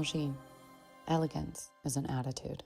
Longines, elegance is an attitude.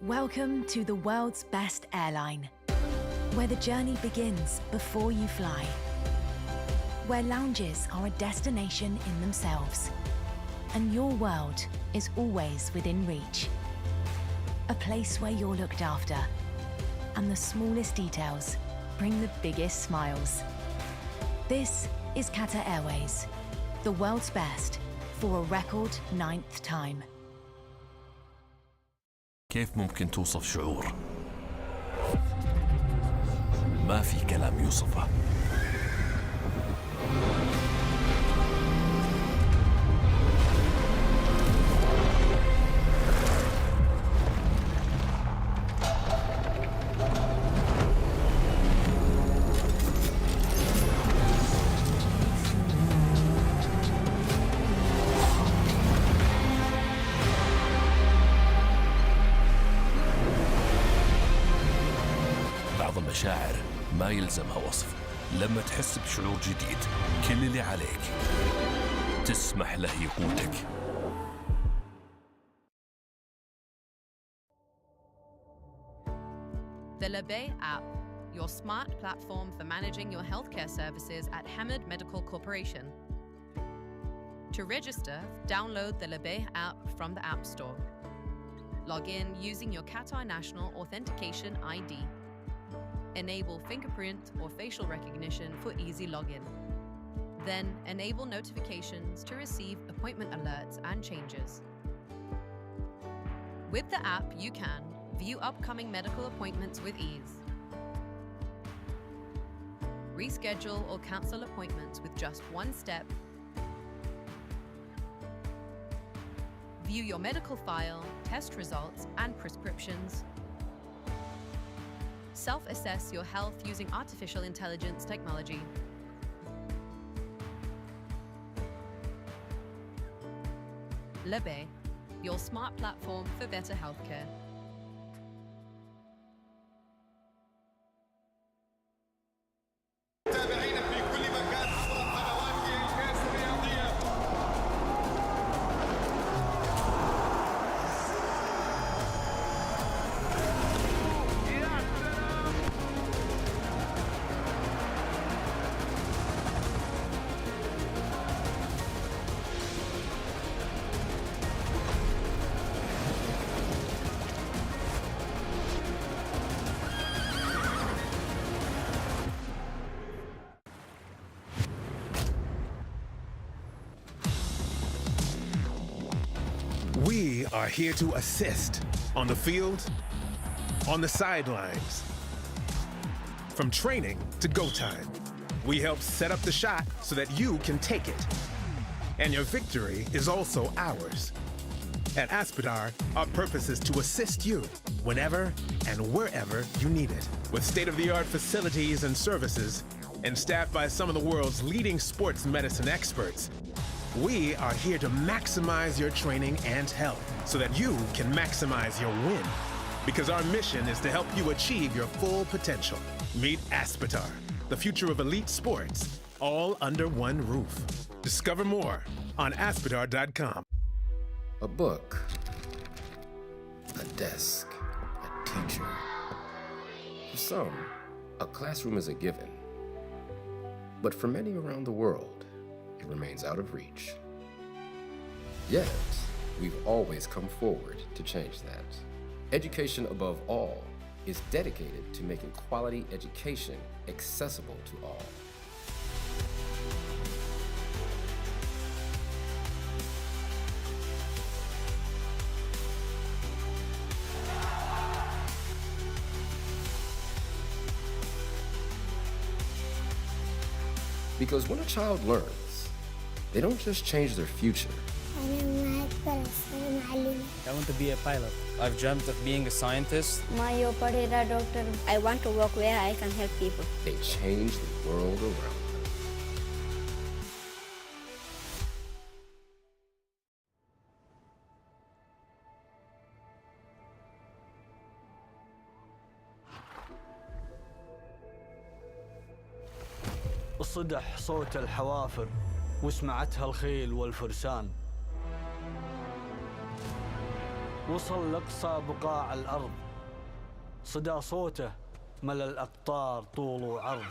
Welcome to the world's best airline, where the journey begins before you fly, where lounges are a destination in themselves, and your world is always within reach. A place where you're looked after, and the smallest details bring the biggest smiles. This is Qatar Airways, the world's best for a record 9th time. كيف ممكن توصف شعور؟ ما في كلام يوصفه. مشاعر ما يلزمها وصف. لما تحس بشعور جديد كل اللي عليك تسمح له يقودك. The Labay app, your smart platform for managing your healthcare services at Hamad Medical Corporation. To register, download the Labay app from the App Store. Log in using your Qatar National Authentication ID. Enable fingerprint or facial recognition for easy login. Then enable notifications to receive appointment alerts and changes. With the app, you can view upcoming medical appointments with ease, reschedule or cancel appointments with just one step, view your medical file, test results, and prescriptions, self-assess your health using artificial intelligence technology. Labay, your smart platform for better healthcare. We are here to assist on the field, on the sidelines. From training to go time, we help set up the shot so that you can take it. And your victory is also ours. At Aspetar, our purpose is to assist you whenever and wherever you need it. With state-of-the-art facilities and services, and staffed by some of the world's leading sports medicine experts, We are here to maximize your training and health so that you can maximize your win. Because our mission is to help you achieve your full potential. Meet Aspetar, the future of elite sports, all under one roof. Discover more on aspetar.com. A book, a desk, a teacher. For some, a classroom is a given. But for many around the world, it remains out of reach. Yet, we've always come forward to change that. Education above all is dedicated to making quality education accessible to all. Because when a child learns, they don't just change their future. I want to be a pilot. I've dreamt of being a scientist. I want to work where I can help people. They change the world around them. صدح صوت الحوافر وسمعتها الخيل والفرسان. وصل لأقصى بقاع الأرض، صدى صوته ملا الأقطار طول وعرض.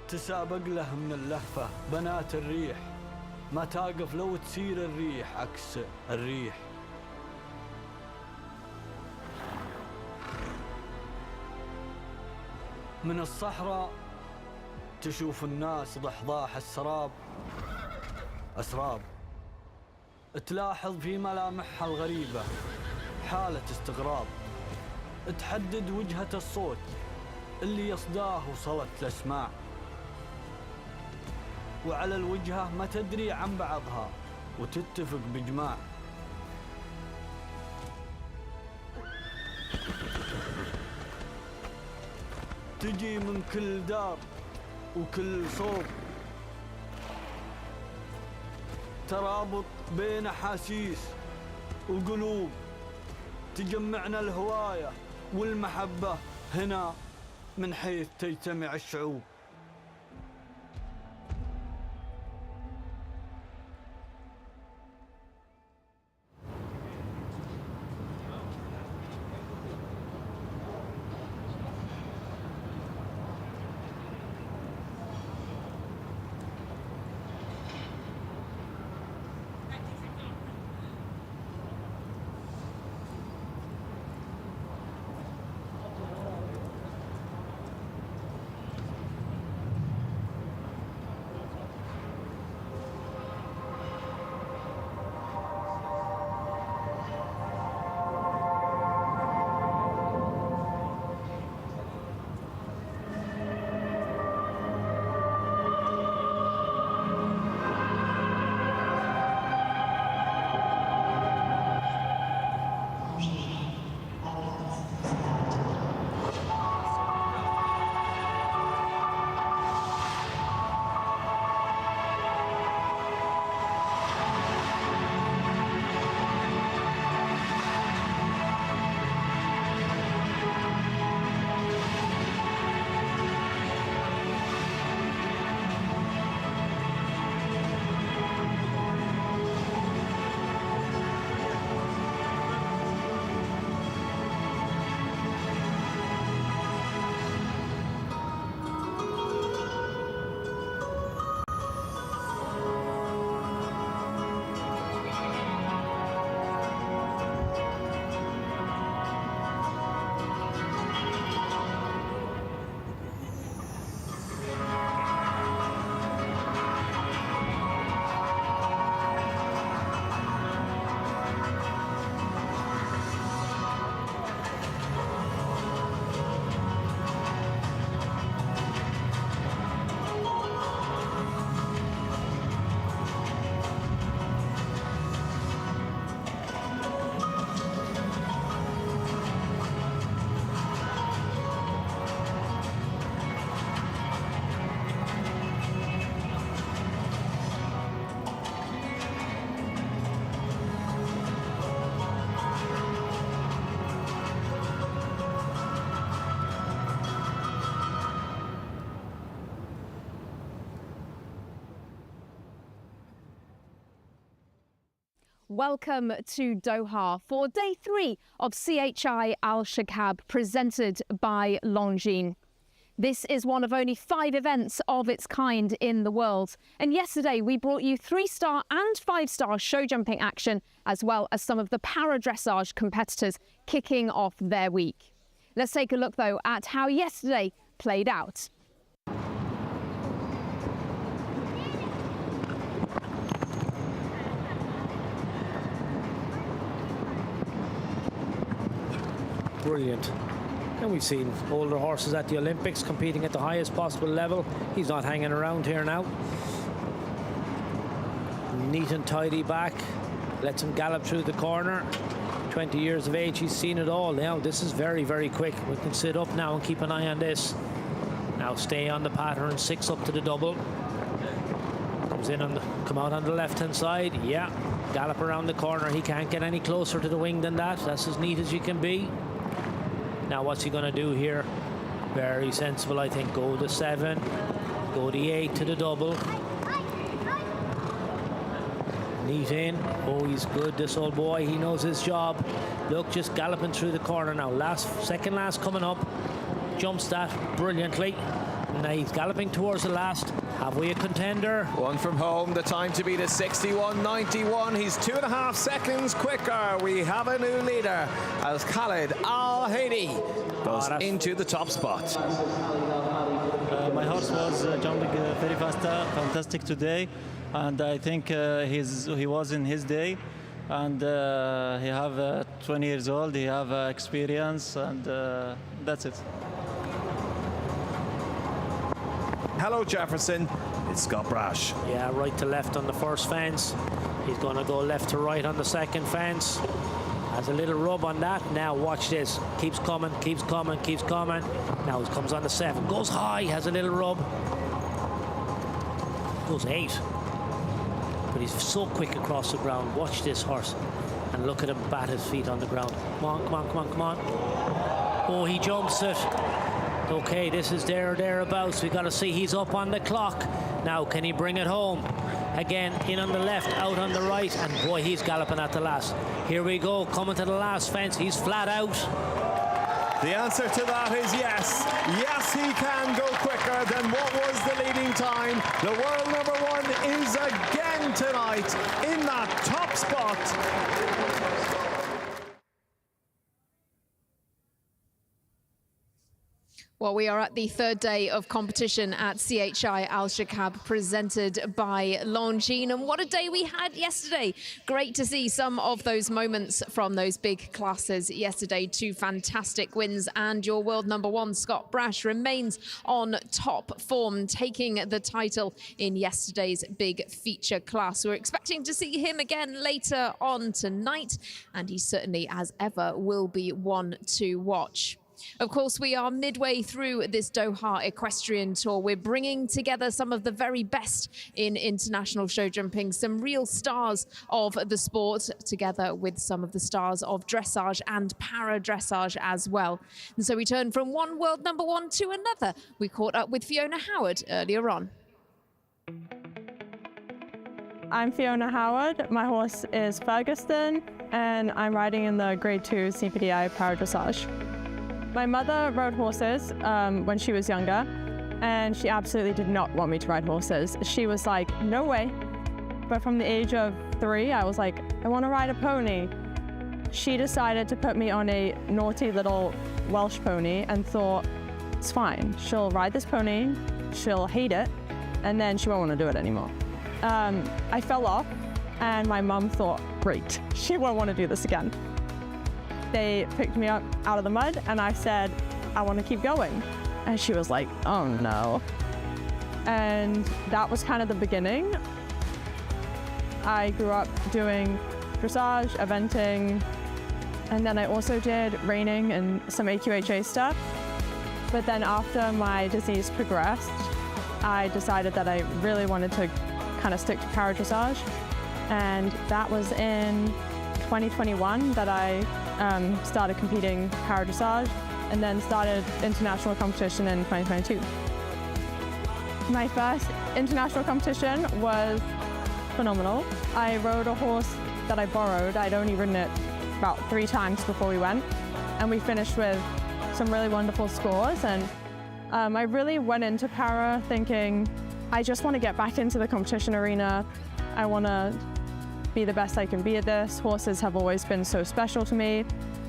تسابق له من اللهفة بنات الريح، ما تقف لو تسير الريح عكس الريح. من الصحراء تشوف الناس ضحضاح السراب أسراب، تلاحظ في ملامحها الغريبة حالة استغراب، تحدد وجهة الصوت اللي يصداه وصلت الأسماع، وعلى الوجهة ما تدري عن بعضها وتتفق بإجماع. تجي من كل دار وكل صوب، ترابط بين أحاسيس وقلوب، تجمعنا الهواية والمحبة هنا من حيث تجتمع الشعوب. Welcome to Doha for day 3 of CSI Alshaqab presented by Longines. This is one of only 5 events of its kind in the world. And yesterday we brought you 3-star and 5-star show jumping action, as well as some of the para-dressage competitors kicking off their week. Let's take a look though at how yesterday played out. Brilliant. And we've seen older horses at the Olympics competing at the highest possible level. He's not hanging around here now. Neat and tidy back. Lets him gallop through the corner. 20 years of age, he's seen it all. Now this is very, very quick. We can sit up now and keep an eye on this. Now stay on the pattern, 6 up to the double. Comes in on the, come out on the left-hand side. Yeah, gallop around the corner. He can't get any closer to the wing than that. That's as neat as you can be. Now what's he going to do here? Very sensible, I think. Go to 7, go to 8 to the double. Neat in. Oh, he's good, this old boy. He knows his job. Look, just galloping through the corner now. Second last coming up. Jumps that brilliantly. Now he's galloping towards the last. Have we a contender? One from home, the time to beat is 61.91. He's 2.5 seconds quicker. We have a new leader as Khaled Al-Haidi goes into the top spot. My horse was jumping very fast, fantastic today, and I think he was in his day. And he have 20 years old, he have experience, and that's it. Hello Jefferson, it's Scott Brash. Yeah, right to left on the first fence. He's going to go left to right on the second fence. Has a little rub on that. Now watch this. Keeps coming, keeps coming, keeps coming. Now he comes on the 7. Goes high, has a little rub. Goes 8. But he's so quick across the ground. Watch this horse. And look at him bat his feet on the ground. Come on, come on, come on, come on. Oh, he jumps it. Okay, this is there or thereabouts. We've got to see he's up on the clock. Now, can he bring it home? Again, in on the left, out on the right. And boy, he's galloping at the last. Here we go, coming to the last fence. He's flat out. The answer to that is yes. Yes, he can go quicker than what was the leading time. The world #1 is again tonight in that top spot. Well, we are at the 3rd day of competition at CSI Alshaqab presented by Longines. And what a day we had yesterday. Great to see some of those moments from those big classes yesterday. 2 fantastic wins, and your world #1, Scott Brash, remains on top form, taking the title in yesterday's big feature class. We're expecting to see him again later on tonight, and he certainly, as ever, will be one to watch. Of course, we are midway through this Doha Equestrian Tour. We're bringing together some of the very best in international show jumping, some real stars of the sport, together with some of the stars of dressage and para-dressage as well. And so we turn from one world #1 to another. We caught up with Fiona Howard earlier on. I'm Fiona Howard. My horse is Ferguson, and I'm riding in the Grade 2 CPDI para-dressage. My mother rode horses when she was younger, and she absolutely did not want me to ride horses. She was like, no way. But from the age of 3, I was like, I want to ride a pony. She decided to put me on a naughty little Welsh pony and thought, it's fine. She'll ride this pony, she'll hate it, and then she won't want to do it anymore. I fell off, and my mum thought, great, she won't want to do this again. They picked me up out of the mud, and I said, I want to keep going. And she was like, oh no. And that was kind of the beginning. I grew up doing dressage, eventing, and then I also did reining and some AQHA stuff. But then after my disease progressed, I decided that I really wanted to kind of stick to para-dressage. And that was in 2021 that I started competing para-dressage, and then started international competition in 2022. My first international competition was phenomenal. I rode a horse that I borrowed. I'd only ridden it about 3 times before we went, and we finished with some really wonderful scores. And I really went into para thinking, I just want to get back into the competition arena. I want to be the best I can be at this. Horses have always been so special to me,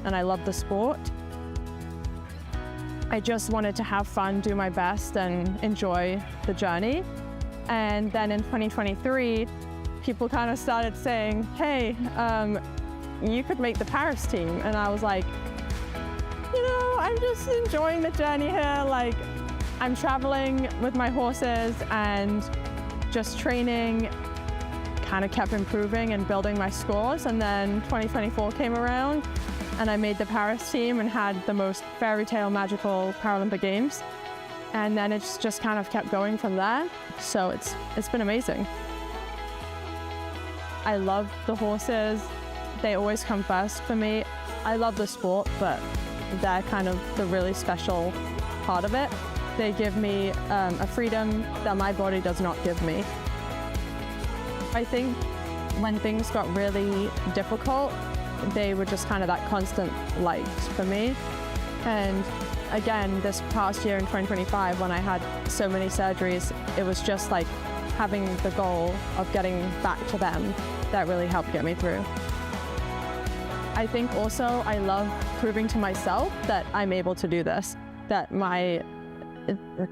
and I love the sport. I just wanted to have fun, do my best, and enjoy the journey. And then in 2023, people kind of started saying, hey, you could make the Paris team. And I was like, you know, I'm just enjoying the journey here. Like, I'm traveling with my horses and just training, kind of kept improving and building my scores. And then 2024 came around and I made the Paris team and had the most fairy tale magical Paralympic Games. And then it's just kind of kept going from there. So it's been amazing. I love the horses. They always come first for me. I love the sport, but they're kind of the really special part of it. They give me a freedom that my body does not give me. I think when things got really difficult, they were just kind of that constant light for me. And again, this past year in 2025, when I had so many surgeries, it was just like having the goal of getting back to them that really helped get me through. I think also I love proving to myself that I'm able to do this, that my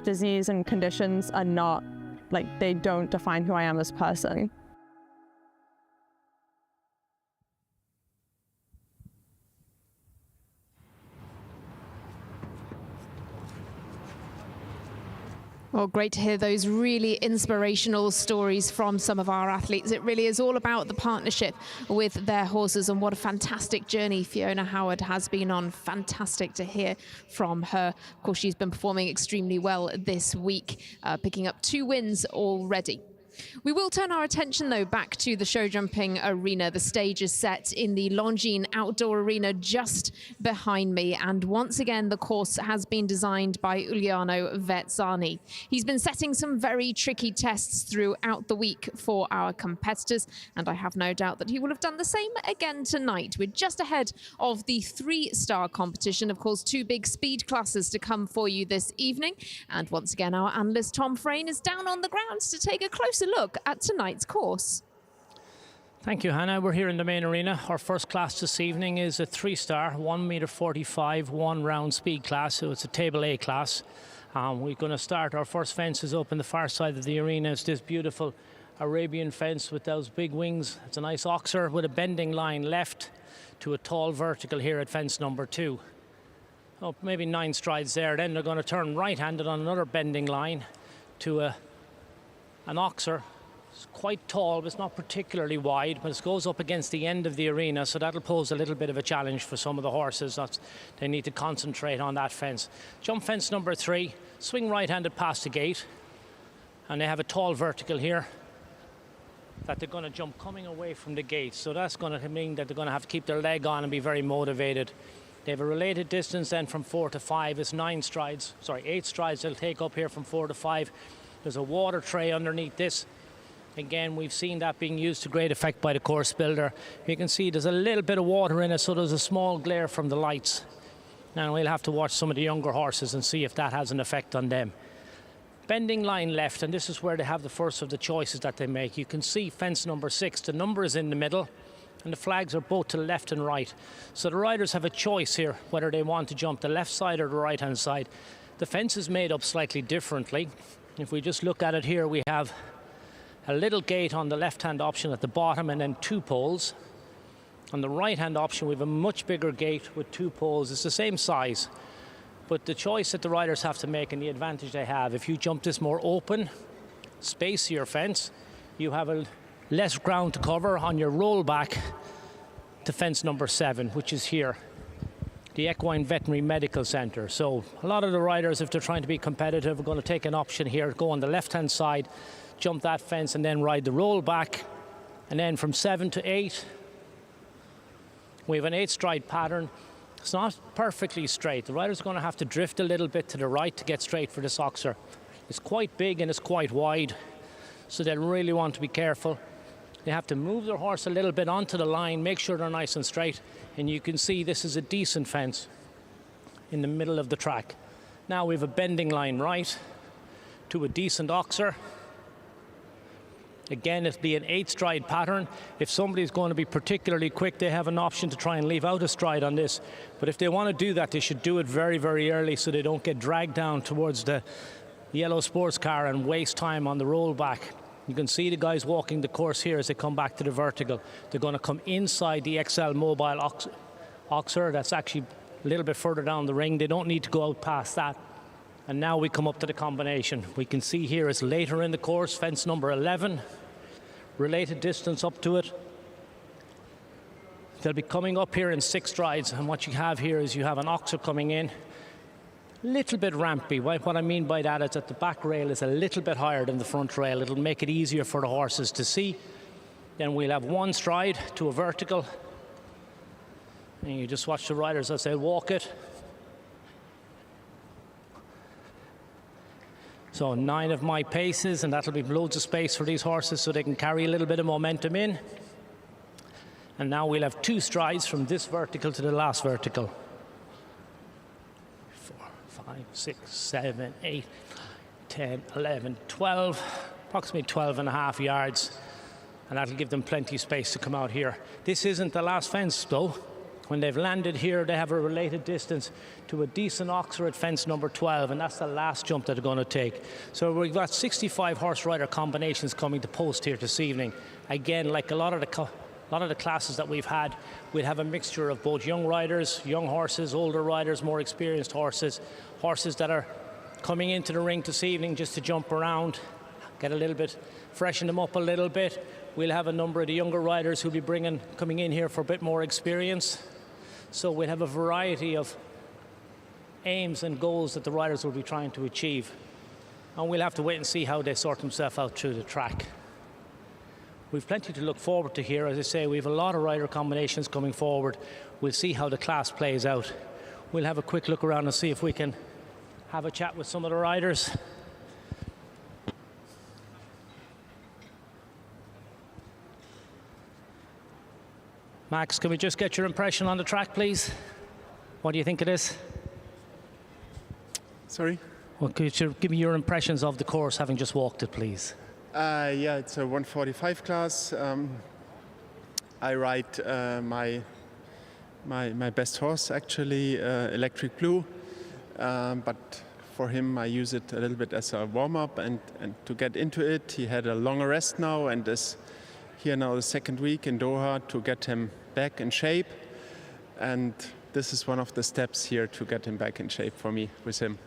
disease and conditions are not, like, they don't define who I am as a person. Well, great to hear those really inspirational stories from some of our athletes. It really is all about the partnership with their horses, and what a fantastic journey Fiona Howard has been on. Fantastic to hear from her. Of course, she's been performing extremely well this week, picking up 2 wins already. We will turn our attention, though, back to the show jumping arena. The stage is set in the Longines outdoor arena just behind me. And once again, the course has been designed by Uliano Vetzani. He's been setting some very tricky tests throughout the week for our competitors, and I have no doubt that he will have done the same again tonight. We're just ahead of the 3-star competition. Of course, 2 big speed classes to come for you this evening. And once again, our analyst Tom Frayne is down on the grounds to take a closer look at tonight's course. Thank you, Hannah. We're here in the main arena. Our first class this evening is a 3-star, 1.45 m, 1-round speed class. So it's a table A class. We're going to start. Our first fence is up in the far side of the arena. It's this beautiful Arabian fence with those big wings. It's a nice oxer with a bending line left to a tall vertical here at fence number 2. Oh, maybe 9 strides there. Then they're going to turn right-handed on another bending line to an oxer. It's quite tall, but it's not particularly wide, but it goes up against the end of the arena, so that'll pose a little bit of a challenge for some of the horses. They need to concentrate on that fence. Jump fence number 3, swing right-handed past the gate, and they have a tall vertical here that they're going to jump coming away from the gate, so that's going to mean that they're going to have to keep their leg on and be very motivated. They have a related distance then from 4 to 5. It's 8 strides they'll take up here from 4 to 5. There's a water tray underneath this. Again, we've seen that being used to great effect by the course builder. You can see there's a little bit of water in it, so there's a small glare from the lights. And we'll have to watch some of the younger horses and see if that has an effect on them. Bending line left, and this is where they have the first of the choices that they make. You can see fence number 6, the number is in the middle, and the flags are both to the left and right. So the riders have a choice here, whether they want to jump the left side or the right-hand side. The fence is made up slightly differently. If we just look at it here, we have a little gate on the left-hand option at the bottom and then 2 poles. On the right-hand option, we have a much bigger gate with 2 poles. It's the same size, but the choice that the riders have to make and the advantage they have, if you jump this more open, spacier fence, you have a less ground to cover on your rollback to fence number 7, which is here, the Equine Veterinary Medical Centre. So a lot of the riders, if they're trying to be competitive, are going to take an option here, go on the left-hand side, jump that fence and then ride the rollback. And then from 7 to 8, we have an 8-stride pattern. It's not perfectly straight. The rider's going to have to drift a little bit to the right to get straight for this oxer. It's quite big and it's quite wide, so they'll really want to be careful. They have to move their horse a little bit onto the line, make sure they're nice and straight. And you can see this is a decent fence in the middle of the track. Now we have a bending line right to a decent oxer. Again, it'll be an 8-stride pattern. If somebody's going to be particularly quick, they have an option to try and leave out a stride on this. But if they want to do that, they should do it very, very early so they don't get dragged down towards the yellow sports car and waste time on the rollback. You can see the guys walking the course here as they come back to the vertical. They're going to come inside the ExxonMobil oxer. That's actually a little bit further down the ring. They don't need to go out past that. And now we come up to the combination. We can see here it's later in the course, fence number 11. Related distance up to it. They'll be coming up here in 6 strides. And what you have here is you have an oxer coming in. Little bit rampy. What I mean by that is that the back rail is a little bit higher than the front rail. It'll make it easier for the horses to see. Then we'll have 1 stride to a vertical. And you just watch the riders as they walk it. So 9 of my paces, and that'll be loads of space for these horses so they can carry a little bit of momentum in. And now we'll have 2 strides from this vertical to the last vertical. 5, 6, 7, 8, 10, 11, 12, approximately 12.5 yards. And that'll give them plenty of space to come out here. This isn't the last fence though. When they've landed here, they have a related distance to a decent oxer at fence number 12, and that's the last jump that they're going to take. So we've got 65 horse rider combinations coming to post here this evening. Again, like a lot of the classes that we've had, we'll have a mixture of both young riders, young horses, older riders, more experienced horses, horses that are coming into the ring this evening just to jump around, get a little bit, freshen them up a little bit. We'll have a number of the younger riders who'll be coming in here for a bit more experience. So we'll have a variety of aims and goals that the riders will be trying to achieve. And we'll have to wait and see how they sort themselves out through the track. We've plenty to look forward to here. As I say, we have a lot of rider combinations coming forward. We'll see how the class plays out. We'll have a quick look around and see if we can have a chat with some of the riders. Max, can we just get your impression on the track, please? What do you think it is? Sorry? Well, could you give me your impressions of the course, having just walked it, please? Yeah, it's a 145 class. I ride my best horse, actually, Electric Blue. But for him, I use it a little bit as a warm-up and to get into it. He had a longer rest now and is here now the 2nd week in Doha to get him back in shape. And this is one of the steps here to get him back in shape for me with him.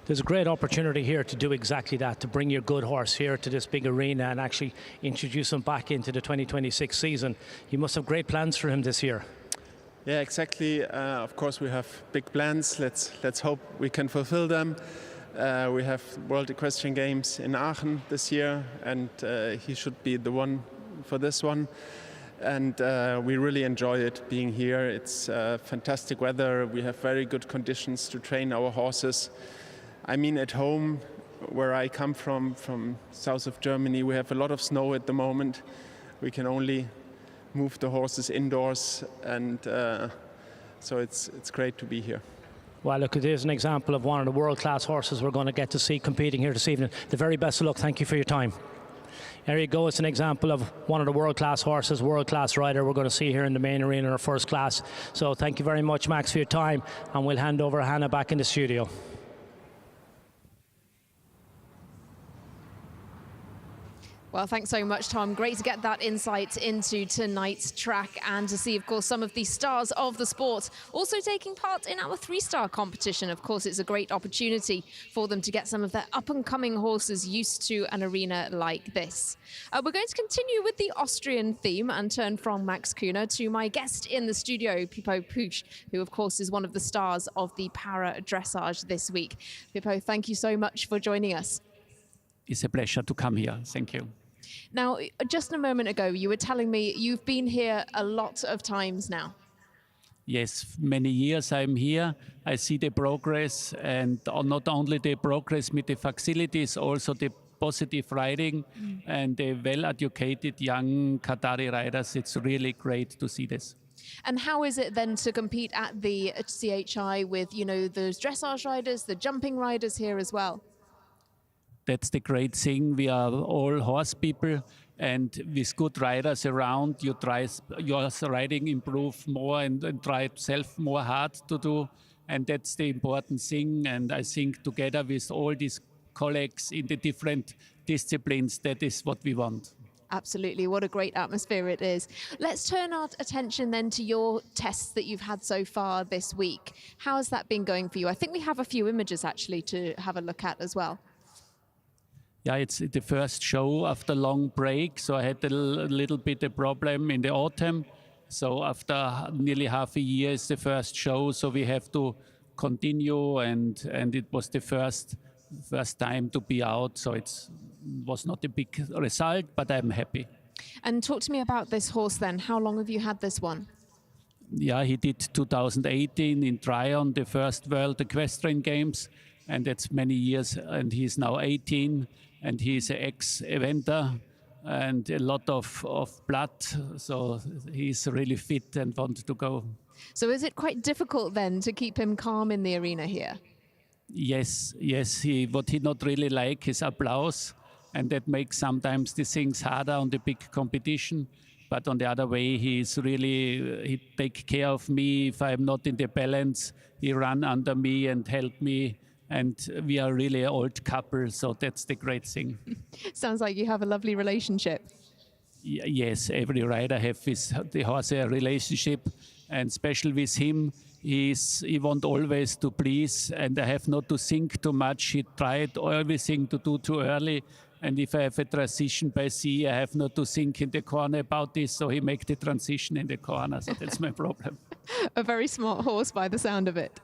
There's a great opportunity here to do exactly that, to bring your good horse here to this big arena and actually introduce him back into the 2026 season. You must have great plans for him this year. Yeah, exactly. Of course, we have big plans. Let's hope we can fulfill them. We have World Equestrian Games in Aachen this year, and he should be the one for this one. And we really enjoy it being here. It's fantastic weather. We have very good conditions to train our horses. I mean, at home, where I come from south of Germany, we have a lot of snow at the moment. We can only move the horses indoors, and so it's great to be here. Well, look, it is an example of one of the world-class horses we're going to get to see competing here this evening. The very best of luck. Thank you for your time. There you go. It's an example of one of the world-class horses, world-class rider we're going to see here in the main arena in our first class. So thank you very much, Max, for your time, and we'll hand over Hannah back in the studio. Well, thanks so much, Tom. Great to get that insight into tonight's track and to see, of course, some of the stars of the sport also taking part in our 3-star competition. Of course, it's a great opportunity for them to get some of their up-and-coming horses used to an arena like this. We're going to continue with the Austrian theme and turn from Max Kühne to my guest in the studio, Pippo Pusch, who, of course, is one of the stars of the para dressage this week. Pippo, thank you so much for joining us. It's a pleasure to come here. Thank you. Now, just a moment ago, you were telling me you've been here a lot of times now. Yes, many years I'm here. I see the progress, and not only the progress with the facilities, also the positive riding and well-educated young Qatari riders. It's really great to see this. And how is it then to compete at the CHI with, those dressage riders, the jumping riders here as well? That's the great thing. We are all horse people, and with good riders around, you try your riding improve more and try self more hard to do. And that's the important thing. And I think together with all these colleagues in the different disciplines, that is what we want. Absolutely. What a great atmosphere it is. Let's turn our attention then to your tests that you've had so far this week. How has that been going for you? I think we have a few images actually to have a look at as well. Yeah, it's the first show after long break. So I had a little bit of problem in the autumn. So after nearly half a year is the first show. So we have to continue, and it was the first time to be out. So it was not a big result, but I'm happy. And talk to me about this horse then. How long have you had this one? Yeah, he did 2018 in Tryon, the first World Equestrian Games. And that's many years. And he's now 18. And he's an ex-eventer and a lot of blood, so he's really fit and wants to go. So is it quite difficult then to keep him calm in the arena here? Yes. What he not really like is applause, and that makes sometimes the things harder on the big competition. But on the other way, he take care of me. If I'm not in the balance, he run under me and help me. And we are really an old couple, so that's the great thing. Sounds like you have a lovely relationship. Yes, every rider have with the horse a relationship, and especially with him, he wants always to please, and I have not to think too much. He tried everything to do too early, and if I have a transition by sea, I have not to think in the corner about this, so he make the transition in the corner, so that's my problem. A very smart horse by the sound of it.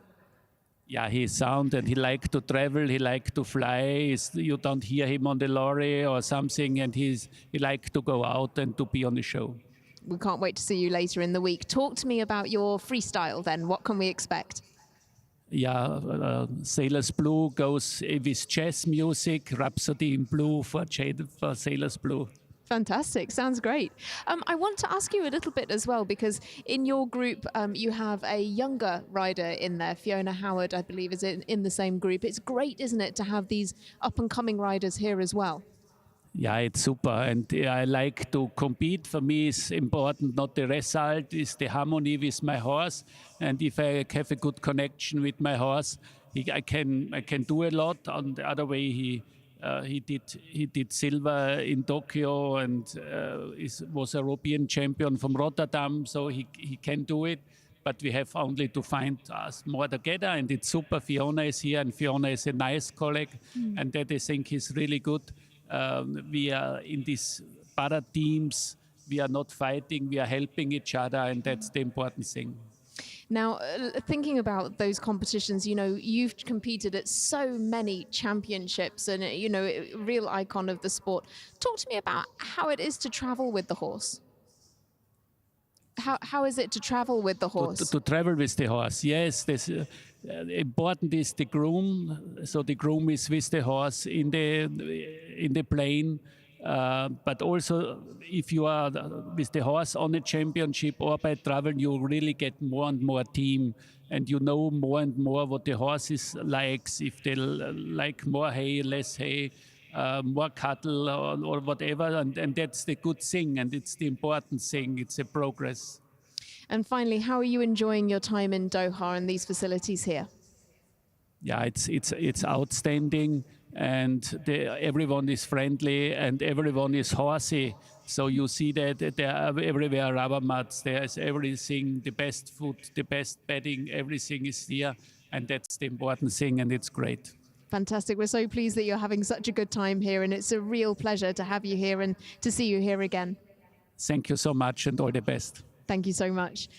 Yeah, he's sound and he likes to travel, he likes to fly. You don't hear him on the lorry or something, and he likes to go out and to be on the show. We can't wait to see you later in the week. Talk to me about your freestyle then. What can we expect? Yeah, Sailor's Blue goes with jazz music, Rhapsody in Blue for Sailor's Blue. Fantastic. Sounds great. I want to ask you a little bit as well, because in your group, you have a younger rider in there. Fiona Howard, I believe, is in the same group. It's great, isn't it, to have these up-and-coming riders here as well? Yeah, it's super. And I like to compete. For me, it's important, not the result, it's the harmony with my horse. And if I have a good connection with my horse, I can do a lot. On the other way, he did silver in Tokyo and was a European champion from Rotterdam, so he can do it. But we have only to find us more together, and it's super. Fiona is here, and Fiona is a nice colleague, and that I think is really good. We are in these para teams. We are not fighting. We are helping each other, and that's the important thing. Now, thinking about those competitions, you've competed at so many championships and, a real icon of the sport. Talk to me about how it is to travel with the horse. How is it to travel with the horse? To travel with the horse, yes. This, important is the groom. So the groom is with the horse in the plane. But also, if you are with the horse on a championship or by travel, you really get more and more team, and you know more and more what the horse likes. If they like more hay, less hay, more cattle, or whatever, and that's the good thing, and it's the important thing. It's a progress. And finally, how are you enjoying your time in Doha and these facilities here? Yeah, it's outstanding. And everyone is friendly and everyone is horsey. So you see that there are everywhere rubber mats, there's everything, the best food, the best bedding, everything is here. And that's the important thing, and it's great. Fantastic. We're so pleased that you're having such a good time here, and it's a real pleasure to have you here and to see you here again. Thank you so much, and all the best. Thank you so much.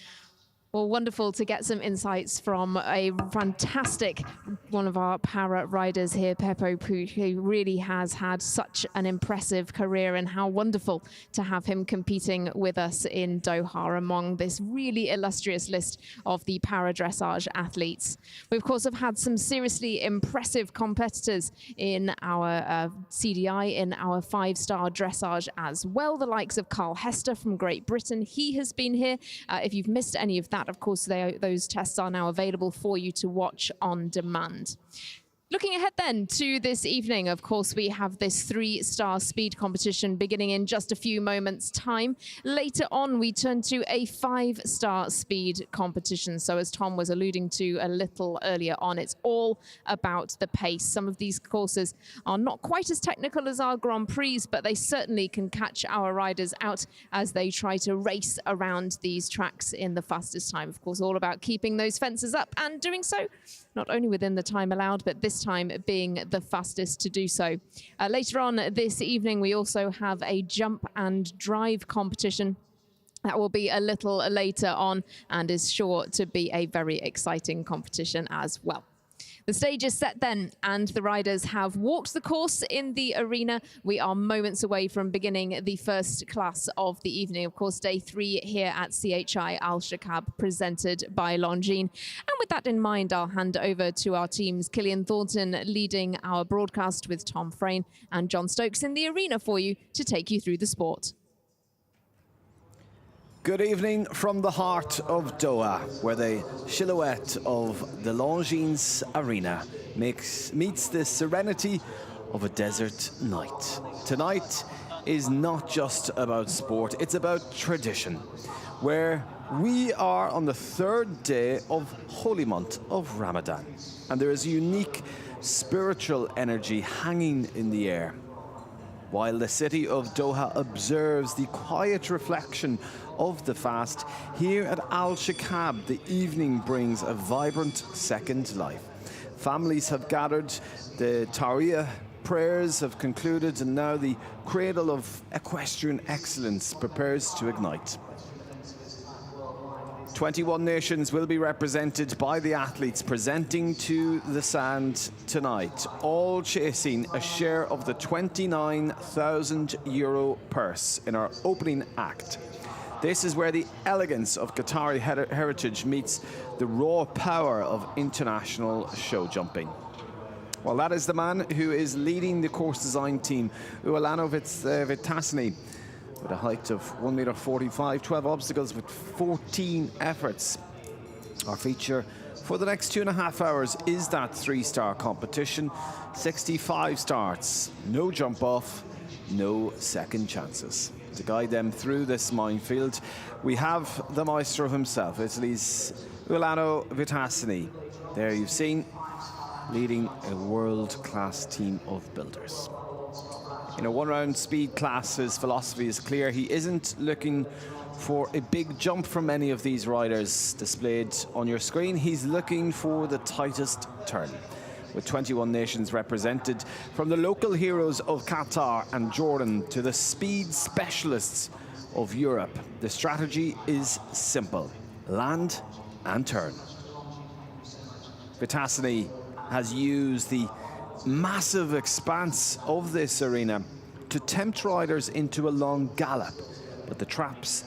Well, wonderful to get some insights from a fantastic one of our para riders here, Peppo, who really has had such an impressive career, and how wonderful to have him competing with us in Doha among this really illustrious list of the para dressage athletes. We, of course, have had some seriously impressive competitors in our CDI, in our 5-star dressage as well. The likes of Carl Hester from Great Britain. He has been here. If you've missed any of that, of course, those tests are now available for you to watch on demand. Looking ahead then to this evening, of course, we have this 3-star speed competition beginning in just a few moments' time. Later on, we turn to a 5-star speed competition. So as Tom was alluding to a little earlier on, it's all about the pace. Some of these courses are not quite as technical as our Grand Prix, but they certainly can catch our riders out as they try to race around these tracks in the fastest time. Of course, all about keeping those fences up and doing so not only within the time allowed, but this time being the fastest to do so. Later on this evening, we also have a jump and drive competition. That will be a little later on and is sure to be a very exciting competition as well. The stage is set then, and the riders have walked the course in the arena. We are moments away from beginning the first class of the evening. Of course, day 3 here at CSI Alshaqab, presented by Longines. And with that in mind, I'll hand over to our teams, Killian Thornton leading our broadcast with Tom Frayne and John Stokes in the arena for you to take you through the sport. Good evening from the heart of Doha, where the silhouette of the Longines Arena meets the serenity of a desert night. Tonight is not just about sport, it's about tradition, where we are on the 3rd day of Holy Month of Ramadan, and there is a unique spiritual energy hanging in the air. While the city of Doha observes the quiet reflection of the fast, here at Alshaqab, the evening brings a vibrant second life. Families have gathered, the Tariya prayers have concluded, and now the cradle of equestrian excellence prepares to ignite. 21 nations will be represented by the athletes presenting to the sand tonight, all chasing a share of the €29,000 purse in our opening act. This is where the elegance of Qatari heritage meets the raw power of international show jumping. Well, that is the man who is leading the course design team, Uolano Vitasny, with a height of 1.45 m, 12 obstacles with 14 efforts. Our feature for the next 2.5 hours is that 3-star competition. 65 starts, no jump off, no second chances. To guide them through this minefield, we have the maestro himself, Italy's Uolano Vitasny. There you've seen, leading a world-class team of builders. In a 1-round speed class, his philosophy is clear. He isn't looking for a big jump from any of these riders displayed on your screen. He's looking for the tightest turn. With 21 nations represented, from the local heroes of Qatar and Jordan to the speed specialists of Europe, the strategy is simple: land and turn. Vitasny has used the massive expanse of this arena to tempt riders into a long gallop, but the traps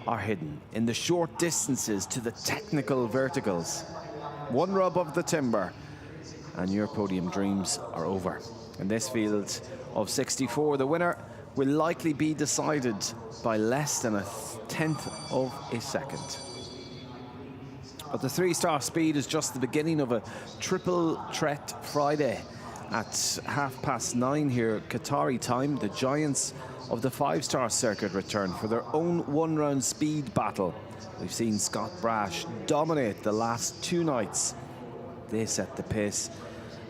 are hidden in the short distances to the technical verticals. One rub of the timber and your podium dreams are over. In this field of 64, the winner will likely be decided by less than 1/10 of a second. But the 3-star speed is just the beginning of a triple threat Friday. At 9:30 here Qatari time, the giants of the 5-star circuit return for their own 1-round speed battle. We've seen Scott Brash dominate the last 2 nights. They set the pace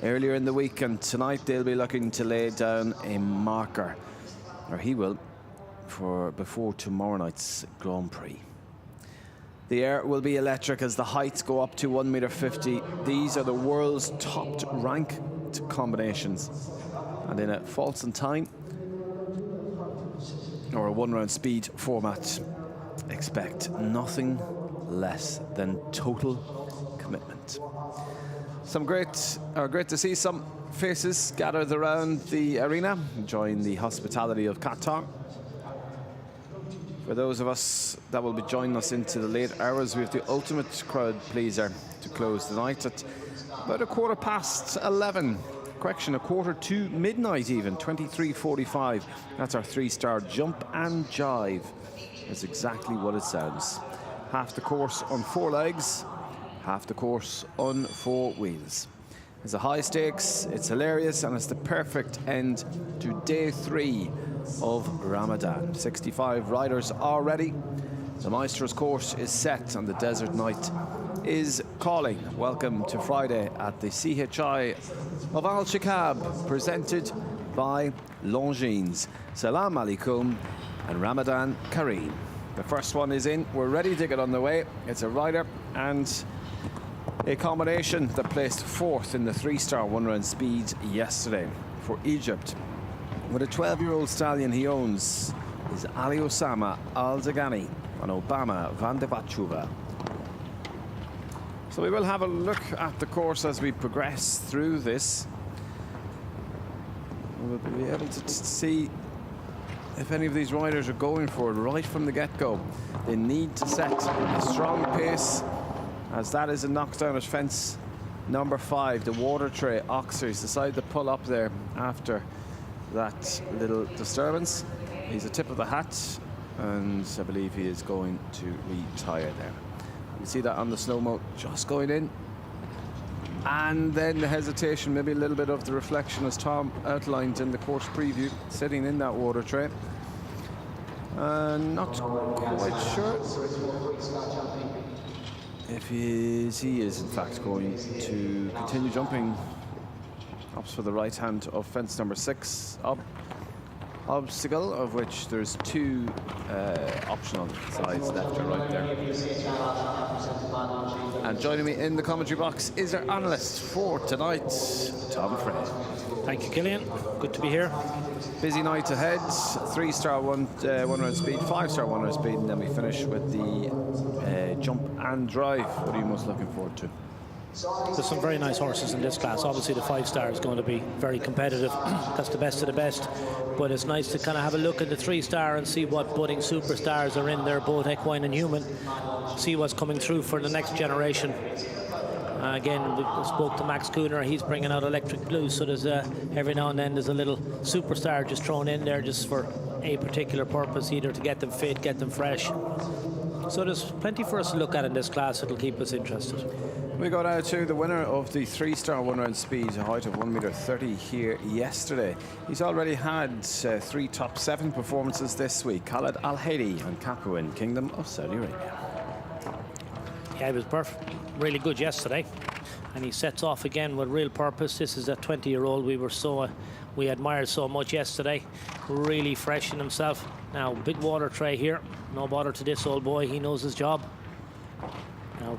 earlier in the week, and tonight they'll be looking to lay down a marker, or he will, before tomorrow night's Grand Prix. The air will be electric as the heights go up to 1.50 m. These are the world's top ranked combinations. And in a false and time, or a 1-round speed format, expect nothing less than total commitment. Great to see some faces gathered around the arena, enjoying the hospitality of Qatar. For those of us that will be joining us into the late hours, we have the ultimate crowd pleaser to close the night at about 11:15. Correction, 11:45 midnight even, 23:45. That's our 3-star jump and jive. That's exactly what it sounds. Half the course on 4 legs, half the course on 4 wheels. It's a high stakes, it's hilarious, and it's the perfect end to day 3 of Ramadan. 65 riders are ready. The Maestro's course is set and the desert night is calling. Welcome to Friday at the CHI of Alshaqab, presented by Longines. Salam alaikum and Ramadan Kareem. The first one is in. We're ready to get on the way. It's a rider and a combination that placed 4th in the 3-star one-round speed yesterday for Egypt. With a 12-year-old stallion he owns is Ali Osama Al-Zagani and Obama Van de Vachuva. So we will have a look at the course as we progress through this. We'll be able to see if any of these riders are going for it right from the get-go. They need to set a strong pace, as that is a knockdown at fence number 5. The water tray Oxers decided to pull up there after that little disturbance. He's a tip of the hat, and I believe he is going to retire there. You see that on the slow-mo just going in. And then the hesitation, maybe a little bit of the reflection as Tom outlined in the course preview, sitting in that water tray. Not quite sure if he is in fact going to continue jumping. Opts for the right hand of fence number 6 obstacle, of which there's 2 optional sides, left or right there. And joining me in the commentary box is our analyst for tonight, Tom Frey. Thank you, Killian. Good to be here. Busy night ahead. 3-star one-round speed, 5-star one-round speed, and then we finish with the jump and drive. What are you most looking forward to? There's some very nice horses in this class. Obviously the 5-star is going to be very competitive. That's the best of the best. But it's nice to kind of have a look at the 3-star and see what budding superstars are in there, both equine and human. See what's coming through for the next generation. Again, we spoke to Max Cooner. He's bringing out Electric Blue, so there's every now and then there's a little superstar just thrown in there just for a particular purpose, either to get them fit, get them fresh. So there's plenty for us to look at in this class. It'll keep us interested. We go now to the winner of the 3-star one-round speed, a height of 1.30 m here yesterday. He's already had 3 top 7 performances this week. Khaled Al Haydi and Capuin, Kingdom of Saudi Arabia. Yeah, he was perfect, really good yesterday, and he sets off again with real purpose. This is a 20-year-old we admired so much yesterday. Really fresh in himself. Now, big water tray here. No bother to this old boy. He knows his job. Now,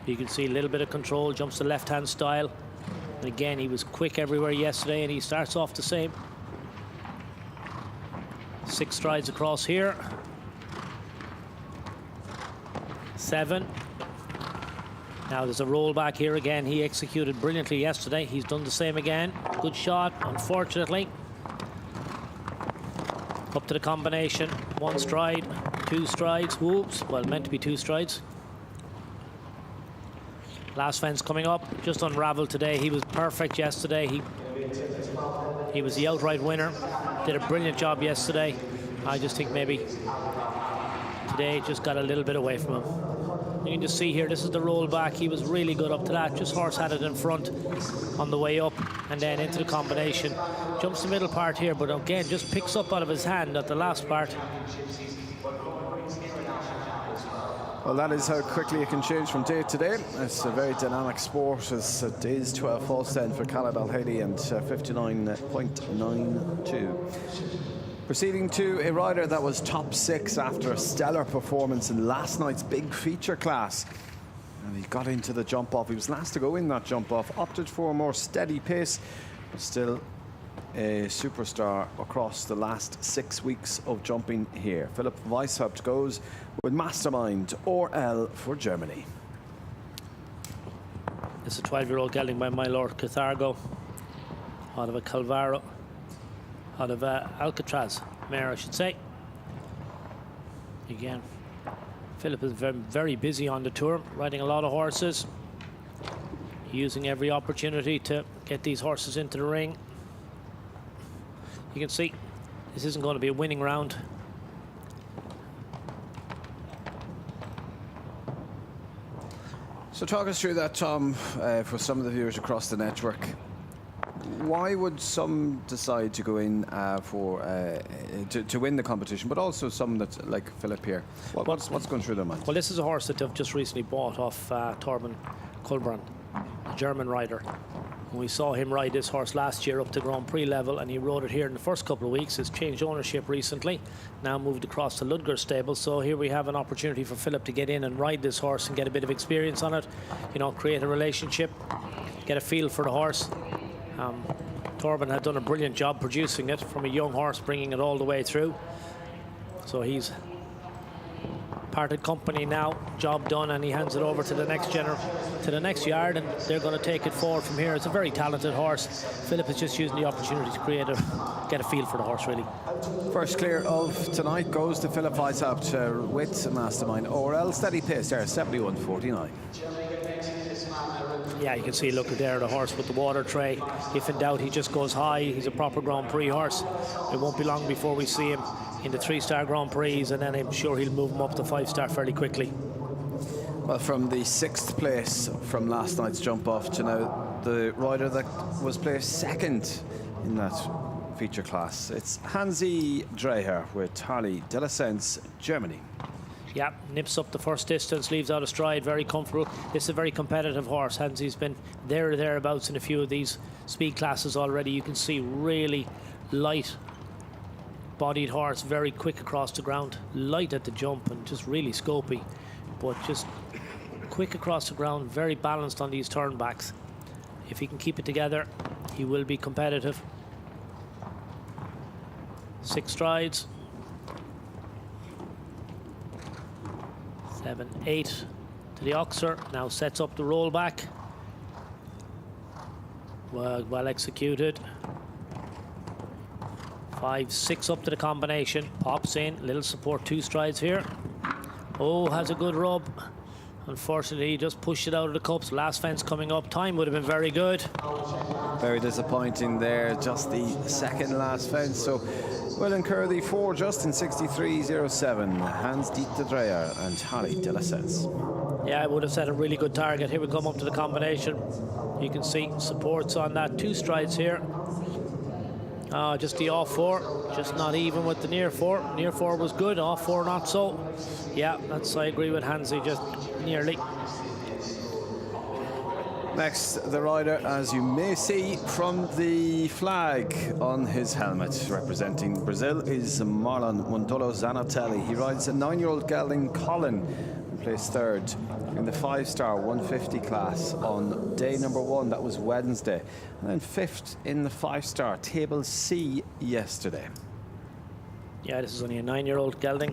you can see a little bit of control. Jumps the left-hand style. And again, he was quick everywhere yesterday, and he starts off the same. 6 strides across here. 7. Now there's a roll back here again. He executed brilliantly yesterday. He's done the same again. Good shot, unfortunately. Up to the combination. 1 stride, 2 strides. Whoops, well, meant to be 2 strides. Last fence coming up, just unraveled today. He was perfect yesterday. He was the outright winner. Did a brilliant job yesterday. I just think maybe today just got a little bit away from him. You can just see here, this is the roll back. He was really good up to that. Just horse had it in front on the way up and then into the combination. Jumps the middle part here, but again, just picks up out of his hand at the last part. Well, that is how quickly it can change from day to day. It's a very dynamic sport, as it is 12 false then for Khaled Al Haydi and 59.92. Proceeding to a rider that was top 6 after a stellar performance in last night's big feature class. And he got into the jump off. He was last to go in that jump off. Opted for a more steady pace, but still a superstar across the last 6 weeks of jumping here. Philipp Weishaupt goes with Mastermind or L for Germany. It's a 12-year-old gelding by my Lord Carthago, out of a Calvaro, out of Alcatraz mare, I should say. Again, Philipp is very, very busy on the tour, riding a lot of horses, using every opportunity to get these horses into the ring. You can see this isn't going to be a winning round. So talk us through that, Tom, for some of the viewers across the network. Why would some decide to go in to win the competition, but also some that, like Philipp here? What's going through their mind? Well, this is a horse that they've just recently bought off Torben Kulbrand, a German rider. We saw him ride this horse last year up to Grand Prix level, and he rode it here in the first couple of weeks. He's changed ownership recently, now moved across to Ludger's stable. So here we have an opportunity for Philipp to get in and ride this horse and get a bit of experience on it, you know, create a relationship, get a feel for the horse. Torben had done a brilliant job producing it from a young horse, bringing it all the way through. So he's parted company now, job done, and he hands it over to the next yard, and they're going to take it forward from here. It's a very talented horse. Philipp is just using the opportunity to get a feel for the horse, really. First clear of tonight goes to Philipp Weishaupt with Mastermind Orel. Steady pace there, 71.49. Yeah, you can see, look at there, the horse with the water tray. If in doubt, he just goes high. He's a proper Grand Prix horse. It won't be long before we see him in the 3-star Grand Prix, and then I'm sure he'll move him up to 5-star fairly quickly. Well, from the 6th place from last night's jump off to now, the rider that was placed second in that feature class, it's Hansi Dreher with Harley de la Sense, Germany. Yeah, nips up the first distance, leaves out of stride, very comfortable. This is a very competitive horse. Hansi's been there or thereabouts in a few of these speed classes already. You can see really light-bodied horse, very quick across the ground, light at the jump and just really scopy, but just quick across the ground, very balanced on these turnbacks. If he can keep it together, he will be competitive. 6 strides. 7, 8 to the Oxer, now sets up the rollback. Well executed. 5, 6 up to the combination, pops in, little support, 2 strides here. Oh, has a good rub. Unfortunately, he just pushed it out of the cups. Last fence coming up, time would have been very good. Very disappointing there, just the second last fence. So will incur the 4 just in 63.07. Hans-Dieter Dreher and Harley de la Sense. Yeah, I would have set a really good target. Here we come up to the combination. You can see supports on that, 2 strides here. Just the off 4, just not even with the near 4. Near 4 was good, off 4 not so. Yeah, I agree with Hansi, just nearly. Next, the rider, as you may see from the flag on his helmet, representing Brazil, is Marlon Mondolo Zanatelli. He rides a 9-year-old gelding Colin, and placed 3rd in the 5-star 150 class on day number 1, that was Wednesday, and then 5th in the 5-star Table C yesterday. Yeah, this is only a 9-year-old gelding,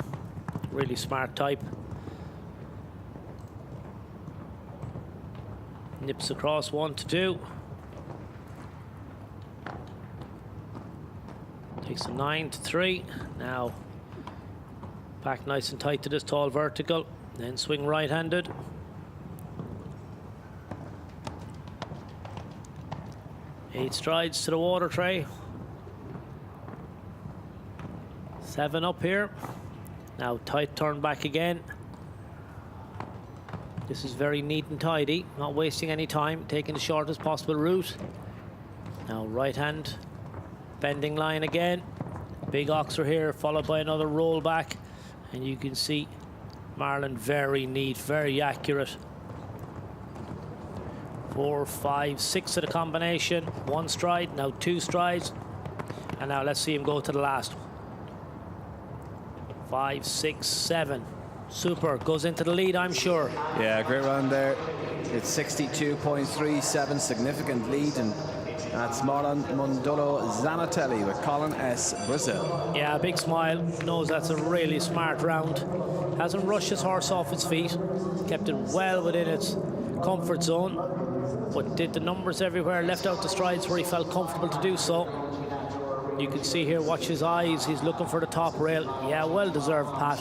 really smart type. Nips across 1 to 2. Takes a 9 to 3. Now back nice and tight to this tall vertical. Then swing right-handed. Eight strides to the water tray. 7 up here. Now tight turn back again. This is very neat and tidy, not wasting any time, taking the shortest possible route. Now right hand, bending line again. Big Oxer here, followed by another roll back. And you can see Marlon very neat, very accurate. 4, 5, 6 of the combination. 1 stride, now 2 strides. And now let's see him go to the last. 5, 6, 7. Super, goes into the lead, I'm sure. Yeah, great run there. It's 62.37, significant lead, and That's Marlon Mondolo Zanatelli with Colin S. Brazil. Yeah, big smile. Knows that's a really smart round. Hasn't rushed his horse off its feet. Kept it well within its comfort zone. But did the numbers everywhere. Left out the strides where he felt comfortable to do so. You can see here, watch his eyes. He's looking for the top rail. Yeah, well deserved, Pat.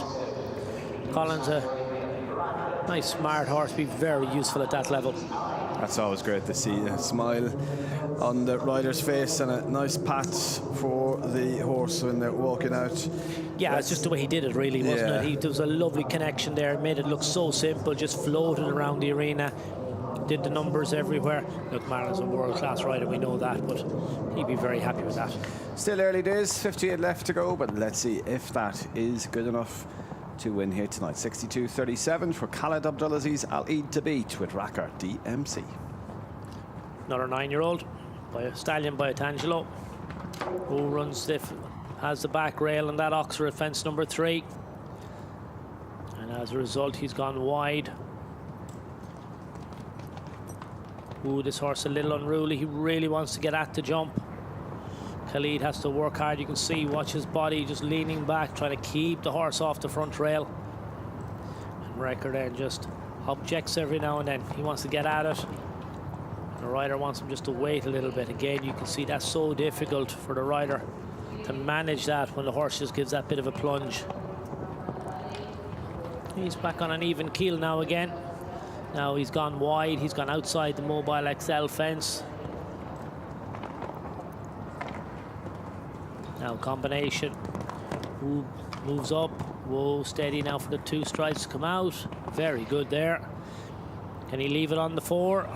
Colin's a nice, smart horse. Be very useful at that level. That's always great to see a smile on the rider's face and a nice pat for the horse when they're walking out. Yeah, it's just the way he did it, really, wasn't it? There was a lovely connection there. Made it look so simple, just floated around the arena. Did the numbers everywhere. Look, Marlon's a world-class rider, we know that, but he'd be very happy with that. Still early days, 58 left to go, but let's see if that is good enough to win here tonight. 62.37 for Khaled Abdulaziz Al Eid to beat with Racker DMC. Another 9-year-old by a stallion by Tangelo, who runs stiff, has the back rail on that Oxford at fence number 3, and as a result he's gone wide. Ooh, this horse a little unruly. He really wants to get at the jump. Khalid has to work hard. You can see, watch his body just leaning back, trying to keep the horse off the front rail. And Wrecker then just objects every now and then. He wants to get at it. The rider wants him just to wait a little bit. Again, you can see that's so difficult for the rider to manage that when the horse just gives that bit of a plunge. He's back on an even keel now again. Now he's gone wide. He's gone outside the Mobile XL fence. Now combination. Ooh, moves up. Whoa, steady now for the 2 strides to come out. Very good there. Can he leave it on the 4?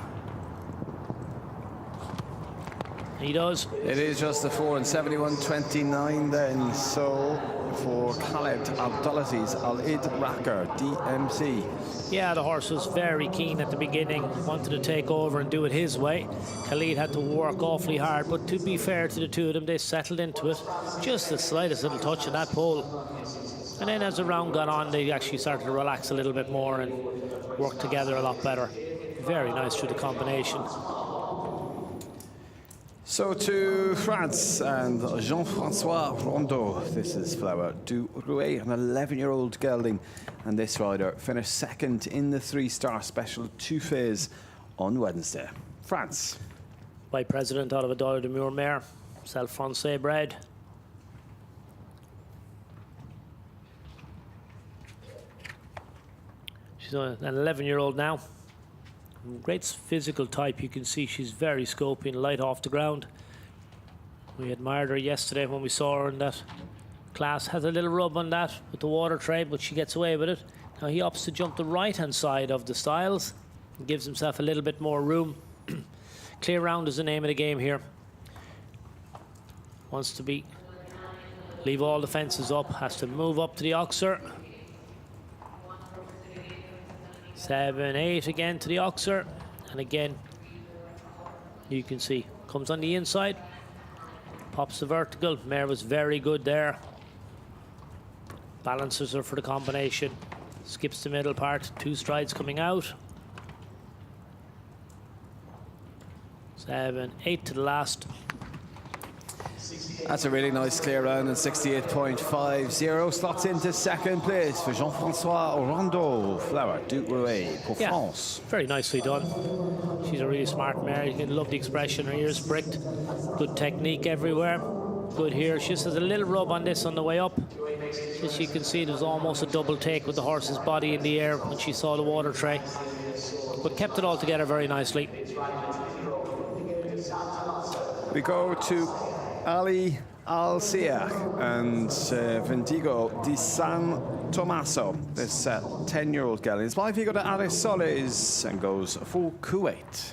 He does. It is just the 4 and 71.29 then. So for Khaled Abdulaziz Al Eid Racker DMC. Yeah, the horse was very keen at the beginning, wanted to take over and do it his way. Khalid had to work awfully hard, but to be fair to the two of them, they settled into it. Just the slightest little touch in that pole. And then as the round got on, they actually started to relax a little bit more and work together a lot better. Very nice through the combination. So to France and Jean-Francois Rondeau. This is Flower du Rouet, an 11-year-old gelding, and this rider finished second in the 3-star special 2 phase on Wednesday. France. By President out of a Dollar de Mure mare, self-Francais bred. She's an 11-year-old now. Great physical type. You can see she's very scopy and light off the ground. We admired her yesterday when we saw her in that class. Has a little rub on that with the water tray, but she gets away with it. Now he opts to jump the right-hand side of the styles and gives himself a little bit more room. Clear round is the name of the game here. Wants to leave all the fences up, has to move up to the Oxer. 7, 8 again to the Oxer, and again you can see comes on the inside, pops the vertical. Mare was very good there, balances her for the combination, skips the middle part, 2 strides coming out. 7, 8 to the last. That's a really nice clear round, and 68.50 slots into second place for Jean-Francois Rondeau, Flower du Rouet for France. Very nicely done. She's a really smart mare. You can love the expression. Her ears pricked. Good technique everywhere. Good here. She just has a little rub on this on the way up. As you can see, there was almost a double take with the horse's body in the air when she saw the water tray, but kept it all together very nicely. We go to Ali Al-Siach and Vendigo di San Tommaso. This 10-year-old gelding. It's by Vigo de Ares Soles and goes for Kuwait.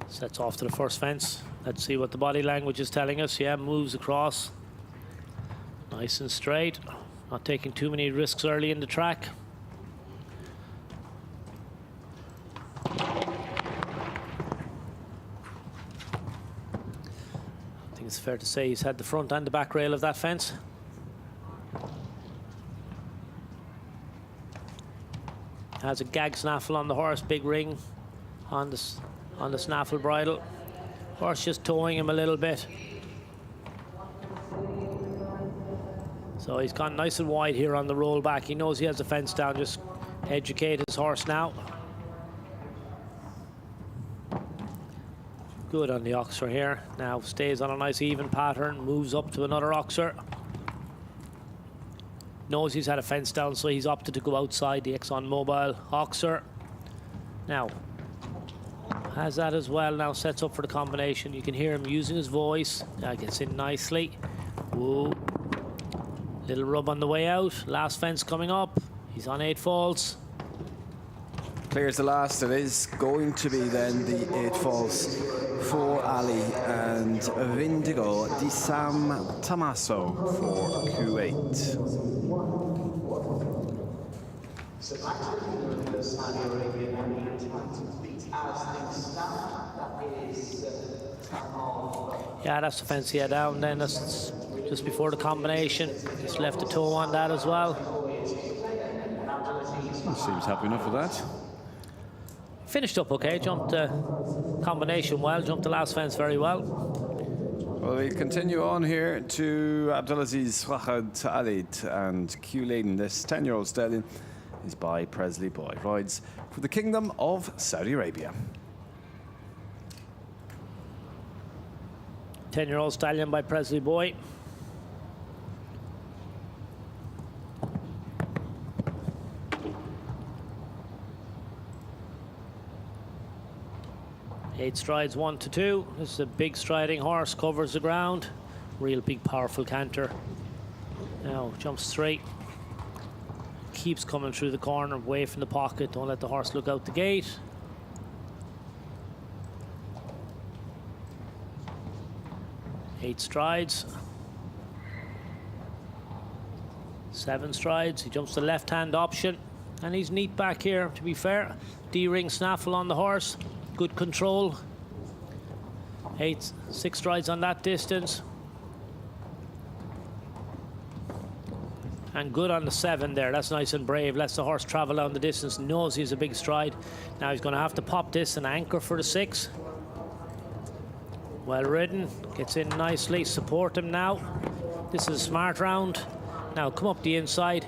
Sets off to the first fence. Let's see what the body language is telling us. Yeah, moves across. Nice and straight. Not taking too many risks early in the track. It's fair to say he's had the front and the back rail of that fence. Has a gag snaffle on the horse, big ring on the snaffle bridle. Horse just towing him a little bit. So he's gone nice and wide here on the roll back. He knows he has the fence down. Just educate his horse now. Good on the oxer here. Now stays on a nice even pattern. Moves up to another oxer. Knows he's had a fence down, so he's opted to go outside the ExxonMobil oxer. Now has that as well. Now sets up for the combination. You can hear him using his voice. That gets in nicely. Whoa. Little rub on the way out. Last fence coming up. He's on 8 falls. Clears the last. It is going to be then the 8 falls for Ali and Vindigo di San Tommaso for Q8. Yeah, that's the fence he had down then. That's just before the combination. Just left a toe on that as well. Seems happy enough with that. Finished up okay, jumped the combination well, jumped the last fence very well. Well, we continue on here to Abdulaziz Wahad Alid and Q Laden. This 10-year-old stallion is by Presley Boy. Rides for the Kingdom of Saudi Arabia. 10-year-old stallion by Presley Boy. Eight strides, 1 to 2. This is a big striding horse, covers the ground. Real big, powerful canter. Now jumps straight. Keeps coming through the corner, away from the pocket. Don't let the horse look out the gate. Eight strides. 7 strides. He jumps the left-hand option. And he's neat back here, to be fair. D-ring snaffle on the horse. Good control. 6 strides on that distance. And good on the 7 there. That's nice and brave. Lets the horse travel down the distance. Knows he's a big stride. Now he's going to have to pop this and anchor for the 6. Well ridden. Gets in nicely. Support him now. This is a smart round. Now come up the inside.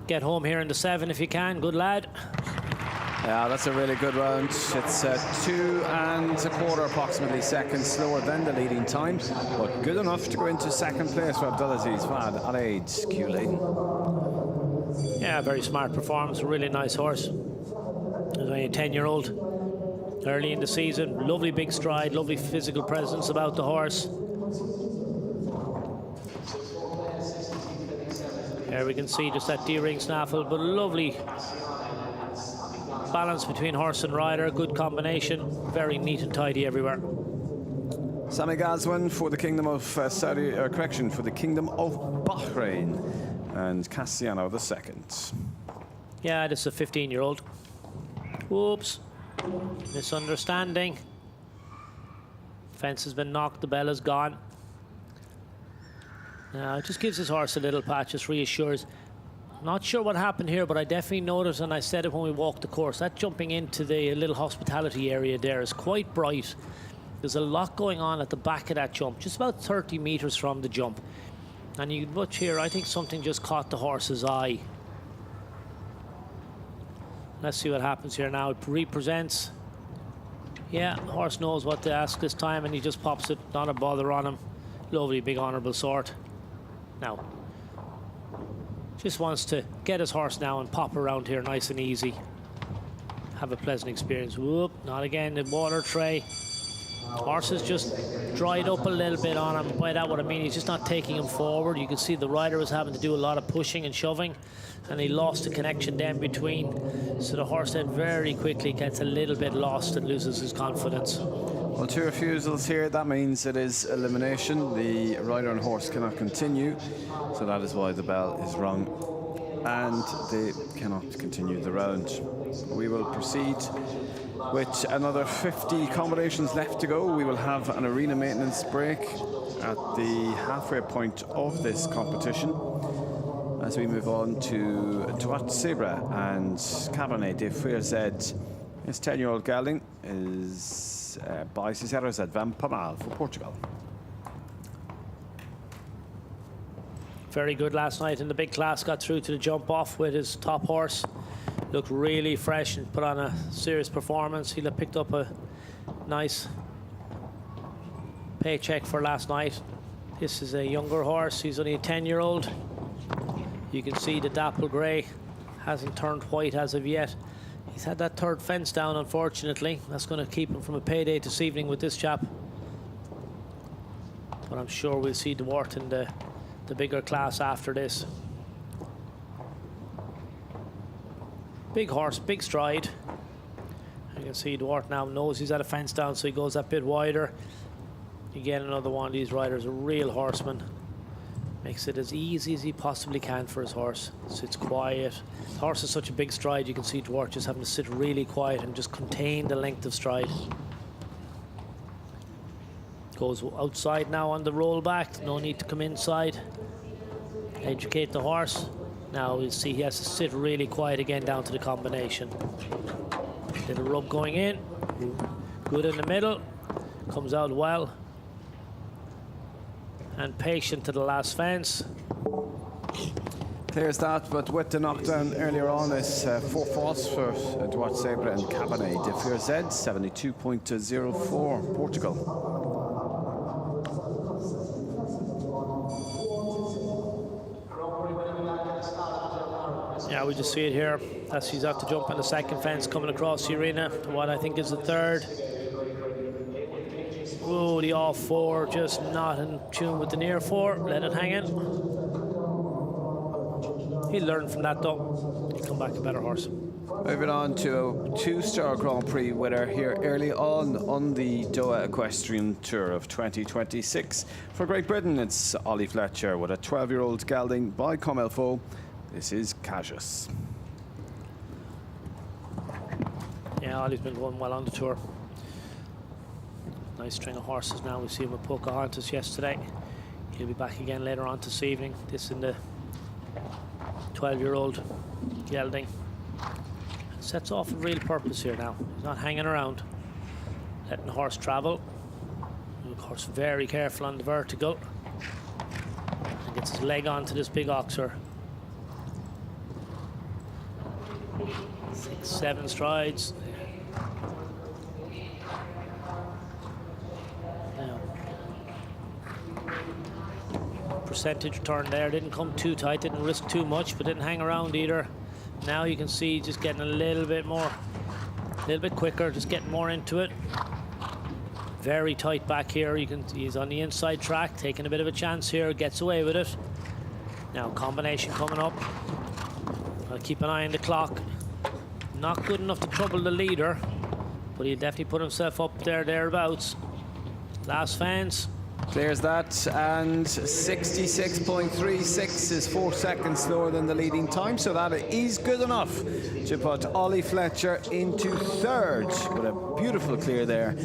Get home here in the 7 if you can. Good lad. Yeah, that's a really good round. It's 2 1/4 approximately seconds slower than the leading time, but good enough to go into second place for Abdulaziz Wahad Alid Q Laden. Yeah, very smart performance. Really nice horse. He's only a 10-year-old. Early in the season. Lovely big stride, lovely physical presence about the horse. There we can see just that D-ring snaffle, but lovely balance between horse and rider, good combination, very neat and tidy everywhere. Sami Ghazwan for the Kingdom of for the Kingdom of Bahrain, and Cassiano the 2nd. Yeah, this is a 15-year-old. Whoops, misunderstanding. Fence has been knocked, the bell is gone. Now it just gives his horse a little patch, just reassures. Not sure what happened here, but I definitely noticed, and I said it when we walked the course, that jumping into the little hospitality area there is quite bright. There's a lot going on at the back of that jump, just about 30 meters from the jump. And you can watch here, I think something just caught the horse's eye. Let's see what happens here now. It represents. Yeah, the horse knows what to ask this time, and he just pops it, not a bother on him. Lovely, big, honourable sort. Now, just wants to get his horse now and pop around here nice and easy. Have a pleasant experience. Whoop, not again, the water tray. Horse has just dried up a little bit on him. By that what I mean, he's just not taking him forward. You can see the rider was having to do a lot of pushing and shoving, and he lost the connection then between. So the horse then very quickly gets a little bit lost and loses his confidence. Well, 2 refusals here. That means it is elimination. The rider and horse cannot continue, so that is why the bell is rung, and they cannot continue the round. We will proceed with another 50 combinations left to go. We will have an arena maintenance break at the halfway point of this competition. as we move on to Droite Sabre and Cabernet de Fourzed. His 10-year-old gelding is by Cesaros at Van Pamal for Portugal. Very good last night in the big class, got through to the jump off with his top horse. Looked really fresh and put on a serious performance. He'll have picked up a nice paycheck for last night. This is a younger horse. He's only a 10-year-old. You can see the dapple grey hasn't turned white as of yet. He's had that third fence down, unfortunately. That's going to keep him from a payday this evening with this chap. But I'm sure we'll see Duarte in the bigger class after this. Big horse, big stride. You can see Duarte now knows he's at a fence down, so he goes that bit wider. Again, another one of these riders, a real horseman. Makes it as easy as he possibly can for his horse. Sits quiet. The horse is such a big stride, you can see Duarte just having to sit really quiet and just contain the length of stride. Goes outside now on the rollback. No need to come inside. Educate the horse. Now we'll see he has to sit really quiet again down to the combination. Little rub going in. Good in the middle. Comes out well. And patient to the last fence. Clears that, but with the knockdown earlier on, it's 4 faults for Droite Sabre and Cabernet de Fourzed, 72.04 Portugal. Yeah, we just see it here as he's out to jump on the second fence coming across the arena. What I think is the third. Oh, the off four just not in tune with the near four. Let it hang in. He'll learn from that though. He'll come back a better horse. Moving on to a 2-star Grand Prix winner here early on the Doha Equestrian Tour of 2026. For Great Britain, it's Ollie Fletcher with a 12-year-old gelding by Comme Il Faut. This is Cassius. Yeah, Ollie's been going well on the tour. Nice string of horses now. We see him with Pocahontas yesterday. He'll be back again later on this evening. This in the 12-year-old gelding. Sets off a real purpose here now. He's not hanging around. Letting the horse travel. Of course, very careful on the vertical. And gets his leg onto this big oxer. 6, 7 strides. Now, percentage turn there. Didn't come too tight, didn't risk too much, but didn't hang around either. Now you can see just getting a little bit more, a little bit quicker, just getting more into it. Very tight back here. He's on the inside track, taking a bit of a chance here, gets away with it. Now combination coming up. I'll keep an eye on the clock. Not good enough to trouble the leader, but he'll definitely put himself up there, thereabouts. Last fence. Clears that, and 66.36 is 4 seconds slower than the leading time, so that is good enough to put Ollie Fletcher into third with a beautiful clear there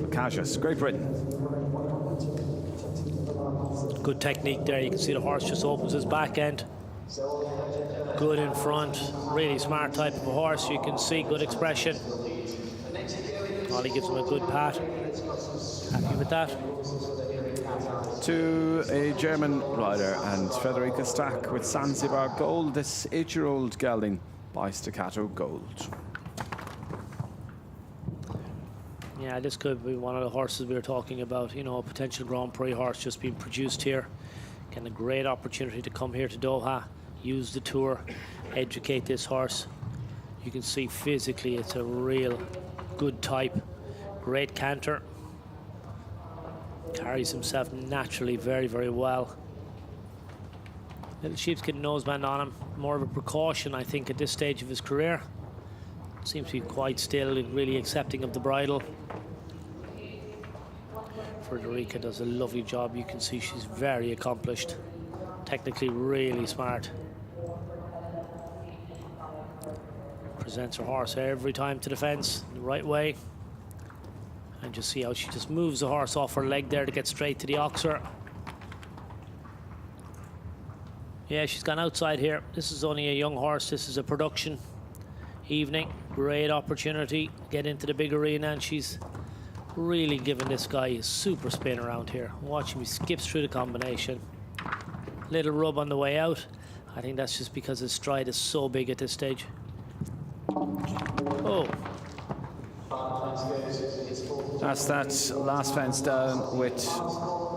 for Cassius, Great Britain. Good technique there. You can see the horse just opens his back end. Good in front, really smart type of a horse. You can see good expression. Ollie gives him a good pat. Happy with that. To a German rider and Frederica Stack with Zanzibar Gold, this 8-year-old gelding by Staccato Gold. Yeah, this could be one of the horses we were talking about, you know, a potential Grand Prix horse just being produced here. Getting a great opportunity to come here to Doha, use the tour, educate this horse. You can see physically it's a real good type, great canter. Carries himself naturally very, very well. Little sheepskin noseband on him. More of a precaution, I think, at this stage of his career. Seems to be quite still and really accepting of the bridle. Frederica does a lovely job. You can see she's very accomplished. Technically really smart. Presents her horse every time to the fence the right way. And just see how she just moves the horse off her leg there to get straight to the oxer. Yeah, she's gone outside here. This is only a young horse. This is a production evening. Great opportunity. Get into the big arena, and she's really giving this guy a super spin around here. Watch him, he skips through the combination. Little rub on the way out. I think that's just because his stride is so big at this stage. Oh. That's that last fence down with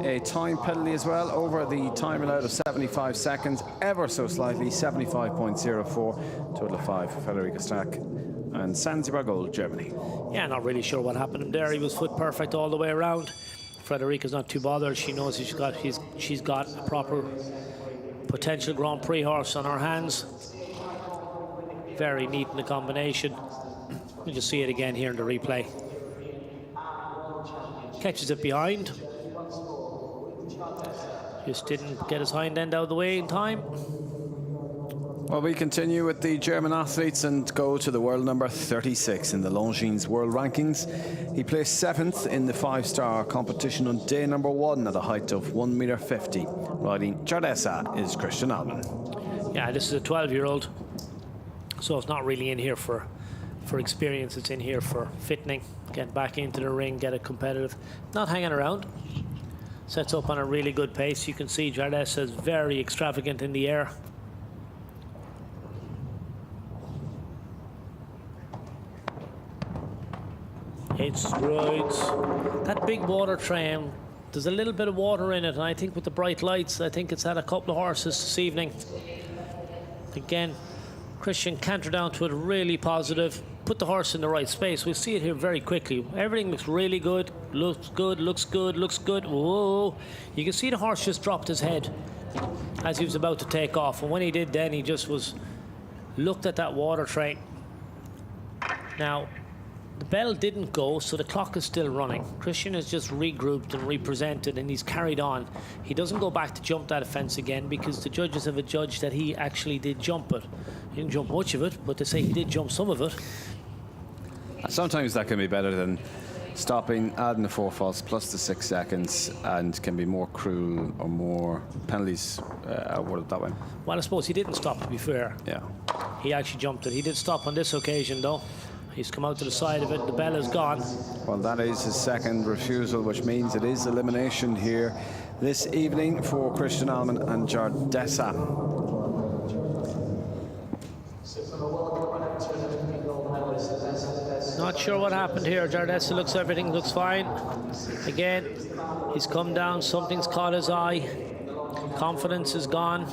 a time penalty as well, over the time allowed of 75 seconds, ever so slightly, 75.04, total of 5 for Federica Stack and Zanzibar Gold, Germany. Yeah, not really sure what happened to him there. He was foot perfect all the way around. Frederica's not too bothered. She knows she's got a proper potential Grand Prix horse on her hands. Very neat in the combination. We'll just see it again here in the replay. Catches it behind. Just didn't get his hind end out of the way in time. Well, we continue with the German athletes and go to the world number 36 in the Longines World Rankings. He placed 7th in the 5-star competition on day number 1 at a height of 1.50 meter. Riding Jardessa is Christian Alman. Yeah, this is a 12-year-old, so it's not really in here for experience. It's in here for fitting, get back into the ring, get it competitive, not hanging around. Sets up on a really good pace. You can see Jardessa is very extravagant in the air. It strides. That big water train, there's a little bit of water in it, and I think with the bright lights, I think it's had a couple of horses this evening. Again, Christian cantered down to it, really positive, put the horse in the right space. We'll see it here very quickly. Everything looks really good, looks good, looks good, looks good. Whoa. You can see the horse just dropped his head as he was about to take off, and when he did then, he just looked at that water train. Now, the bell didn't go, so the clock is still running. Christian has just regrouped and represented, and he's carried on. He doesn't go back to jump that fence again because the judges have adjudged that he actually did jump it. He didn't jump much of it, but they say he did jump some of it. Sometimes that can be better than stopping, adding the 4 faults plus the 6 seconds, and can be more cruel or more penalties awarded that way. Well, I suppose he didn't stop, to be fair. Yeah. He actually jumped it. He did stop on this occasion, though. He's come out to the side of it. The bell is gone. Well, that is his second refusal, which means it is elimination here this evening for Christian Alman and Jardessa. Not sure what happened here. Jardessa everything looks fine. Again, he's come down. Something's caught his eye. Confidence is gone.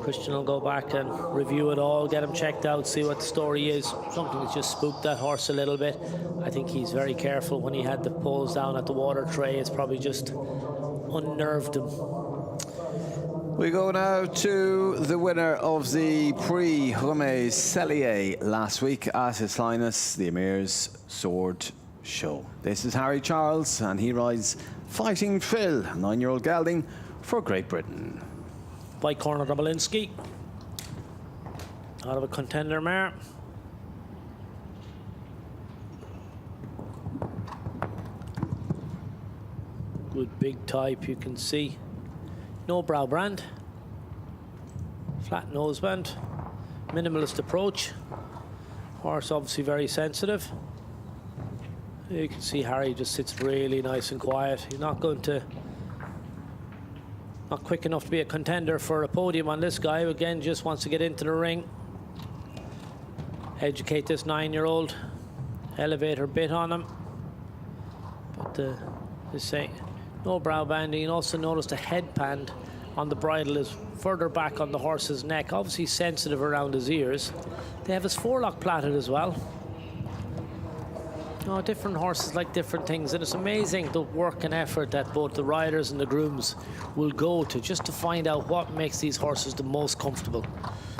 Christian will go back and review it all, get him checked out, see what the story is. Something's just spooked that horse a little bit. I think he's very careful when he had the poles down at the water tray. It's probably just unnerved him. We go now to the winner of the Prix Remes Cellier last week at His Highness the Emir's Sword Show. This is Harry Charles, and he rides Fighting Phil, 9-year-old gelding for Great Britain. By Corner Dobolinski. Out of a contender mare. Good big type, you can see. No brow brand. Flat noseband. Minimalist approach. Horse obviously very sensitive. You can see Harry just sits really nice and quiet. He's not quick enough to be a contender for a podium on this guy. Again, just wants to get into the ring. Educate this 9-year-old. Elevate her bit on him. But they say no brow banding. And also notice the headband on the bridle is further back on the horse's neck. Obviously sensitive around his ears. They have his forelock plaited as well. Oh, different horses like different things, and it's amazing the work and effort that both the riders and the grooms will go to just to find out what makes these horses the most comfortable.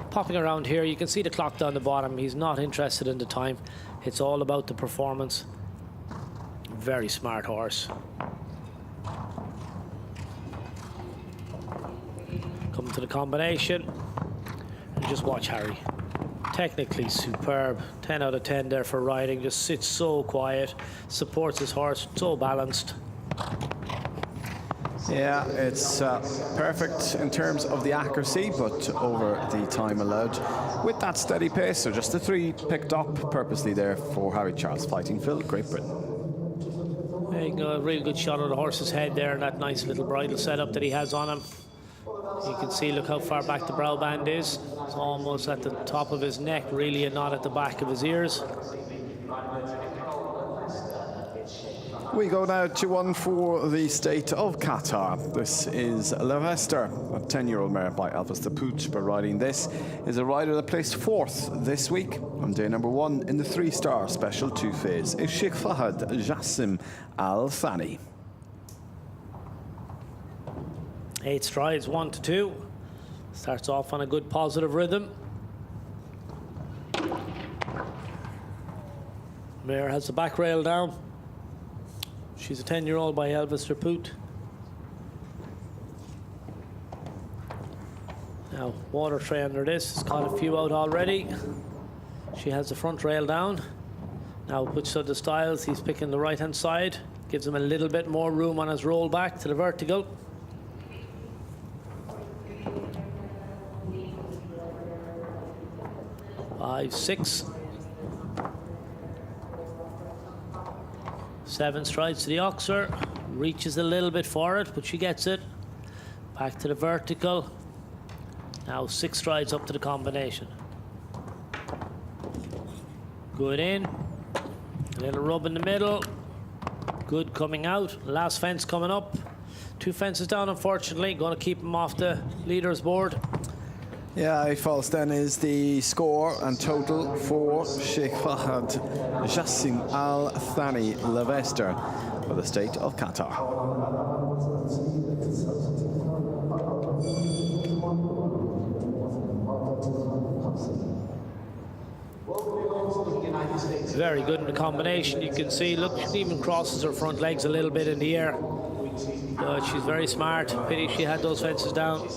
Popping around here, you can see the clock down the bottom. He's not interested in the time. It's all about the performance. Very smart horse. Coming to the combination, and just watch Harry. Technically superb, 10 out of 10 there for riding. Just sits so quiet, supports his horse, so balanced. Yeah, it's perfect in terms of the accuracy, but over the time allowed with that steady pace. So just the 3 picked up purposely there for Harry Charles Fighting Phil, Great Britain. There you go, a real good shot of the horse's head there, and that nice little bridle setup that he has on him. You can see, look how far back the brow band is. It's almost at the top of his neck, really, and not at the back of his ears. We go now to one for the state of Qatar. This is Levester, a 10-year-old mare by Elvis the Pooch. But riding this is a rider that placed 4th this week on day number 1 in the 3-star special 2 phase. Is Sheikh Fahad Jassim Al Thani. 8 strides, 1 to 2. Starts off on a good positive rhythm. Mare has the back rail down. She's a 10-year-old by Elvis Repute. Now, water tray under this. It's caught a few out already. She has the front rail down. Now, which of the styles? He's picking the right-hand side. Gives him a little bit more room on his roll back to the vertical. Five, 6. 7 strides to the oxer, reaches a little bit for it, but she gets it. Back to the vertical. Now 6 strides up to the combination. Good in. A little rub in the middle. Good coming out. Last fence coming up. 2 fences down, unfortunately. Going to keep him off the leader's board. Yeah, 8 false then is the score and total for Sheikh Fahad Jassim Al Thani Levester for the state of Qatar. Very good in the combination. You can see, look, she even crosses her front legs a little bit in the air. But she's very smart. Pity she had those fences down.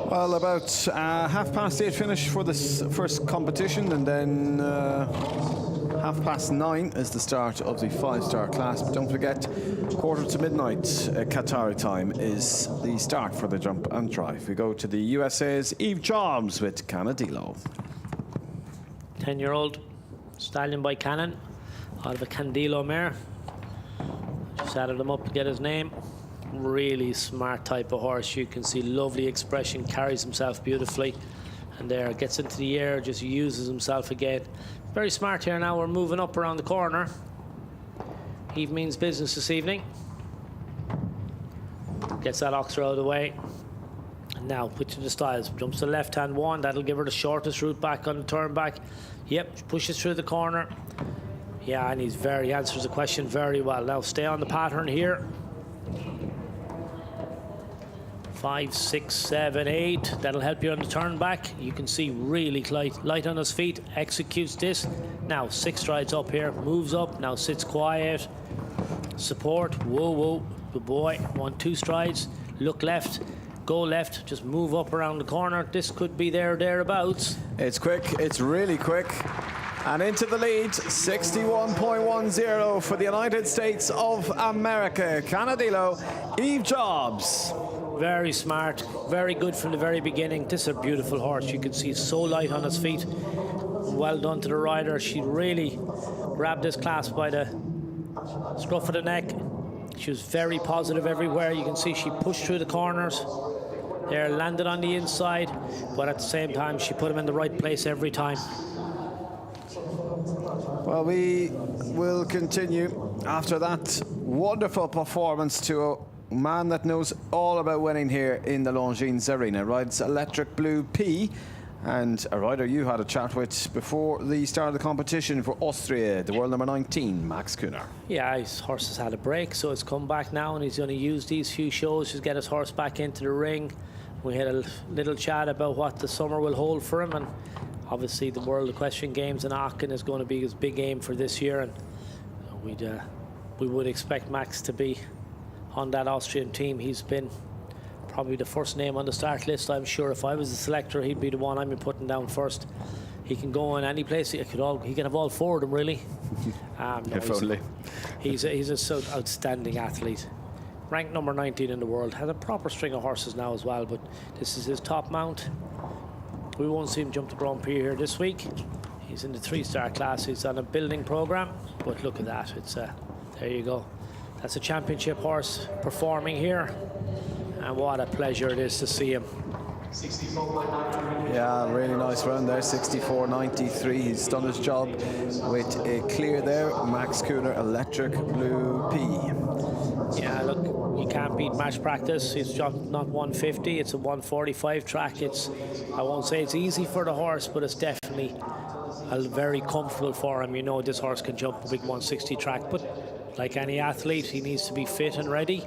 Well, about 8:30 finish for this first competition, and then 9:30 is the start of the 5-star class. But don't forget, 12:45 Qatari time is the start for the jump and drive. We go to the USA's Eve Jobs with Canadillo. 10-year-old stallion by Cannon, out of a Candilo mare. Just added him up to get his name. Really smart type of horse. You can see lovely expression, carries himself beautifully, and there gets into the air, just uses himself again. Very smart here. Now we're moving up around the corner. Eve means business this evening. Gets that oxer out of the way. And now put to the styles. Jumps to the left-hand one. That'll give her the shortest route back on the turn back. Yep, pushes through the corner. Yeah, and he answers the question very well. Now stay on the pattern here. 5, 6, 7, 8. That'll help you on the turn back. You can see really light on his feet. Executes this. Now 6 strides up here. Moves up. Now sits quiet. Support. Whoa, whoa. Good boy. 1, 2 strides. Look left. Go left. Just move up around the corner. This could be there, thereabouts. It's quick. It's really quick. And into the lead, 61.10 for the United States of America. Canadillo, Eve Jobs. Very smart, very good from the very beginning. This is a beautiful horse. You can see he's so light on his feet. Well done to the rider. She really grabbed this class by the scruff of the neck. She was very positive everywhere. You can see she pushed through the corners. There, landed on the inside, but at the same time, she put him in the right place every time. Well, we will continue after that wonderful performance to a man that knows all about winning here in the Longines Arena. Rides Electric Blue P, and a rider you had a chat with before the start of the competition for Austria, the world number 19, Max Kuhner. Yeah, his horse has had a break, so it's come back now, and he's going to use these few shows to get his horse back into the ring. We had a little chat about what the summer will hold for him, and obviously the World Equestrian Games in Aachen is going to be his big aim for this year, and we would expect Max to be on that Austrian team. He's been probably the first name on the start list. I'm sure if I was the selector, he'd be the one I'd be putting down first. He can go in any place. He can have all 4 of them, really. If only. He's a so outstanding athlete. Ranked number 19 in the world. Has a proper string of horses now as well, but this is his top mount. We won't see him jump the Grand Prix here this week. He's in the 3-star class. He's on a building program, but look at that. It's there you go. That's a championship horse performing here, and what a pleasure it is to see him. Yeah, really nice run there, 64.93. He's done his job with a clear there. Max Cooler Electric Blue P. Yeah, look, you can't beat match practice. It's not 150, it's a 145 track. I won't say it's easy for the horse, but it's definitely very comfortable for him. You know, this horse can jump a big 160 track, but like any athlete, he needs to be fit and ready.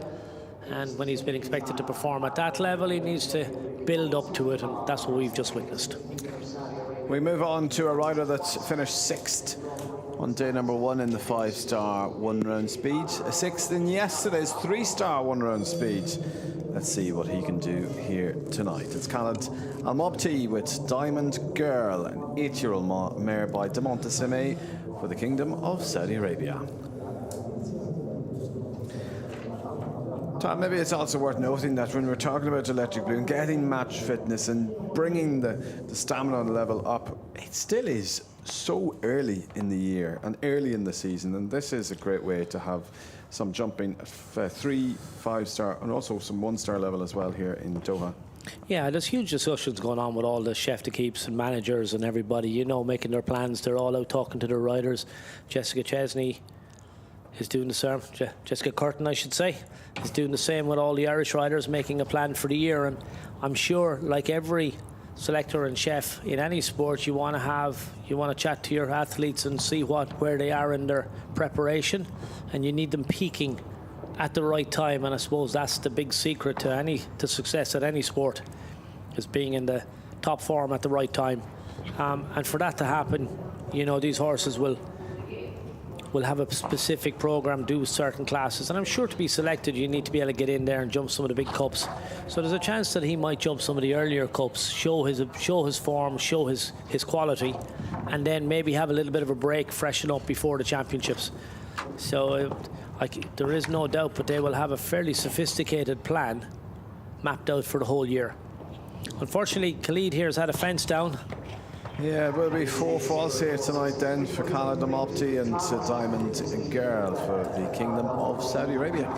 And when he's been expected to perform at that level, he needs to build up to it, and that's what we've just witnessed. We move on to a rider that's finished 6th on day number 1 in the 5-star 1-round speed. A 6th in yesterday's 3-star 1-round speed. Let's see what he can do here tonight. It's Khaled Al-Mobti with Diamond Girl, an 8-year-old mare by De Montesime for the Kingdom of Saudi Arabia. Tom, maybe it's also worth noting that when we're talking about Electric Blue and getting match fitness and bringing the stamina level up, it still is so early in the year and early in the season, and this is a great way to have some jumping 3, 5-star and also some 1-star level as well here in Doha. Yeah, there's huge discussions going on with all the chef de keeps and managers and everybody, you know, making their plans. They're all out talking to their riders. Jessica Chesney is doing the same. Jessica Curtin, I should say, is doing the same with all the Irish riders, making a plan for the year. And I'm sure, like every selector and chef in any sport, you want to chat to your athletes and see where they are in their preparation, and you need them peaking at the right time. And I suppose that's the big secret to success at any sport, is being in the top form at the right time. And for that to happen, you know, these horses will have a specific program, do certain classes, and I'm sure to be selected you need to be able to get in there and jump some of the big cups. So there's a chance that he might jump some of the earlier cups, show his form, show his quality, and then maybe have a little bit of a break, freshen up before the championships. So there is no doubt, but they will have a fairly sophisticated plan mapped out for the whole year. Unfortunately, Khalid here has had a fence down. Yeah, it will be 4 falls here tonight then for Khaled Al-Mobti and Diamond Girl for the Kingdom of Saudi Arabia.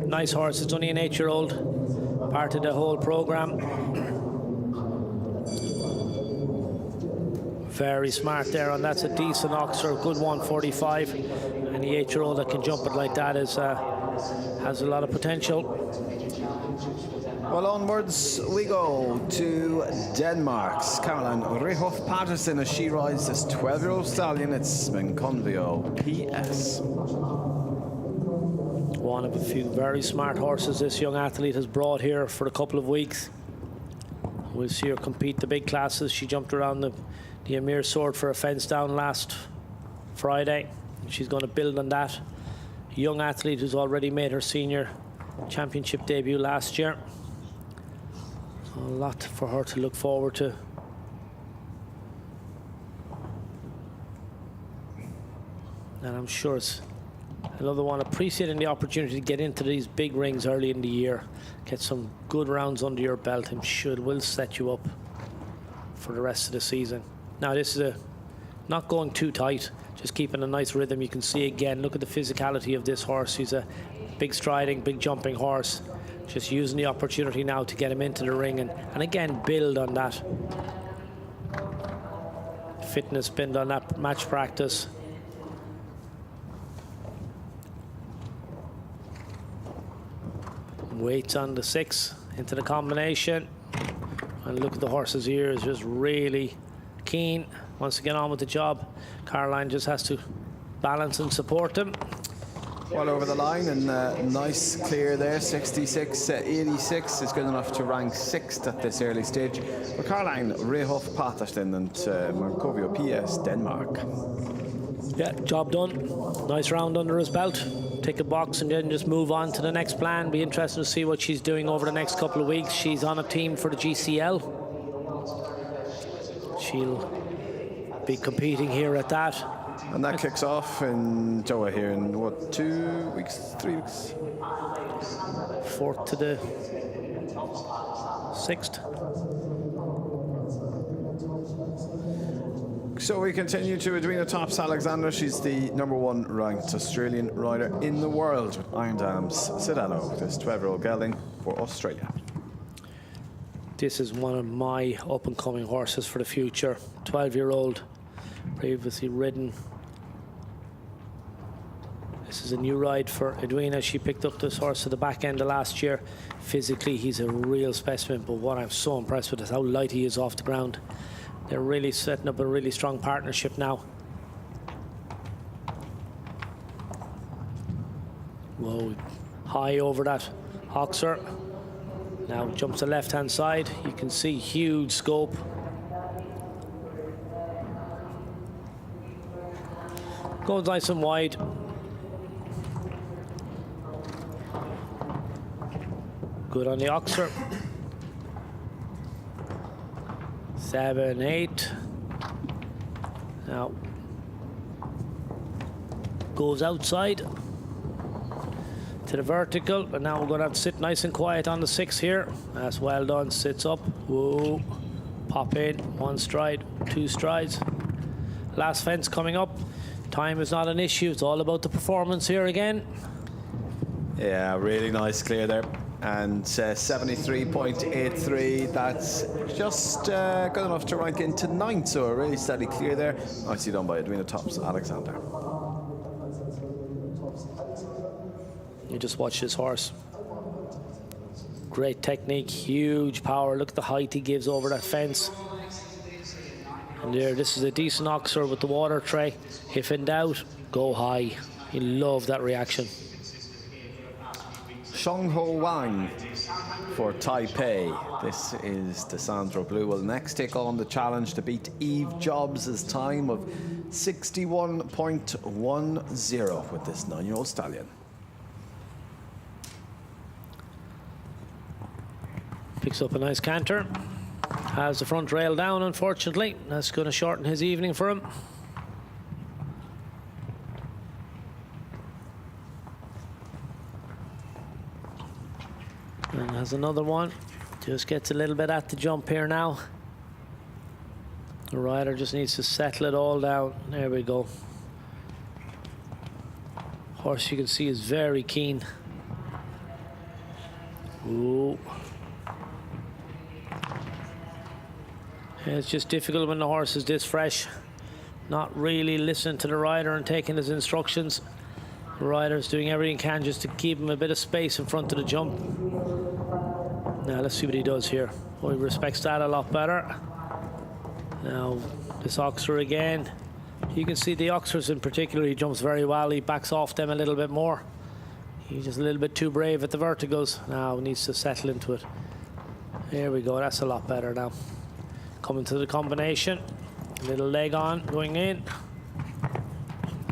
Nice horse. It's only an 8-year-old, part of the whole program. Very smart there, and that's a decent oxer, good 145. And the 8-year-old that can jump it like that has a lot of potential. Well, onwards we go to Denmark's Caroline Rehoff Patterson as she rides this 12-year-old stallion. It's Menconvio PS. One of a few very smart horses this young athlete has brought here for a couple of weeks. We'll see her compete the big classes. She jumped around the Emir Sword for a fence down last Friday. She's going to build on that. A young athlete who's already made her senior championship debut last year. A lot for her to look forward to. And I'm sure it's another one appreciating the opportunity to get into these big rings early in the year, get some good rounds under your belt. I'm sure it will set you up for the rest of the season. Now this is not going too tight, just keeping a nice rhythm. You can see again, look at the physicality of this horse. He's a big striding, big jumping horse. Just using the opportunity now to get him into the ring and again build on that fitness, build on that match practice. Waits on the 6 into the combination, and look at the horse's ears, just really keen, wants to get on with the job. Caroline just has to balance and support him. Well over the line, and nice clear there, 66.86 is good enough to rank 6th at this early stage for Caroline Rehoff Patterson and Menconvio PS, Denmark. Yeah, job done. Nice round under his belt. Tick a box and then just move on to the next plan. Be interested to see what she's doing over the next couple of weeks. She's on a team for the GCL. She'll be competing here at that. And that kicks off in Doha here in, what, 2 weeks, 3 weeks? 4th to the 6th. So we continue to Edwina Tops-Alexander. She's the #1 ranked Australian rider in the world with Iron Dam's Citadel, this 12-year-old gelding for Australia. This is one of my up-and-coming horses for the future. 12-year-old, previously ridden. This is a new ride for Edwina. She picked up this horse at the back end of last year. Physically, he's a real specimen, but what I'm so impressed with is how light he is off the ground. They're really setting up a really strong partnership now. Whoa, high over that Oxer. Now jumps to left-hand side. You can see huge scope. Goes nice and wide. Good on the Oxer. 7, 8. Now goes outside to the vertical, but now we're going to have to sit nice and quiet on the 6 here. That's well done. Sits up. Whoa. Pop in. 1 stride, 2 strides. Last fence coming up. Time is not an issue. It's all about the performance here again. Yeah, really nice clear there. And 73.83, that's just good enough to rank into 9th, so a really steady clear there. Nicely done by Edwina Tops-Alexander. You just watch this horse. Great technique, huge power. Look at the height he gives over that fence. And there, this is a decent Oxer with the water tray. If in doubt, go high. You love that reaction. Shongho Wang for Taipei. This is Desandro Blue. Will next take on the challenge to beat Eve Jobs' time of 61.10 with this 9-year-old stallion. Picks up a nice canter. Has the front rail down, unfortunately. That's going to shorten his evening for him. And has another one. Just gets a little bit at the jump here now. The rider just needs to settle it all down. There we go. Horse, you can see, is very keen. Ooh. It's just difficult when the horse is this fresh. Not really listening to the rider and taking his instructions. The rider's doing everything he can just to keep him a bit of space in front of the jump. Now let's see what he does here. Oh, he respects that a lot better. Now this Oxer again. You can see the Oxers in particular, he jumps very well. He backs off them a little bit more. He's just a little bit too brave at the verticals. Now he needs to settle into it. There we go, that's a lot better now. Coming to the combination. Little leg on, going in.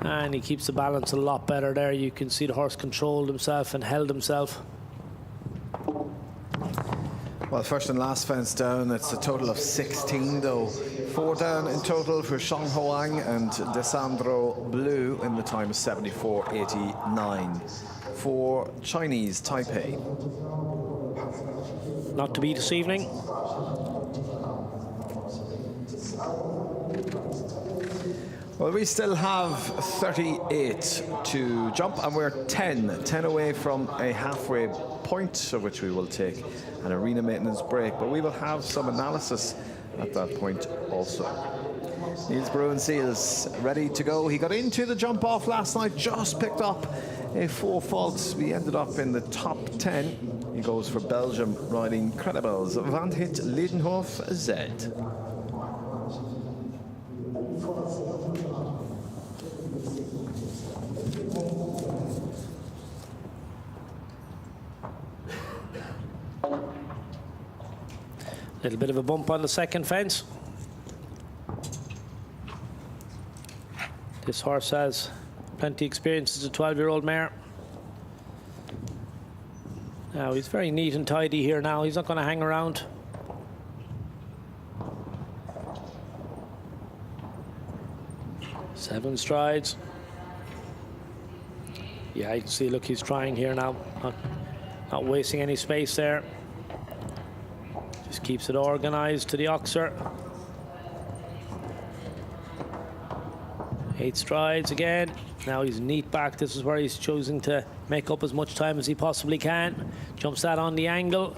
And he keeps the balance a lot better there. You can see the horse controlled himself and held himself. Well, first and last fence down, it's a total of 16 though. 4 down in total for Shang Hoang and Desandro Blue in the time of 74.89 for Chinese Taipei. Not to be this evening. Well, we still have 38 to jump, and we're 10 away from a halfway point, of which we will take an arena maintenance break, but we will have some analysis at that point also. Niels Bruin Seals ready to go. He got into the jump off last night, just picked up a 4 faults. We ended up in the top 10. He goes for Belgium, riding Credibles Van Hit Leidenhof Z. Little bit of a bump on the second fence. This horse has plenty of experience as a 12-year-old mare. Now he's very neat and tidy here now. He's not going to hang around. 7 strides. Yeah, you can see, look, he's trying here now, not wasting any space there. Just keeps it organized to the oxer. 8 strides again. Now he's neat back. This is where he's choosing to make up as much time as he possibly can. Jumps that on the angle.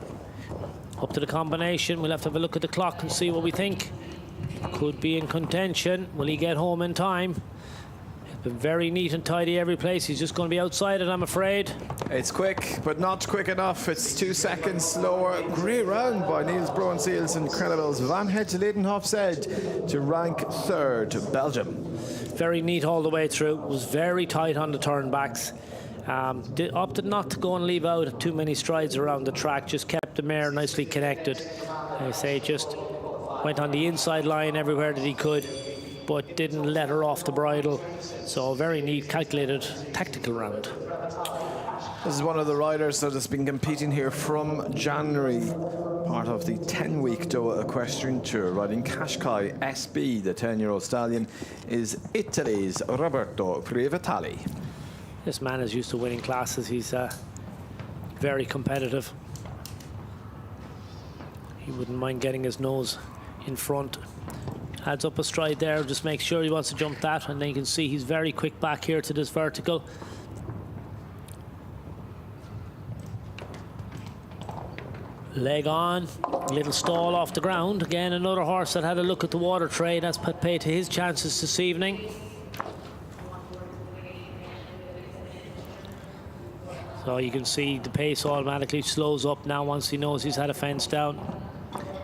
Up to the combination. We'll have to have a look at the clock and see what we think. Could be in contention. Will he get home in time? He's been very neat and tidy every place. He's just going to be outside it, I'm afraid. It's quick, but not quick enough. It's 2 seconds slower. Great round by Niels Broenseels and Incredibles. Van Hedge-Ledenhoff said to rank 3rd, Belgium. Very neat all the way through. Was very tight on the turnbacks. Opted not to go and leave out too many strides around the track. Just kept the mare nicely connected. I say just went on the inside line everywhere that he could, but didn't let her off the bridle. So a very neat, calculated, tactical round. This is one of the riders that has been competing here from January, part of the 10-week Doha Equestrian Tour, riding Qashqai SB. The 10-year-old stallion is Italy's Roberto Primepower. This man is used to winning classes. He's very competitive. He wouldn't mind getting his nose in front. Adds up a stride there, just makes sure he wants to jump that, and then you can see he's very quick back here to this vertical. Leg on, little stall off the ground. Again, another horse that had a look at the water tray. That's put pay to his chances this evening. So you can see the pace automatically slows up now once he knows he's had a fence down.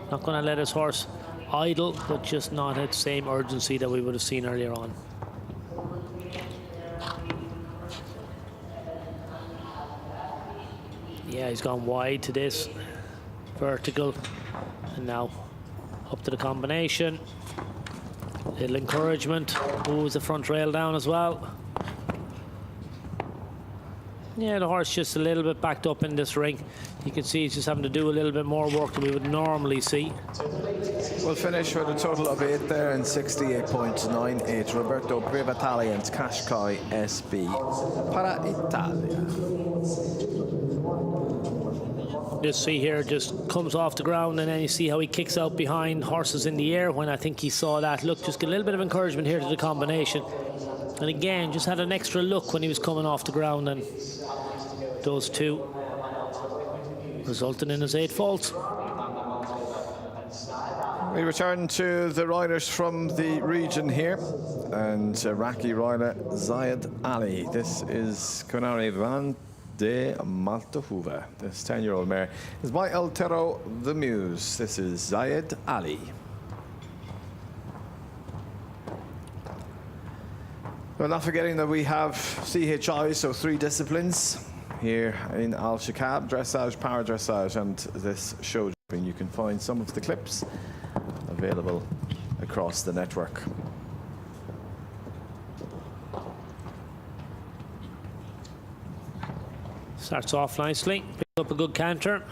Not going to let his horse idle, but just not at the same urgency that we would have seen earlier on. Yeah, he's gone wide to this vertical, and now up to the combination. Little encouragement. Moves the front rail down as well. Yeah, the horse just a little bit backed up in this ring. You can see he's just having to do a little bit more work than we would normally see. We'll finish with a total of 8 there in 68.98. Roberto Primepower and Qashqai SB para Italia. Just see here, just comes off the ground, and then you see how he kicks out behind horses in the air. When I think he saw that look, just get a little bit of encouragement here to the combination. And again, just had an extra look when he was coming off the ground, and those two resulting in his 8 faults. We return to the riders from the region here, and Iraqi rider Zayed Ali. This is Conari Van de Maltahouva. This 10-year-old mare is by El Tero the Muse. This is Zayed Ali. Well, not forgetting that we have CHI, so 3 disciplines here in Alshaqab: dressage, power dressage, and this show jumping. You can find some of the clips available across the network. Starts off nicely, picks up a good canter.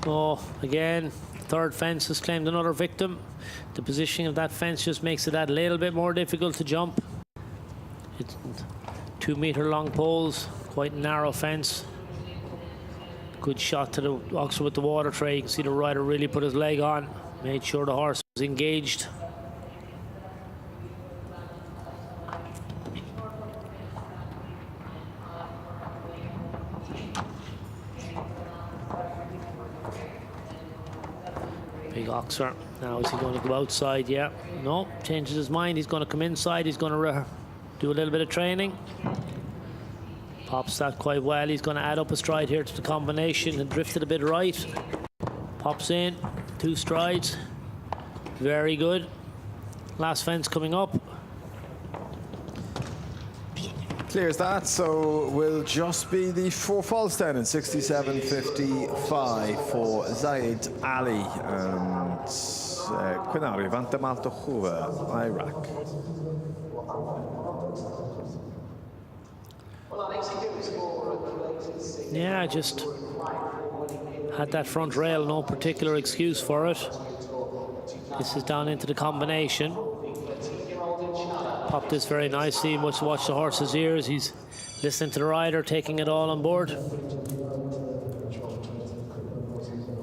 Oh, again, 3rd fence has claimed another victim. The positioning of that fence just makes it that little bit more difficult to jump. It's 2-meter long poles, quite narrow fence. Good shot to the oxer with the water tray. You can see the rider really put his leg on, made sure the horse was engaged. Big oxer. Now is he going to go outside? Yeah. No, changes his mind. He's going to come inside. He's going to do a little bit of training. Pops that quite well. He's going to add up a stride here to the combination and drift it a bit right. Pops in, 2 strides. Very good. Last fence coming up. Clears that, so will just be the 4 faults then in 67.55 for Zayed Ali and Conari Van de Maltahouva, Iraq. Yeah, just had that front rail, no particular excuse for it. This is down into the combination. popped this very nicely. He must watch the horse's ears. He's listening to the rider, taking it all on board.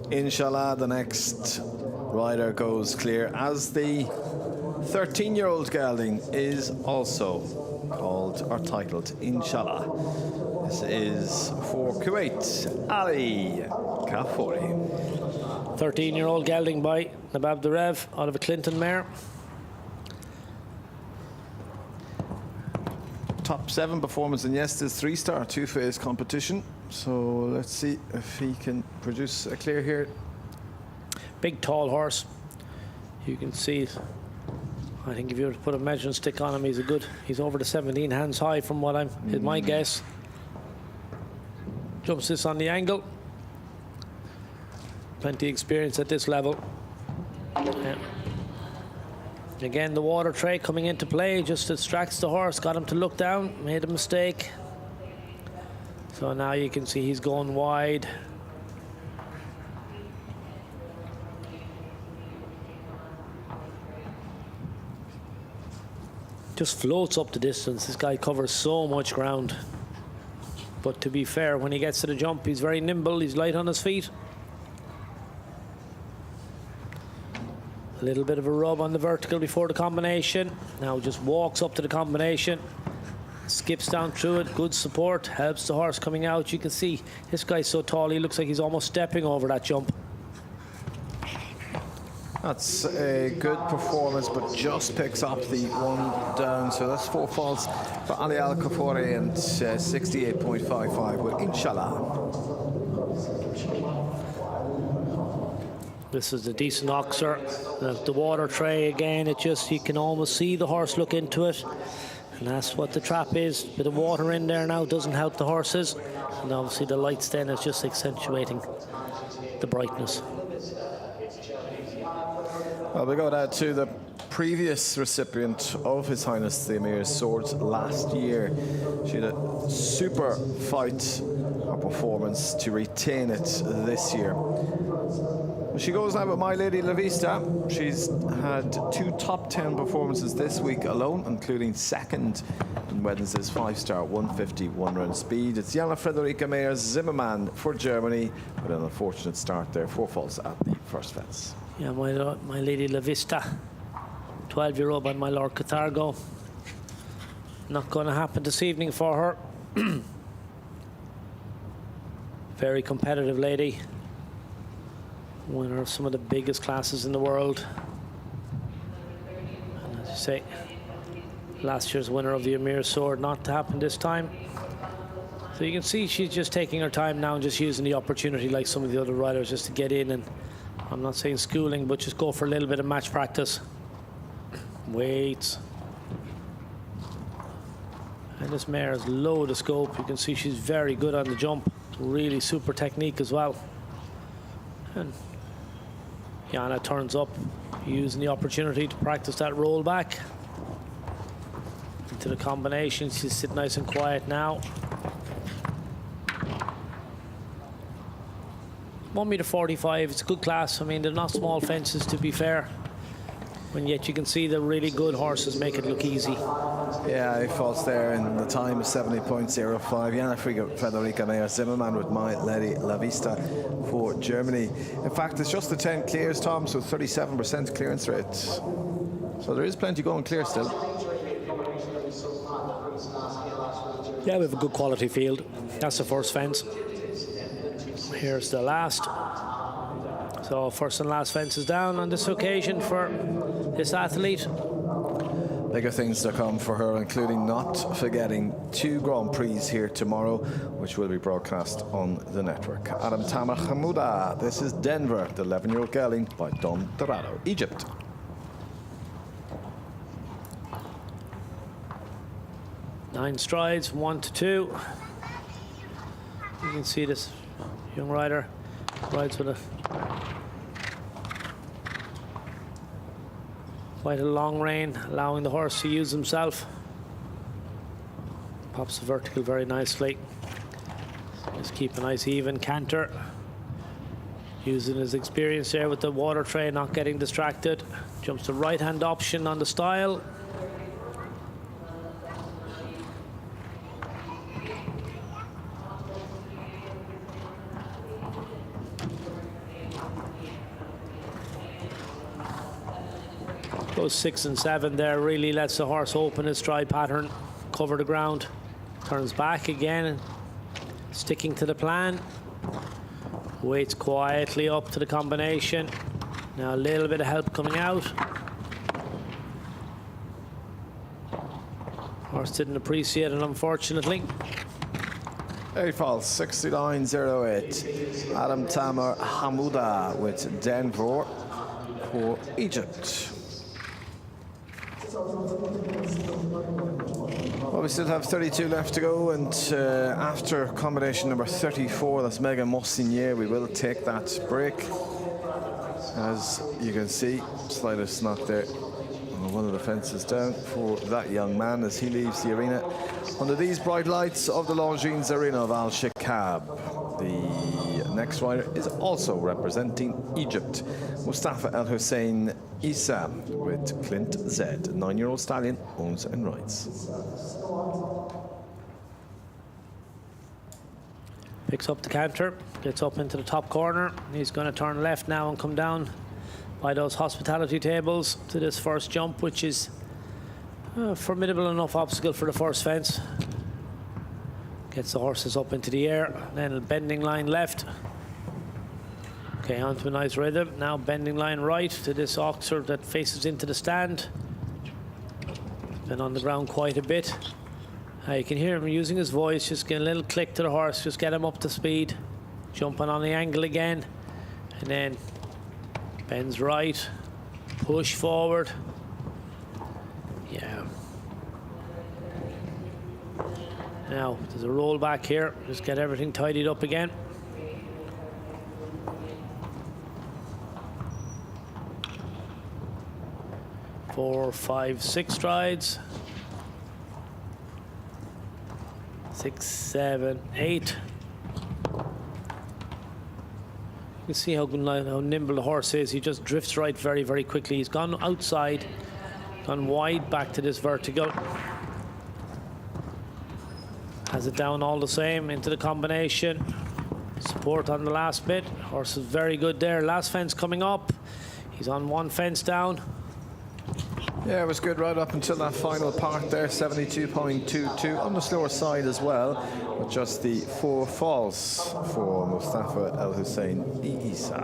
Inshallah, the next rider goes clear, as the 13-year-old gelding is also called or titled Inshallah. This is for Kuwait, Ali Kafori. 13-year-old gelding by Nabab Derev out of a Clinton mare. Top 7 performance in yesterday's 3-star 2-phase competition. So let's see if he can produce a clear here. Big tall horse. You can see, I think if you were to put a measuring stick on him, he's over the 17 hands high from what is my guess. Jumps this on the angle. Plenty of experience at this level. Yeah. Again, the water tray coming into play just distracts the horse, got him to look down, made a mistake. So now you can see he's going wide. Just floats up the distance. This guy covers so much ground. But to be fair, when he gets to the jump, he's very nimble, he's light on his feet. A little bit of a rub on the vertical before the combination. Now just walks up to the combination, skips down through it, good support, helps the horse coming out. You can see this guy's so tall, he looks like he's almost stepping over that jump. That's a good performance, but just picks up the one down. So that's 4 faults for Ali Al Kafori and 68.55 with Inshallah. This is a decent oxer. The water tray again, you can almost see the horse look into it. And that's what the trap is. Bit of water in there now doesn't help the horses. And obviously the lights then is just accentuating the brightness. Well, we go down to the previous recipient of His Highness the Emir's swords last year. She had a super fight or performance to retain it this year. She goes now with My Lady La Vista. She's had 2 top 10 performances this week alone, including second in Wednesday's 5-star 151 round speed. It's Jana Frederica Meyer Zimmermann for Germany, with an unfortunate start there, 4 faults at the first fence. Yeah, my Lady La Vista, 12-year-old by my Lord Qatar. Not going to happen this evening for her. Very competitive lady. Winner of some of the biggest classes in the world. And as you say, last year's winner of the Emir Sword, not to happen this time. So you can see she's just taking her time now and just using the opportunity like some of the other riders just to get in, and I'm not saying schooling, but just go for a little bit of match practice. Waits. And this mare has load of scope. You can see she's very good on the jump. Really super technique as well. And Jana turns up, using the opportunity to practice that roll back. Into the combination, she's sitting nice and quiet now. 1.45 m, it's a good class. I mean, they're not small fences, to be fair. And yet you can see the really good horses make it look easy. Yeah, he falls there, and the time is 70.05. Jana Frederica Meyer Zimmermann with My Lady La Vista for Germany. In fact, it's just the 10 clears, Tom, so 37% clearance rate. So there is plenty going clear still. Yeah, we have a good quality field. That's the first fence. Here's the last. So first and last fence is down on this occasion for this athlete. Bigger things to come for her, including not forgetting 2 Grand Prix here tomorrow, which will be broadcast on the network. Adam Tamer Hamouda, this is Denver, the 11-year-old gelding by Don Dorado, Egypt. Nine strides, 1 to 2. You can see this young rider rides with quite a long rein, allowing the horse to use himself. Pops the vertical very nicely. Just keep a nice even canter. Using his experience there with the water tray, not getting distracted. Jumps the right-hand option on the style. Goes 6 and 7 there, really lets the horse open his stride pattern, cover the ground, turns back again, sticking to the plan, waits quietly up to the combination. Now a little bit of help coming out. Horse didn't appreciate it, unfortunately. 8 falls, 69.08. Adam Tamer Hamouda with Denver for Egypt. Well, we still have 32 left to go, and after combination number 34, that's Megan Mossignier, we will take that break. As you can see, slightest knock there. One of the fences down for that young man as he leaves the arena under these bright lights of the Longines arena of Alshaqab. The next rider is also representing Egypt, Mustafa El Hussein Issa with Clint Z. 9-year-old stallion owns and rides. Picks up the canter, gets up into the top corner. He's going to turn left now and come down by those hospitality tables to this first jump, which is a formidable enough obstacle for the first fence. Gets the horses up into the air, then a bending line left. Okay, onto a nice rhythm. Now bending line right to this oxer that faces into the stand. Been on the ground quite a bit. You can hear him using his voice, just get a little click to the horse, just get him up to speed. Jumping on the angle again, and then bends right, push forward. Yeah. Now, there's a roll back here. Just get everything tidied up again. Four, 5, 6 strides. 6, 7, 8. You can see how nimble the horse is. He just drifts right very, very quickly. He's gone outside, gone wide back to this vertical. Has it down all the same into the combination. Support on the last bit. Horse is very good there. Last fence coming up. He's on one fence down. Yeah, it was good right up until that final part there, 72.22. On the slower side as well, with just the 4 falls for Mustafa El Hussein Issa.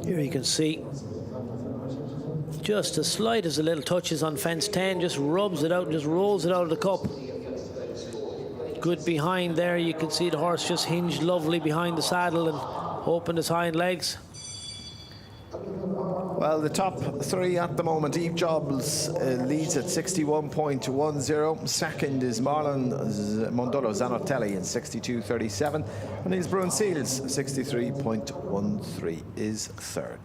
Here you can see just as slight as the little touches on fence 10, just rubs it out and just rolls it out of the cup. Good behind there. You can see the horse just hinged lovely behind the saddle and opened his hind legs. Well, the top 3 at the moment. Eve Jobs leads at 61.10. Second is Marlon Mondolo Zanotelli in 62.37. And Niels Bruin Seals, 63.13 is third.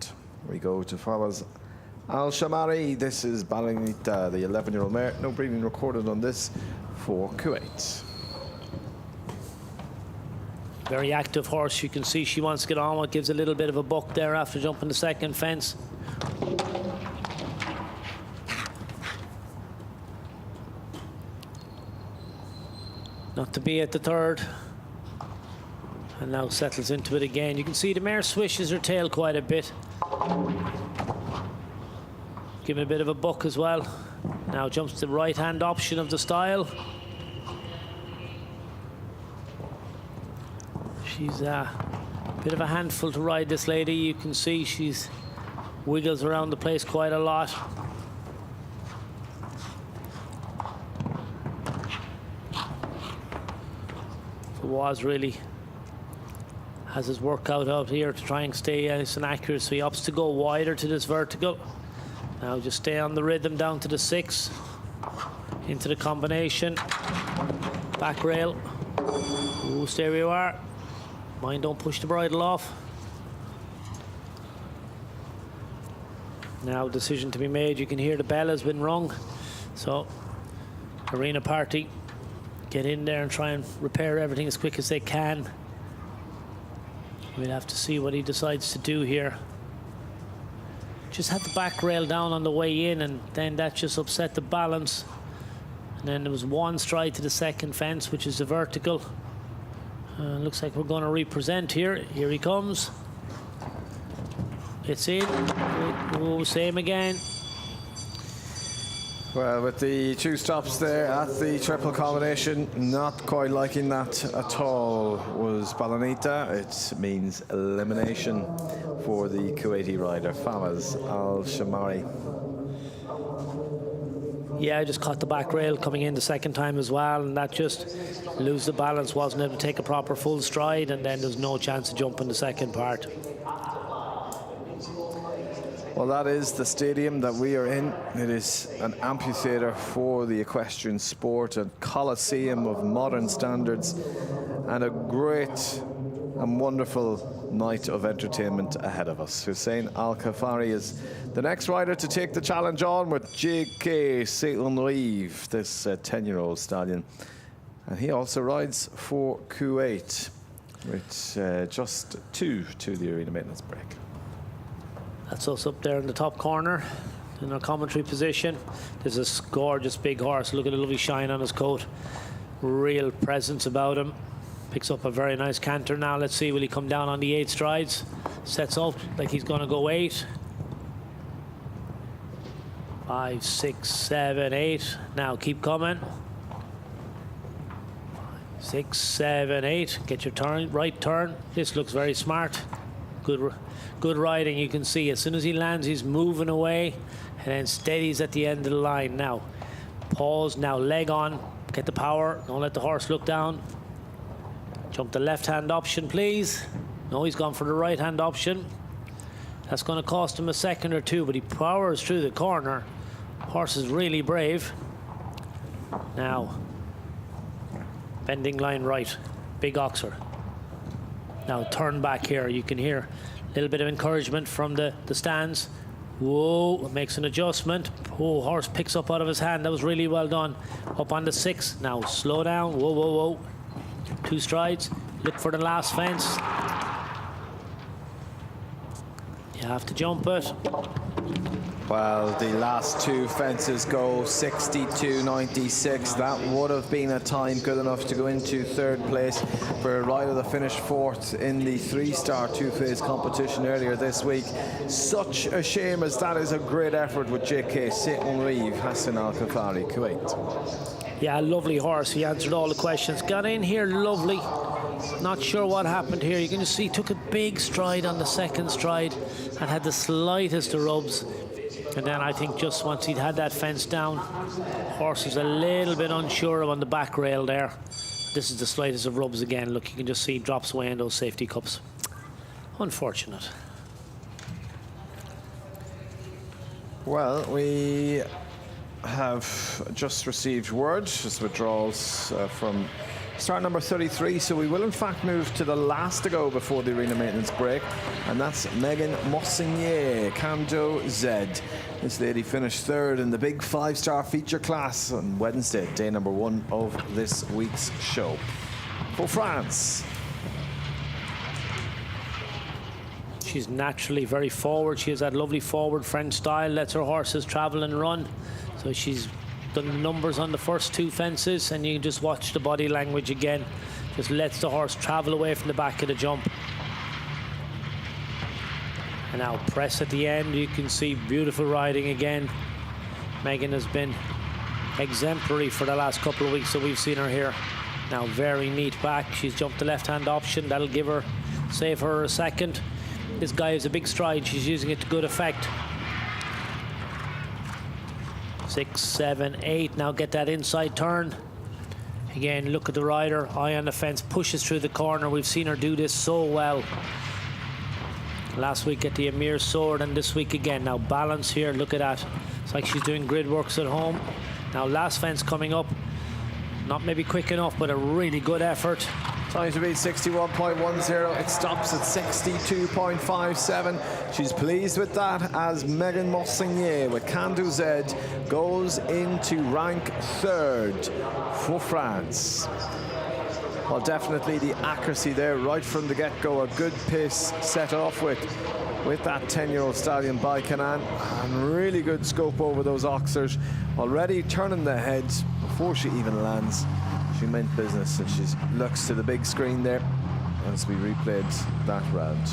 We go to Fawaz Al-Shamari. This is Balanita, the 11-year-old mare. No breeding recorded on this for Kuwait. Very active horse. You can see she wants to get on. It gives a little bit of a buck there after jumping the second fence. Not to be at the third. And now settles into it again. You can see the mare swishes her tail quite a bit. Giving a bit of a buck as well. Now jumps the right-hand option of the style. She's a bit of a handful to ride, this lady. You can see she's wiggles around the place quite a lot. Fawaz really has his workout out here to try and stay nice and accurate, so he opts to go wider to this vertical. Now just stay on the rhythm down to the 6, into the combination, back rail. Ooh, stay where you are. Mind, don't push the bridle off. Now decision to be made. You can hear the bell has been rung, so arena party get in there and try and repair everything as quick as they can. We'll have to see what he decides to do here. Just had the back rail down on the way in, and then that just upset the balance. And then there was 1 stride to the second fence, which is the vertical. Looks like we're going to represent here. Here he comes. It's in. Oh, same again. Well, with the 2 stops there at the triple combination, not quite liking that at all was Balanita. It means elimination for the Kuwaiti rider, Fawaz Al-Shamari. Yeah, I just caught the back rail coming in the second time as well, and that just lose the balance, wasn't able to take a proper full stride, and then there's no chance to jump in the second part. Well, that is the stadium that we are in. It is an amphitheatre for the equestrian sport, a coliseum of modern standards, and a great and wonderful night of entertainment ahead of us. Hussein Al-Khafari is the next rider to take the challenge on with J.K. Saint-Henrive, this 10-year-old stallion. And he also rides for Kuwait with just 2 to the arena maintenance break. That's us up there in the top corner in our commentary position. There's a gorgeous big horse. Look at the lovely shine on his coat. Real presence about him. Picks up a very nice canter now. Let's see, will he come down on the 8 strides? Sets up like he's going to go 8. 5, 6, 7, 8. Now keep coming. 5, 6, 7, 8. Get your turn, right turn. This looks very smart. Good riding. You can see as soon as he lands, he's moving away and then steadies at the end of the line. Now pause, now leg on, get the power, don't let the horse look down. Jump the left hand option, please. No, he's gone for the right hand option. That's going to cost him a second or 2, but he powers through the corner. Horse is really brave. Now bending line right, big oxer. Now turn back here. You can hear a little bit of encouragement from the stands. Whoa, makes an adjustment. Oh, horse picks up out of his hand. That was really well done. Up on the 6. Now slow down. Whoa, whoa, whoa. 2 strides. Look for the last fence. You have to jump it. Well, the last 2 fences go 62.96. That would have been a time good enough to go into 3rd place for a rider that finished 4th in the 3-star 2-phase competition earlier this week. Such a shame, as that is a great effort with J.K. Saint-Henrive, Hassan Al-Khafari, Kuwait. Yeah, lovely horse. He answered all the questions. Got in here lovely. Not sure what happened here. You can just see he took a big stride on the 2nd stride and had the slightest of rubs. And then I think just once he'd had that fence down, horse was a little bit unsure on the back rail there. This is the slightest of rubs again. Look, you can just see he drops away in those safety cups. Unfortunate. Well, we have just received word, just withdrawals from start number 33, so we will in fact move to the last to go before the arena maintenance break, and that's Megan Mossignier, Kando Z. This lady finished 3rd in the big 5-star feature class on Wednesday, day number 1 of this week's show. For France, she's naturally very forward. She has that lovely forward French style, lets her horses travel and run. So she's done the numbers on the first 2 fences, and you can just watch the body language again. Just lets the horse travel away from the back of the jump. And now press at the end. You can see beautiful riding again. Megan has been exemplary for the last couple of weeks that we've seen her here. Now very neat back. She's jumped the left-hand option. That'll give her, save her a second. This guy has a big stride. She's using it to good effect. 6, 7, 8. Now get that inside turn. Again, look at the rider. Eye on the fence. Pushes through the corner. We've seen her do this so well. Last week at the Emir Sword, and this week again. Now balance here. Look at that. It's like she's doing grid works at home. Now last fence coming up. Not maybe quick enough, but a really good effort. Time to beat 61.10. It stops at 62.57. She's pleased with that, as Megan Mossignier with Kando Z goes into rank 3rd for France. Well, definitely the accuracy there right from the get-go. A good pace set off with that 10-year-old stallion by Canaan, and really good scope over those oxers. Already turning the head before she even lands. She meant business, and she looks to the big screen there as we replayed that round.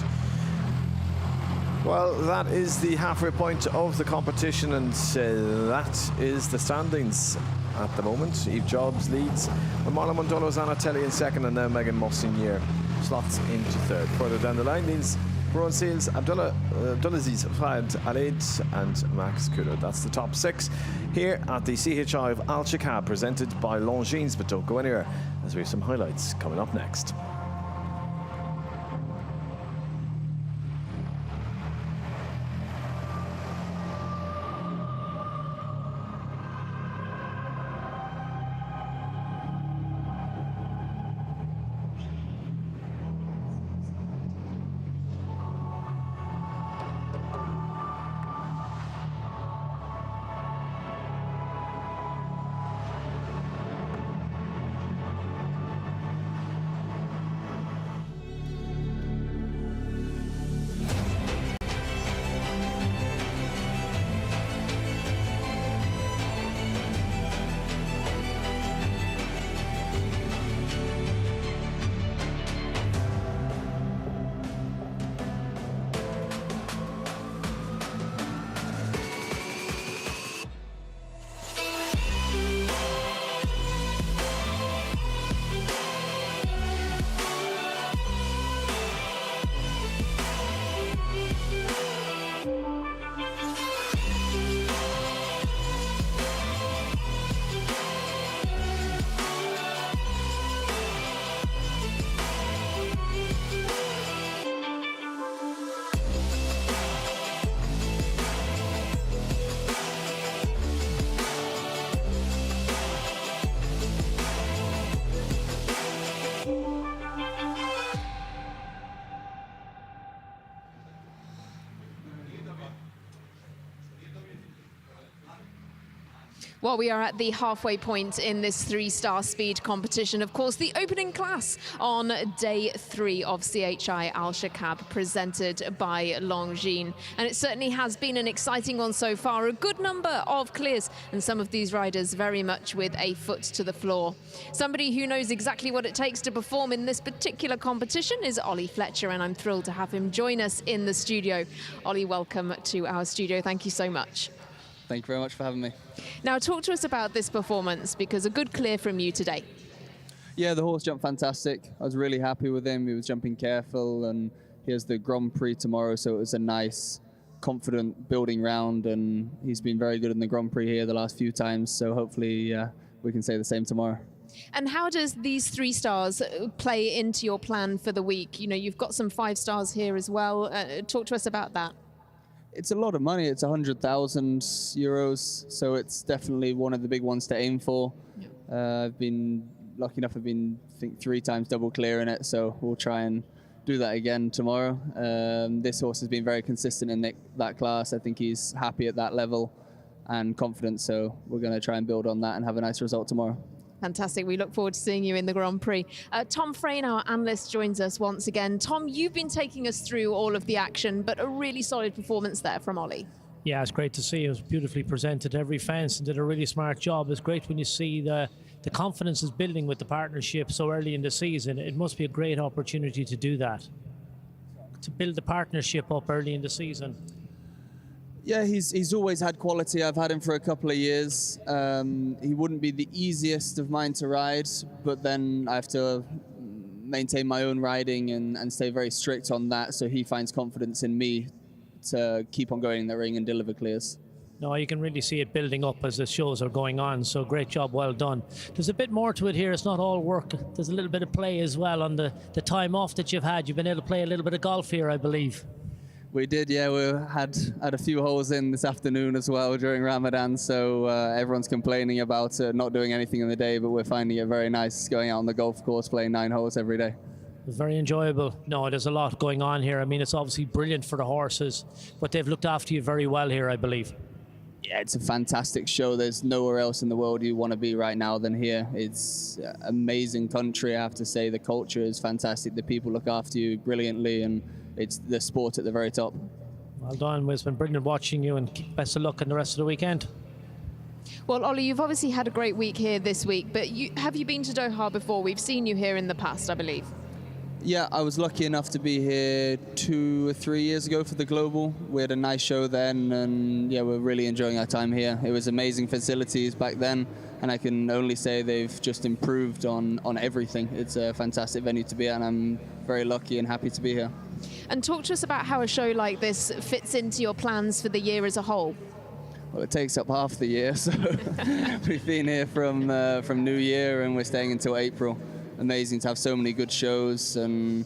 Well, that is the halfway point of the competition, and that is the standings at the moment. Eve Jobs leads, with Marlon Mondolo, Zanatelli in second, and now Megan Mossinier slots into third. Further down the line, leads Rowan Seals, Abdulaziz Fahad Alaid, and Max Kudo. That's the top six here at the CHI of Alshaqab, presented by Longines. But don't go anywhere, as we have some highlights coming up next. Well, we are at the halfway point in this three-star speed competition. Of course, the opening class on day 3 of CHI Alshaqab, presented by Longines. And it certainly has been an exciting one so far. A good number of clears, and some of these riders very much with a foot to the floor. Somebody who knows exactly what it takes to perform in this particular competition is Ollie Fletcher, and I'm thrilled to have him join us in the studio. Ollie, welcome to our studio. Thank you so much. Thank you very much for having me. Now, talk to us about this performance, because a good clear from you today. Yeah, the horse jumped fantastic. I was really happy with him. He was jumping careful, and he has the Grand Prix tomorrow, so it was a nice, confident building round, and he's been very good in the Grand Prix here the last few times, so hopefully we can say the same tomorrow. And how does these 3 stars play into your plan for the week? You know, you've got some 5 stars here as well. Talk to us about that. It's a lot of money. It's 100,000 euros, so it's definitely one of the big ones to aim for. Yeah. I've been lucky enough, I think 3 times double clear in it, so we'll try and do that again tomorrow. This horse has been very consistent in that class. I think he's happy at that level and confident, so we're going to try and build on that and have a nice result tomorrow. Fantastic. We look forward to seeing you in the Grand Prix. Tom Frayne, our analyst, joins us once again. Tom, you've been taking us through all of the action, but a really solid performance there from Ollie. Yeah, it's great to see. It was beautifully presented every fence and did a really smart job. It's great when you see the confidence is building with the partnership so early in the season. It must be a great opportunity to do that, to build the partnership up early in the season. Yeah, he's always had quality. I've had him for a couple of years. He wouldn't be the easiest of mine to ride, but then I have to maintain my own riding and stay very strict on that, so he finds confidence in me to keep on going in the ring and deliver clears. No, you can really see it building up as the shows are going on, so great job, well done. There's a bit more to it here. It's not all work. There's a little bit of play as well on the time off that you've had. You've been able to play a little bit of golf here, I believe. We did, yeah. We had a few holes in this afternoon as well during Ramadan, so everyone's complaining about not doing anything in the day, but we're finding it very nice going out on the golf course, playing 9 holes every day. It's very enjoyable. No, there's a lot going on here. I mean, it's obviously brilliant for the horses, but they've looked after you very well here, I believe. Yeah, it's a fantastic show. There's nowhere else in the world you want to be right now than here. It's an amazing country, I have to say. The culture is fantastic. The people look after you brilliantly, and it's the sport at the very top. Well done. It's been brilliant watching you, and best of luck in the rest of the weekend. Well, Ollie, you've obviously had a great week here this week, but have you been to Doha before? We've seen you here in the past, I believe. Yeah, I was lucky enough to be here 2 or 3 years ago for the Global. We had a nice show then, and yeah, we're really enjoying our time here. It was amazing facilities back then, and I can only say they've just improved on everything. It's a fantastic venue to be at, and I'm very lucky and happy to be here. And talk to us about how a show like this fits into your plans for the year as a whole. Well, it takes up half the year, so we've been here from New Year, and we're staying until April. Amazing to have so many good shows, and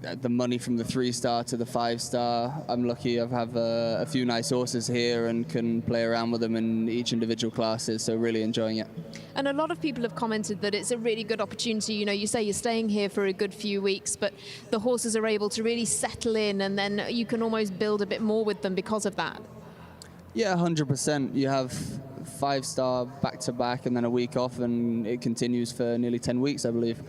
the money from the 3-star to the 5-star. I'm lucky I have a few nice horses here and can play around with them in each individual classes, so really enjoying it. And a lot of people have commented that it's a really good opportunity. You know, you say you're staying here for a good few weeks, but the horses are able to really settle in, and then you can almost build a bit more with them because of that. Yeah, 100%. You have 5-star back-to-back and then a week off, and it continues for nearly 10 weeks, I believe.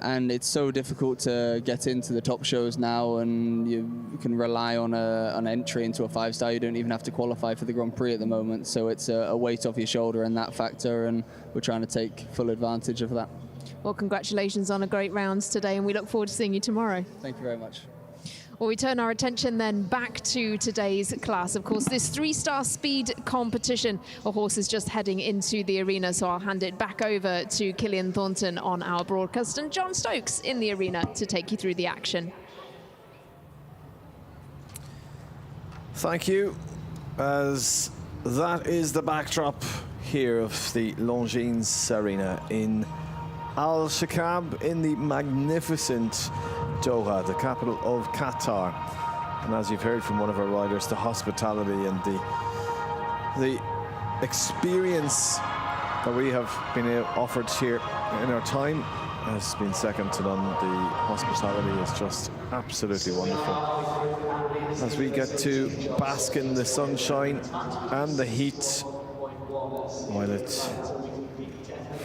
And it's so difficult to get into the top shows now, and you can rely on an entry into a 5-star. You don't even have to qualify for the Grand Prix at the moment, so it's a weight off your shoulder in that factor, and we're trying to take full advantage of that. Well, congratulations on a great round today, and we look forward to seeing you tomorrow. Thank you very much. Well, we turn our attention then back to today's class. Of course, this 3-star speed competition. A horse is just heading into the arena, so I'll hand it back over to Killian Thornton on our broadcast and John Stokes in the arena to take you through the action. Thank you. As that is the backdrop here of the Longines Arena in Alshaqab in the magnificent Doha, the capital of Qatar. And as you've heard from one of our riders, the hospitality and the experience that we have been offered here in our time has been second to none. The hospitality is just absolutely wonderful. As we get to bask in the sunshine and the heat, while it,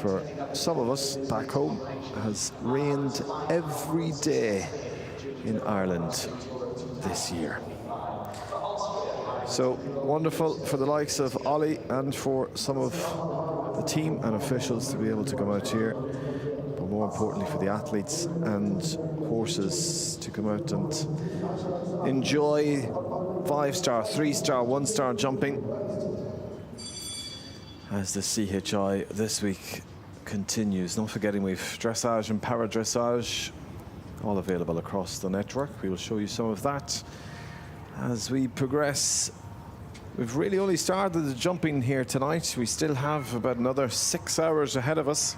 for some of us back home, has rained every day in Ireland this year. So wonderful for the likes of Ollie and for some of the team and officials to be able to come out here, but more importantly for the athletes and horses to come out and enjoy 5-star, 3-star, 1-star jumping as the CHI this week continues. Not forgetting we've dressage and para dressage all available across the network. We will show you some of that as we progress. We've really only started the jumping here tonight. We still have about another 6 hours ahead of us.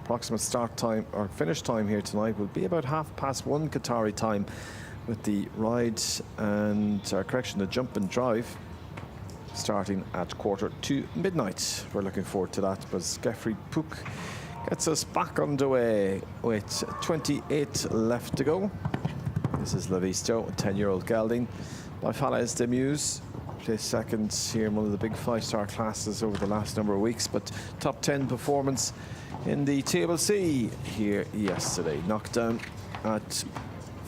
Approximate start time or finish time here tonight will be about 1:30 Qatari time, with the ride and the jump and drive starting at midnight. We're looking forward to that, but Geoffrey Pook gets us back underway with 28 left to go. This is Lavisto, a 10-year-old gelding by Falaise de Muse. Placed second here in one of the big 5-star classes over the last number of weeks, but top 10 performance in the Table C here yesterday. Knocked down at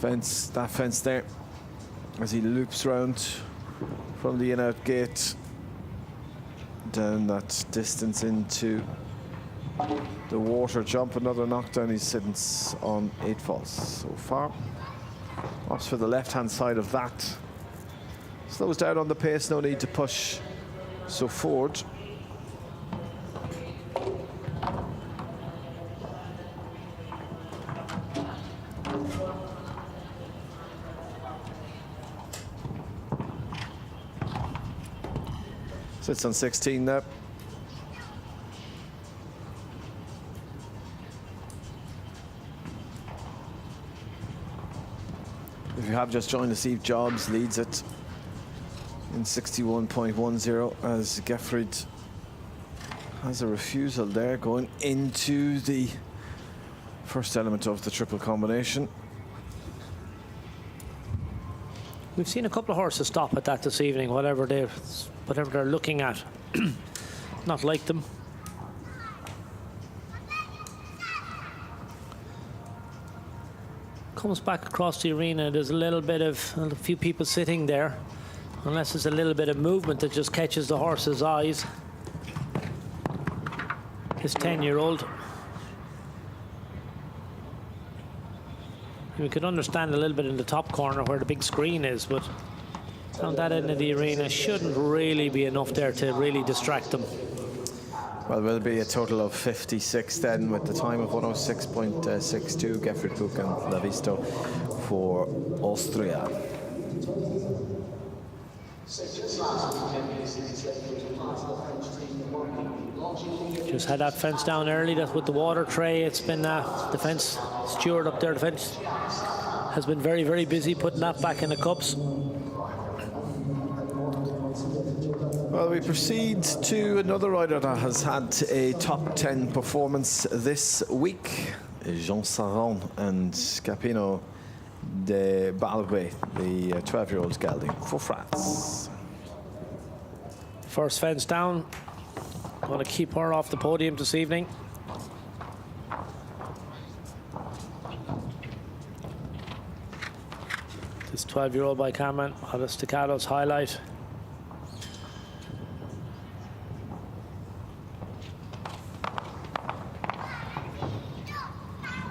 that fence there as he loops round from the in-out gate down that distance into the water jump. Another knockdown. He's sitting on 8 falls so far. Ops for the left-hand side of that. Slows down on the pace, no need to push so forward. Sits on 16 now. If you have just joined us, Steve Jobs leads it in 61.10 as Geffrid has a refusal there going into the first element of the triple combination. We've seen a couple of horses stop at that this evening, whatever they're looking at. Not like them. Comes back across the arena. There's a few people sitting there, unless there's a little bit of movement that just catches the horse's eyes. His 10-year-old. We could understand a little bit in the top corner where the big screen is, but on that end of the arena shouldn't really be enough there to really distract them. Well, will be a total of 56 then, with the time of 106.62. Gefrit Cook and Lavisto for Austria. Just had that fence down early, that with the water tray. It's been the fence steward up there, the fence has been very, very busy putting that back in the cups. Well, we proceed to another rider that has had a top 10 performance this week. Jean Saron and Scapino de Balbé, the 12-year-old gelding for France. First fence down. Want to keep her off the podium this evening. This 12-year-old by Cameron on a Staccatos highlight.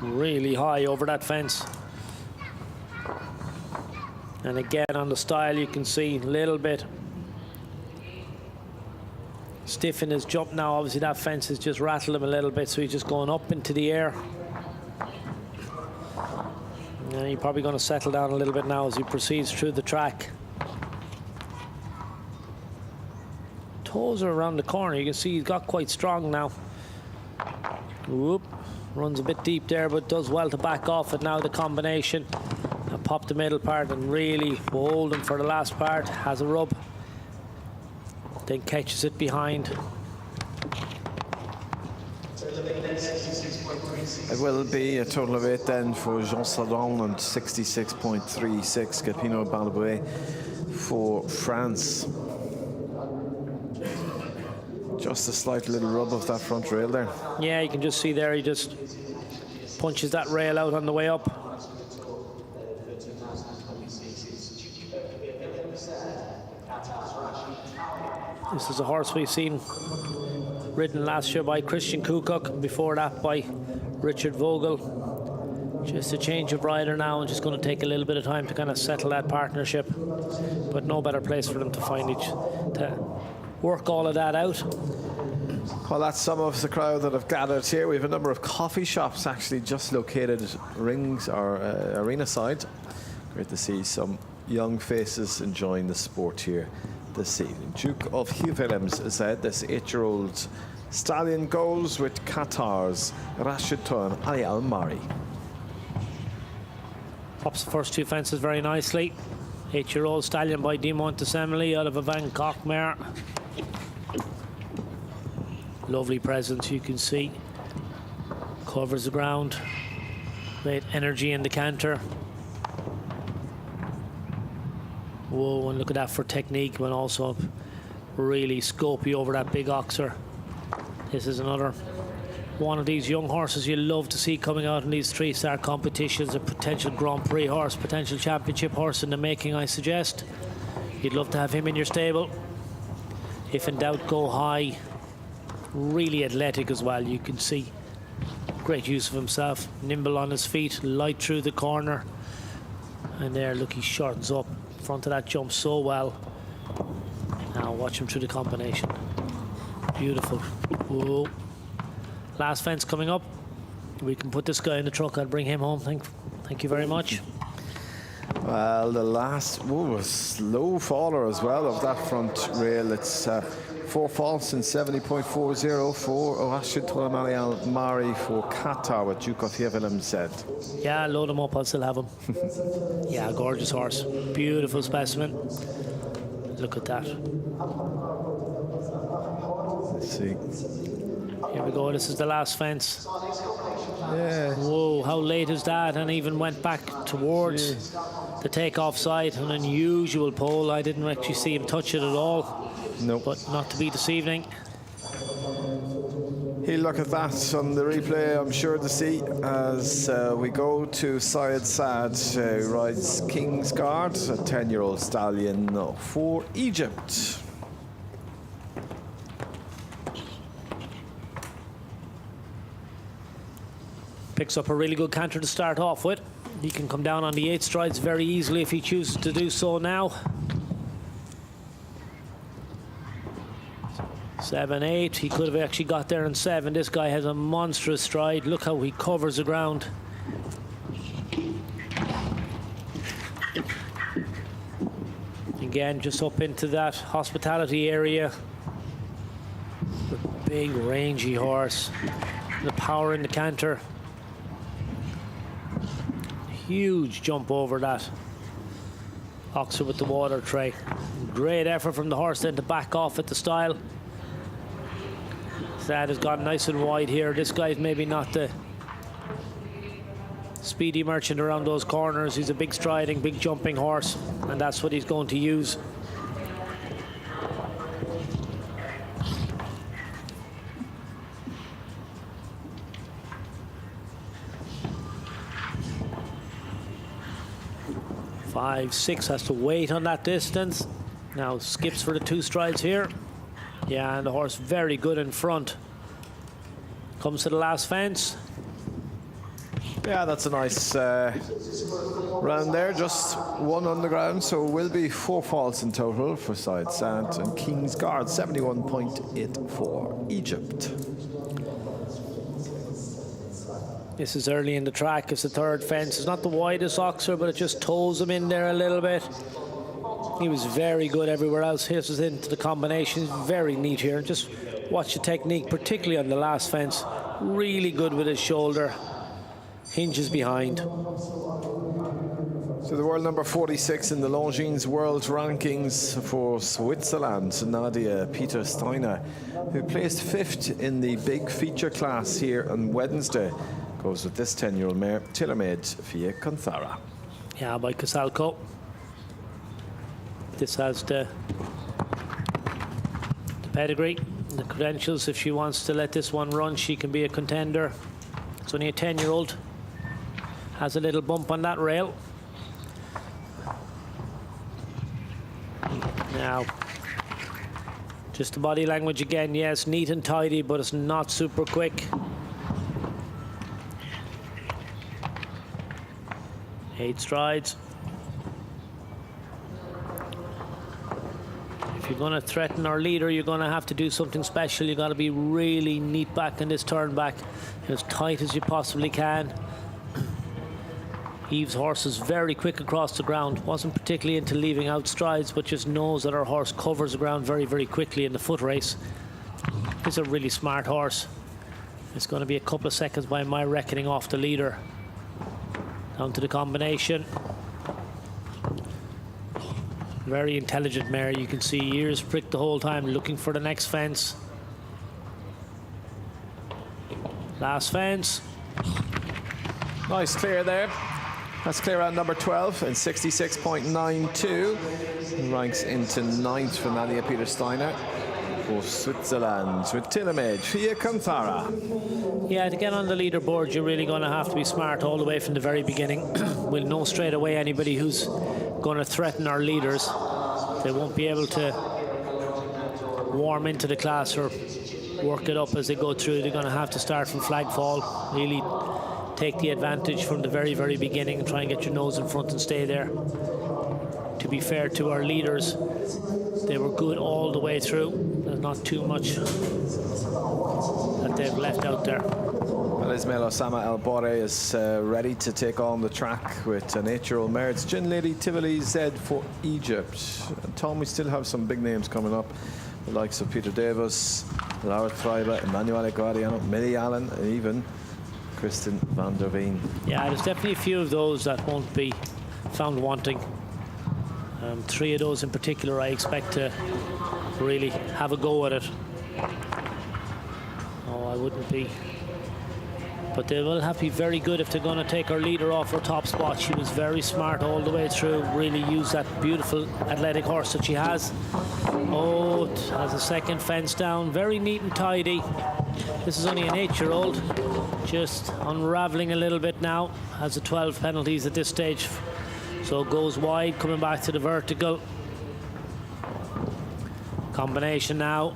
Really high over that fence. And again on the style you can see a little bit stiff in his jump now. Obviously that fence has just rattled him a little bit, so he's just going up into the air. And he's probably going to settle down a little bit now as he proceeds through the track. Toes are around the corner. You can see he's got quite strong now. Whoop. Runs a bit deep there, but does well to back off it now. The combination and pop the middle part and really hold him for the last part. Has a rub, then catches it behind. It will be a total of 8 then for Jean Saron and 66.36 Capino Balbé for France. Just a slight little rub of that front rail there. Yeah, you can just see there he just punches that rail out on the way up. This is a horse we've seen ridden last year by Christian Kukuk, and before that by Richard Vogel. Just a change of rider now, and just going to take a little bit of time to kind of settle that partnership. But no better place for them to find to work all of that out. Well, that's some of the crowd that have gathered here. We have a number of coffee shops actually just located rings or arena side. Great to see some young faces enjoying the sport here this evening. Duke of EVMC said this 8-year-old stallion goes with Qatar's Rashid Turan Ali Al Mari. Pops the first two fences very nicely. 8-year-old stallion by Di Montesemoli out of a Van Gogh mare. Lovely presence, you can see. Covers the ground. Great energy in the canter. Whoa, and look at that for technique, but also really scopy over that big oxer. This is another one of these young horses you love to see coming out in these 3-star competitions. A potential Grand Prix horse, potential championship horse in the making, I suggest. You'd love to have him in your stable. If in doubt, go high. Really athletic as well, you can see. Great use of himself. Nimble on his feet, light through the corner. And there, look, he shortens up. Front of that jump so well. Now watch him through the combination. Beautiful. Whoa. Last fence coming up. We can put this guy in the truck. I'll bring him home. Thank you very much. Well, the last a slow faller as well of that front rail. It's 4 faults in 70.40 for Rashid Turan Ali Al Mari for Qatar, what Duke of EVMC said. Yeah, load him up, I'll still have him. Yeah, gorgeous horse. Beautiful specimen. Look at that. Let's see. Here we go, this is the last fence. Yeah. Whoa, how late is that? And even went back towards the takeoff side. An unusual pole. I didn't actually see him touch it at all. No. But not to be this evening. He'll look at that on the replay, I'm sure to see, as we go to Syed Saad, rides King's Guard, a 10-year-old stallion for Egypt. Picks up a really good canter to start off with. He can come down on the 8 strides very easily if he chooses to do so now. 7, 8. He could have actually got there in 7. This guy has a monstrous stride. Look how he covers the ground. Again, just up into that hospitality area. The big rangy horse. The power in the canter. Huge jump over that Oxer with the water tray. Great effort from the horse then to back off at the stile. That has gone nice and wide here. This guy's maybe not the speedy merchant around those corners. He's a big striding, big jumping horse, and that's what he's going to use. Five, 6 has to wait on that distance. Now skips for the 2 strides here. Yeah, and the horse very good in front. Comes to the last fence. Yeah, that's a nice round there. Just 1 on the ground, so it will be 4 faults in total for Side Sant and King's Guard, 71.84 Egypt. This is early in the track. It's the 3rd fence. It's not the widest Oxer, but it just toes him in there a little bit. He was very good everywhere else. His was into the combination. Very neat here. Just watch the technique, particularly on the last fence. Really good with his shoulder. Hinges behind. So the world number 46 in the Longines World Rankings for Switzerland, Nadia Peter Steiner, who placed 5th in the big feature class here on Wednesday, goes with this 10-year-old mare, tailor-made via Conthara. Yeah, by Casalco. This has the pedigree, the credentials. If she wants to let this one run, she can be a contender. It's only a 10-year-old. Has a little bump on that rail. Now, just the body language again. Yes, neat and tidy, but it's not super quick. 8 strides. If you're going to threaten our leader, you're going to have to do something special. You've got to be really neat back in this turn back, as tight as you possibly can. Eve's horse is very quick across the ground. Wasn't particularly into leaving out strides, but just knows that our horse covers the ground very quickly in the foot race. He's a really smart horse. It's going to be a couple of seconds by my reckoning off the leader. Down to the combination. Very intelligent mare. You can see ears pricked the whole time, looking for the next fence. Last fence. Nice clear there. That's clear out number 12 and 66.92. Ranks into 9th for Nadia Peter Steiner for Switzerland with tailor-made via Conthara. Yeah, to get on the leaderboard, you're really going to have to be smart all the way from the very beginning. We'll know straight away anybody who's going to threaten our leaders. They won't be able to warm into the class or work it up as they go through. They're going to have to start from flag fall, really take the advantage from the very beginning and try and get your nose in front and stay there. To be fair to our leaders, they were good all the way through. There's not too much that they've left out there. Well, Ismail Osama El Bore is ready to take on the track with an 8-year-old mare. It's Gin Lady Tivoli Z for Egypt. Tom, we still have some big names coming up. The likes of Peter Davis, Laura Treiber, Emanuele Guardiano, Millie Allen, and even Kristen van der Veen. Yeah, there's definitely a few of those that won't be found wanting. 3 of those in particular I expect to really have a go at it. Oh, I wouldn't be. But they will have to be very good if they're going to take our leader off her top spot. She was very smart all the way through, really used that beautiful athletic horse that she has. Oh, it has a second fence down, very neat and tidy. This is only an 8-year-old, just unraveling a little bit now. Has the 12 penalties at this stage. So it goes wide, coming back to the vertical. Combination now.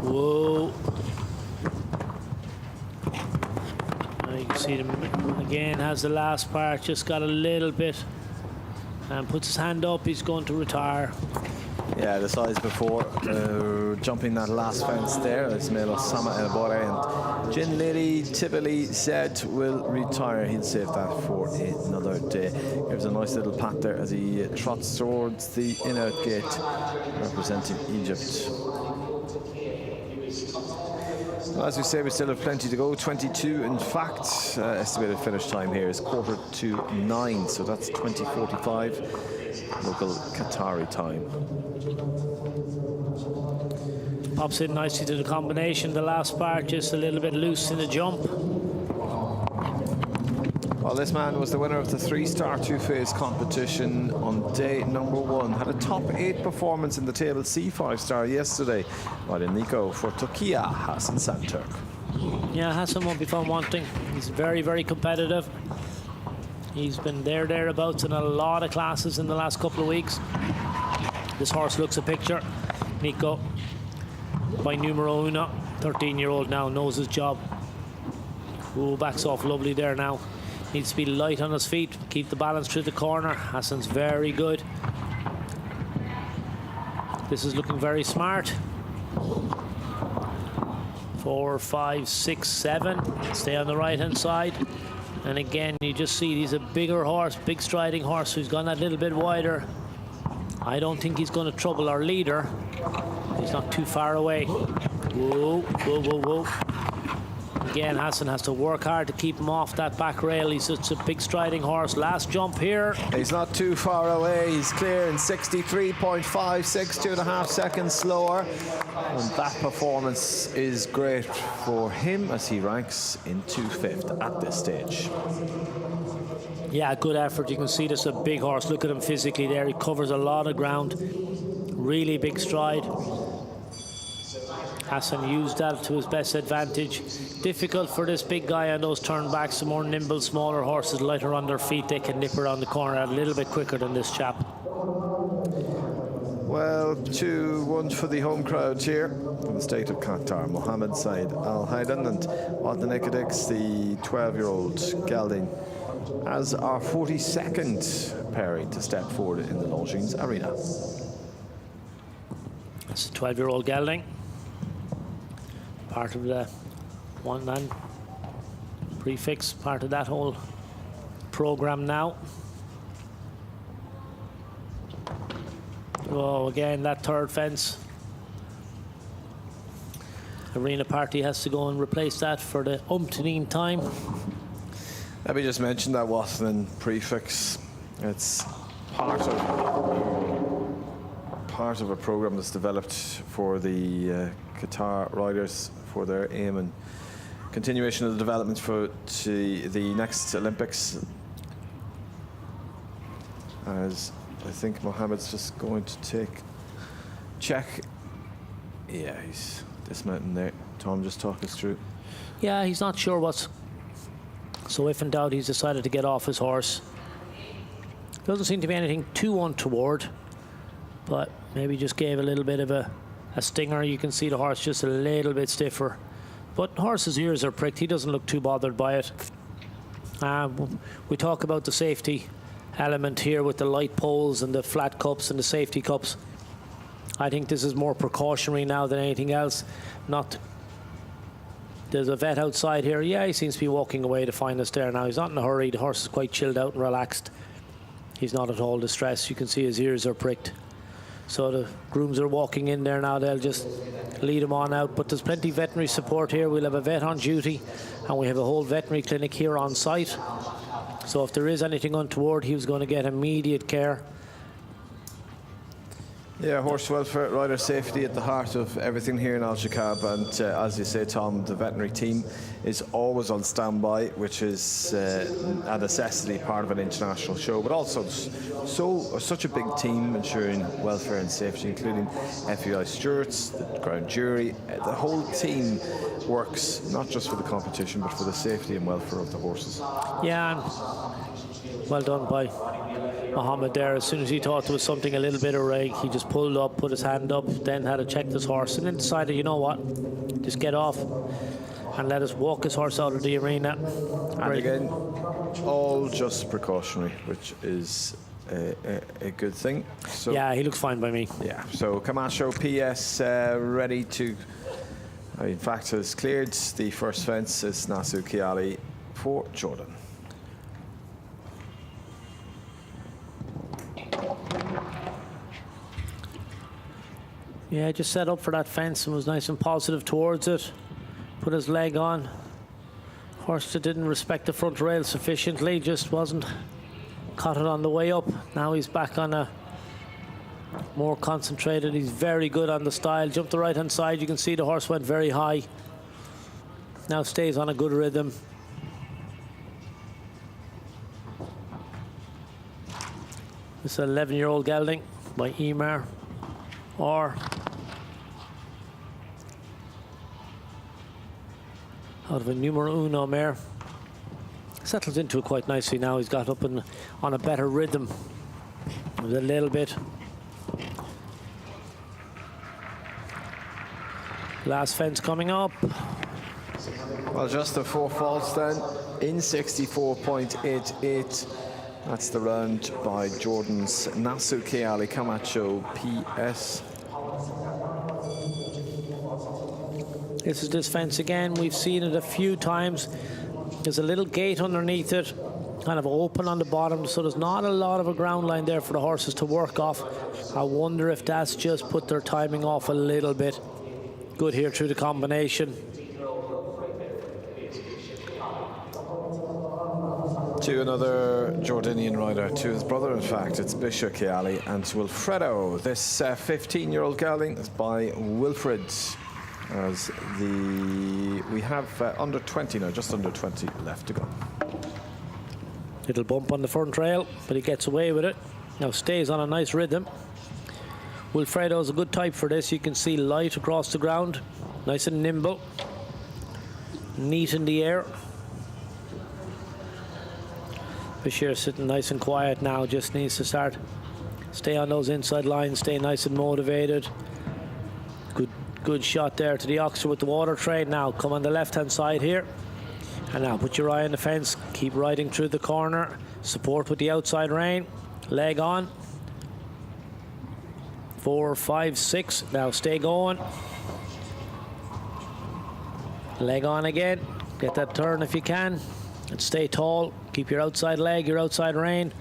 Whoa. You can see him again, has the last part, just got a little bit, and puts his hand up, he's going to retire. Yeah, the size before, jumping that last fence there, Ismail Osama El Bore, and Jin Lady typically said will retire. He'll save that for another day. Gives a nice little pat there as he trots towards the in-out gate, representing Egypt. Well, as we say, we still have plenty to go. 22, in fact, estimated finish time here is 8:45, so that's 20:45 local Qatari time. Pops in nicely to the combination. The last part just a little bit loose in the jump. Well, this man was the winner of the 3-star two-phase competition on day number 1. Had a top 8 performance in the table C 5-star yesterday, while in Nico for Turkiya, Hassan Santurk. Yeah, Hassan won't be found wanting. He's very, very competitive. He's been thereabouts in a lot of classes in the last couple of weeks. This horse looks a picture. Nico, by numero uno, 13-year-old now, knows his job. Ooh, backs off lovely there now. Needs to be light on his feet, keep the balance through the corner. Hassan's very good. This is looking very smart. 4, 5, 6, 7. Stay on the right-hand side. And again, you just see he's a bigger horse, big striding horse, who's gone that little bit wider. I don't think he's going to trouble our leader. He's not too far away. Whoa, whoa, whoa, whoa. Again, Hassan has to work hard to keep him off that back rail. He's such a big striding horse. Last jump here. He's not too far away. He's clear in 63.56, 2.5 seconds slower. And that performance is great for him as he ranks into 5th at this stage. Yeah, good effort. You can see this is a big horse. Look at him physically there. He covers a lot of ground. Really big stride. Hassan used that to his best advantage. Difficult for this big guy on those turnbacks. The more nimble, smaller horses, lighter on their feet, they can nip around the corner a little bit quicker than this chap. Well, 2-1 for the home crowd here in the state of Qatar. Mohammed Said Al Haydan and Waddanekadix, the 12-year-old gelding, as our 42nd pairing to step forward in the Longines arena. It's a 12-year-old gelding. Part of the one-man prefix, part of that whole program now. Oh, again, that third fence. Arena Party has to go and replace that for the umpteenth time. Let me just mention that Wasserman prefix. It's part of a program that's developed for the Qatar riders for their aim and continuation of the development for the next Olympics. As I think Mohammed's just going to check. Yeah, he's dismounting there. Tom, just talk us through. Yeah, he's not sure what's... So if in doubt, he's decided to get off his horse. Doesn't seem to be anything too untoward, but maybe just gave a little bit of a stinger. You can see the horse just a little bit stiffer. But the horse's ears are pricked. He doesn't look too bothered by it. We talk about the safety element here with the light poles and the flat cups and the safety cups. I think this is more precautionary now than anything else. There's a vet outside here. Yeah, he seems to be walking away to find us there now. He's not in a hurry. The horse is quite chilled out and relaxed. He's not at all distressed. You can see his ears are pricked. So the grooms are walking in there now. They'll just lead him on out. But there's plenty of veterinary support here. We'll have a vet on duty, and we have a whole veterinary clinic here on site. So if there is anything untoward, he was going to get immediate care. Yeah, horse welfare, rider safety at the heart of everything here in Alshaqab, and as you say, Tom, the veterinary team is always on standby, which is a necessity, part of an international show, but also such a big team ensuring welfare and safety, including FEI stewards, the ground jury. The whole team works not just for the competition, but for the safety and welfare of the horses. Yeah, and well done by Mohammed there. As soon as he thought there was something a little bit awry, he just pulled up, put his hand up, then had to check this horse, and then decided, you know what, just get off. and let us walk his horse out of the arena. And again, all just precautionary, which is a good thing. So, yeah, he looks fine by me. Yeah, so Camacho PS ready to, in fact, has cleared the first fence. Is Nasu Kiali for Jordan. Yeah, just set up for that fence and was nice and positive towards it. Put his leg on. Horse that didn't respect the front rail sufficiently, just wasn't caught it on the way up. Now he's back on a more concentrated. He's very good on the style. Jumped the right hand side. You can see the horse went very high. Now stays on a good rhythm. This is an 11-year-old gelding by Emar. Or out of a numero uno mare. Settles into it quite nicely now. He's got up on a better rhythm. A little bit. Last fence coming up. Well, just the 4 faults then in 64.88. That's the round by Jordan's Nasu Kiali Camacho PS. This is this fence again. We've seen it a few times. There's a little gate underneath it, kind of open on the bottom, so there's not a lot of a ground line there for the horses to work off. I wonder if that's just put their timing off a little bit. Good here through the combination. To another Jordanian rider, to his brother, in fact, it's Bishop Kiali and Wilfredo. This 15-year-old gelding is by Wilfred. As we have under 20 now, just under 20 left to go. Little bump on the front rail, but he gets away with it. Now stays on a nice rhythm. Wilfredo is a good type for this. You can see light across the ground, nice and nimble, neat in the air. Bashir sitting nice and quiet now, just needs to stay on those inside lines, stay nice and motivated. Good shot there to the Oxford with the water train. Now come on the left hand side here, and now put your eye on the fence, keep riding through the corner, support with the outside rein, leg on. 4, 5, 6, now stay going. Leg on again, get that turn if you can, and stay tall. Keep your outside leg, your outside rein.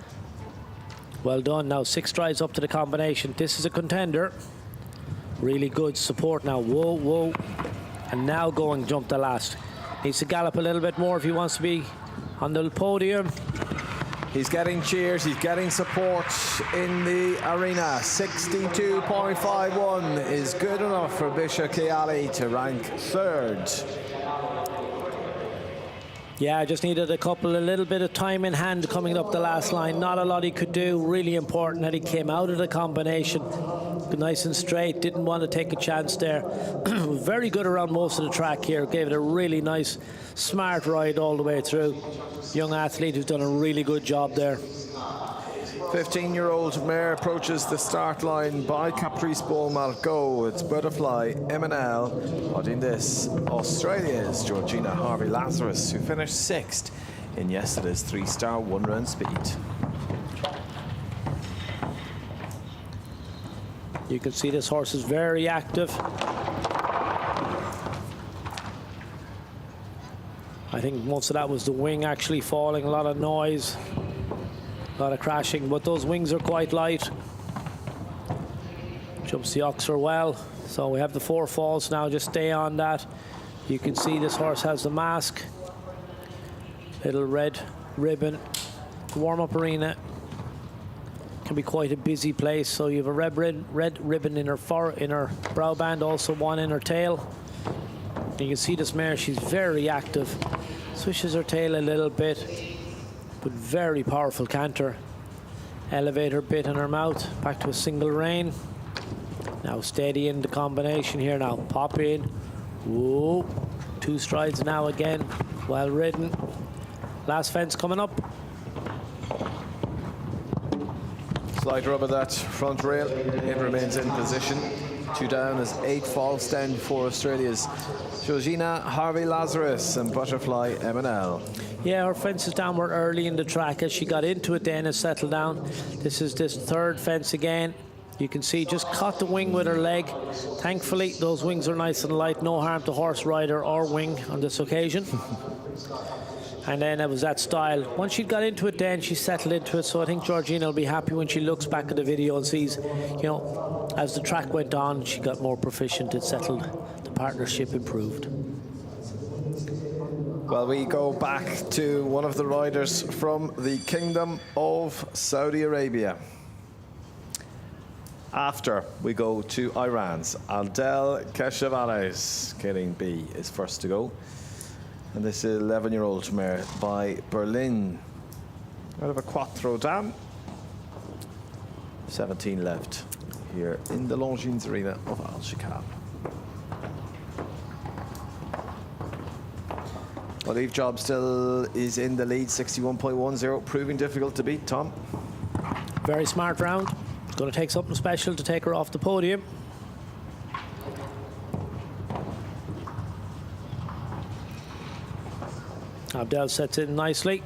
Well done. Now 6 strides up to the combination. This is a contender. Really good support now. Whoa, whoa. And now going jump the last. Needs to gallop a little bit more if he wants to be on the podium. He's getting cheers, he's getting support in the arena. 62.51 is good enough for Bishop Kiali to rank 3rd. Yeah, just needed a little bit of time in hand coming up the last line. Not a lot he could do. Really important that he came out of the combination nice and straight. Didn't want to take a chance there. Very good around most of the track here. Gave it a really nice, smart ride all the way through. Young athlete who's done a really good job there. 15-year-old mare approaches the start line by Caprice Ball Malco. It's Butterfly MNL. But in this, Australia's Georgina Harvey-Lazarus, who finished 6th in yesterday's 3-star 1-run speed. You can see this horse is very active. I think most of that was the wing actually falling, a lot of noise. A lot of crashing, but those wings are quite light. Jumps the Oxford well. So we have the 4 falls now, just stay on that. You can see this horse has the mask. Little red ribbon. Warm-up arena can be quite a busy place. So you have a red ribbon in her brow band, also one in her tail. You can see this mare, she's very active. Swishes her tail a little bit. But very powerful canter. Elevate her bit in her mouth, back to a single rein. Now steady in the combination here now. Pop in. Whoa. 2 strides now again. Well ridden. Last fence coming up. Slight rub of that front rail. It remains in position. 2 down as 8 false down for Australia's Georgina Harvey-Lazarus and Butterfly M&L. Yeah, her fence is downward early in the track. As she got into it then and settled down. This is this third fence again. You can see just caught the wing with her leg. Thankfully, those wings are nice and light. No harm to horse, rider or wing on this occasion. And then it was that style. Once she got into it then, she settled into it. So I think Georgina will be happy when she looks back at the video and sees, you know, as the track went on, she got more proficient, it settled, the partnership improved. Well, we go back to one of the riders from the Kingdom of Saudi Arabia. After we go to Iran's Adel Keshavarez. Kaylin B is first to go. And this is 11-year-old mare by Berlin. Out of a Quattro Dam. 17 left here in the Longines arena of Alshaqab. Well, Eve Job still is in the lead, 61.10, proving difficult to beat, Tom. Very smart round. It's going to take something special to take her off the podium. Abdel sets in nicely.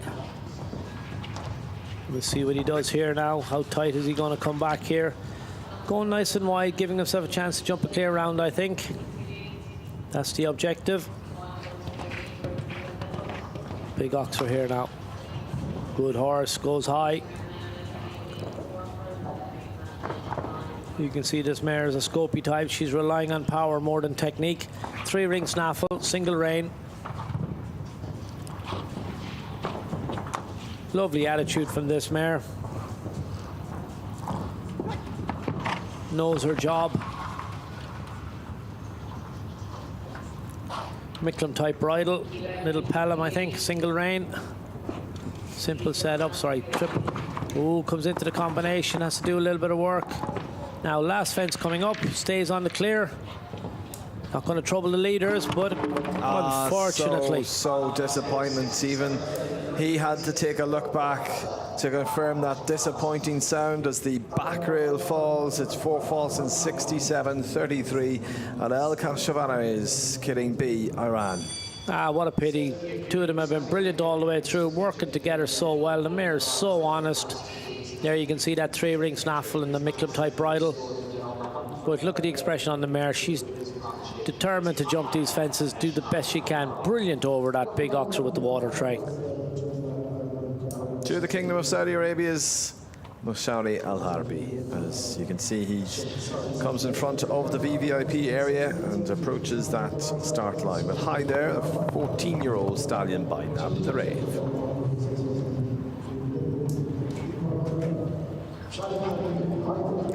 We'll see what he does here now. How tight is he going to come back here? Going nice and wide, giving himself a chance to jump a clear round, I think. That's the objective. Big Oxer here now. Good horse, goes high. You can see this mare is a scopy type. She's relying on power more than technique. 3-ring snaffle, single rein. Lovely attitude from this mare. Knows her job. Micklem type bridle, little Pelham I think, single rein. Simple setup, sorry, triple. Ooh, comes into the combination, has to do a little bit of work. Now last fence coming up, stays on the clear. Not going to trouble the leaders, but unfortunately. So disappointment. Even he had to take a look back to confirm that disappointing sound as the back rail falls. It's 4 false and 67.33. And ALKASS is killing B, Iran. What a pity. Two of them have been brilliant all the way through, working together so well. The mare is so honest. There you can see that 3-ring snaffle and the Micklem type bridle. But look at the expression on the mare. She's determined to jump these fences, do the best she can. Brilliant over that big Oxer with the water tray. To the Kingdom of Saudi Arabia's Moushari Al Harbi. As you can see, he comes in front of the VVIP area and approaches that start line. But high there, a 14-year-old stallion by Nab the Rave.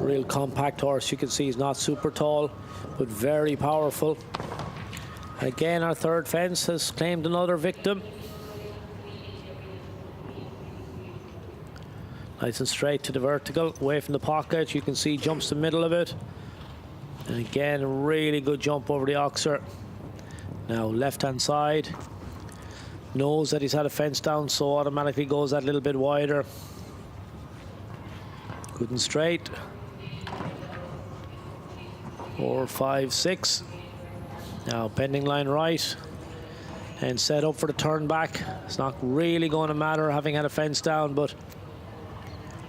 Real compact horse. You can see he's not super tall, but very powerful. Again, our third fence has claimed another victim. Nice and straight to the vertical, away from the pocket. You can see jumps the middle of it. And again, a really good jump over the Oxer. Now left-hand side. Knows that he's had a fence down, so automatically goes that little bit wider. Good and straight. 4, 5, 6. Now bending line right. And set up for the turn back. It's not really going to matter having had a fence down, but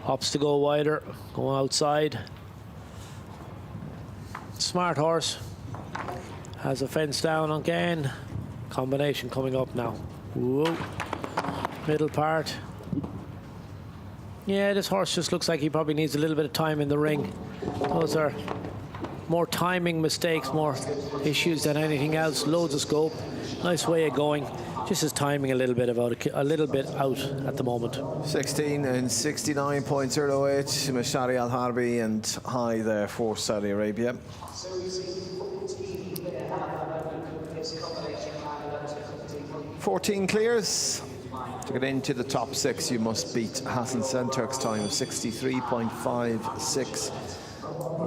opts to go wider, going outside. Smart horse. Has a fence down again. Combination coming up now. Whoa. Middle part. Yeah, this horse just looks like he probably needs a little bit of time in the ring. Those are more timing mistakes, more issues than anything else. Loads of scope. Nice way of going. Just his timing a little bit out at the moment. 16 and 69.08. Moushari Al Harbi and high there for Saudi Arabia. $14 clears. To get into the top 6, you must beat Hassan Senturk's time of 63.56.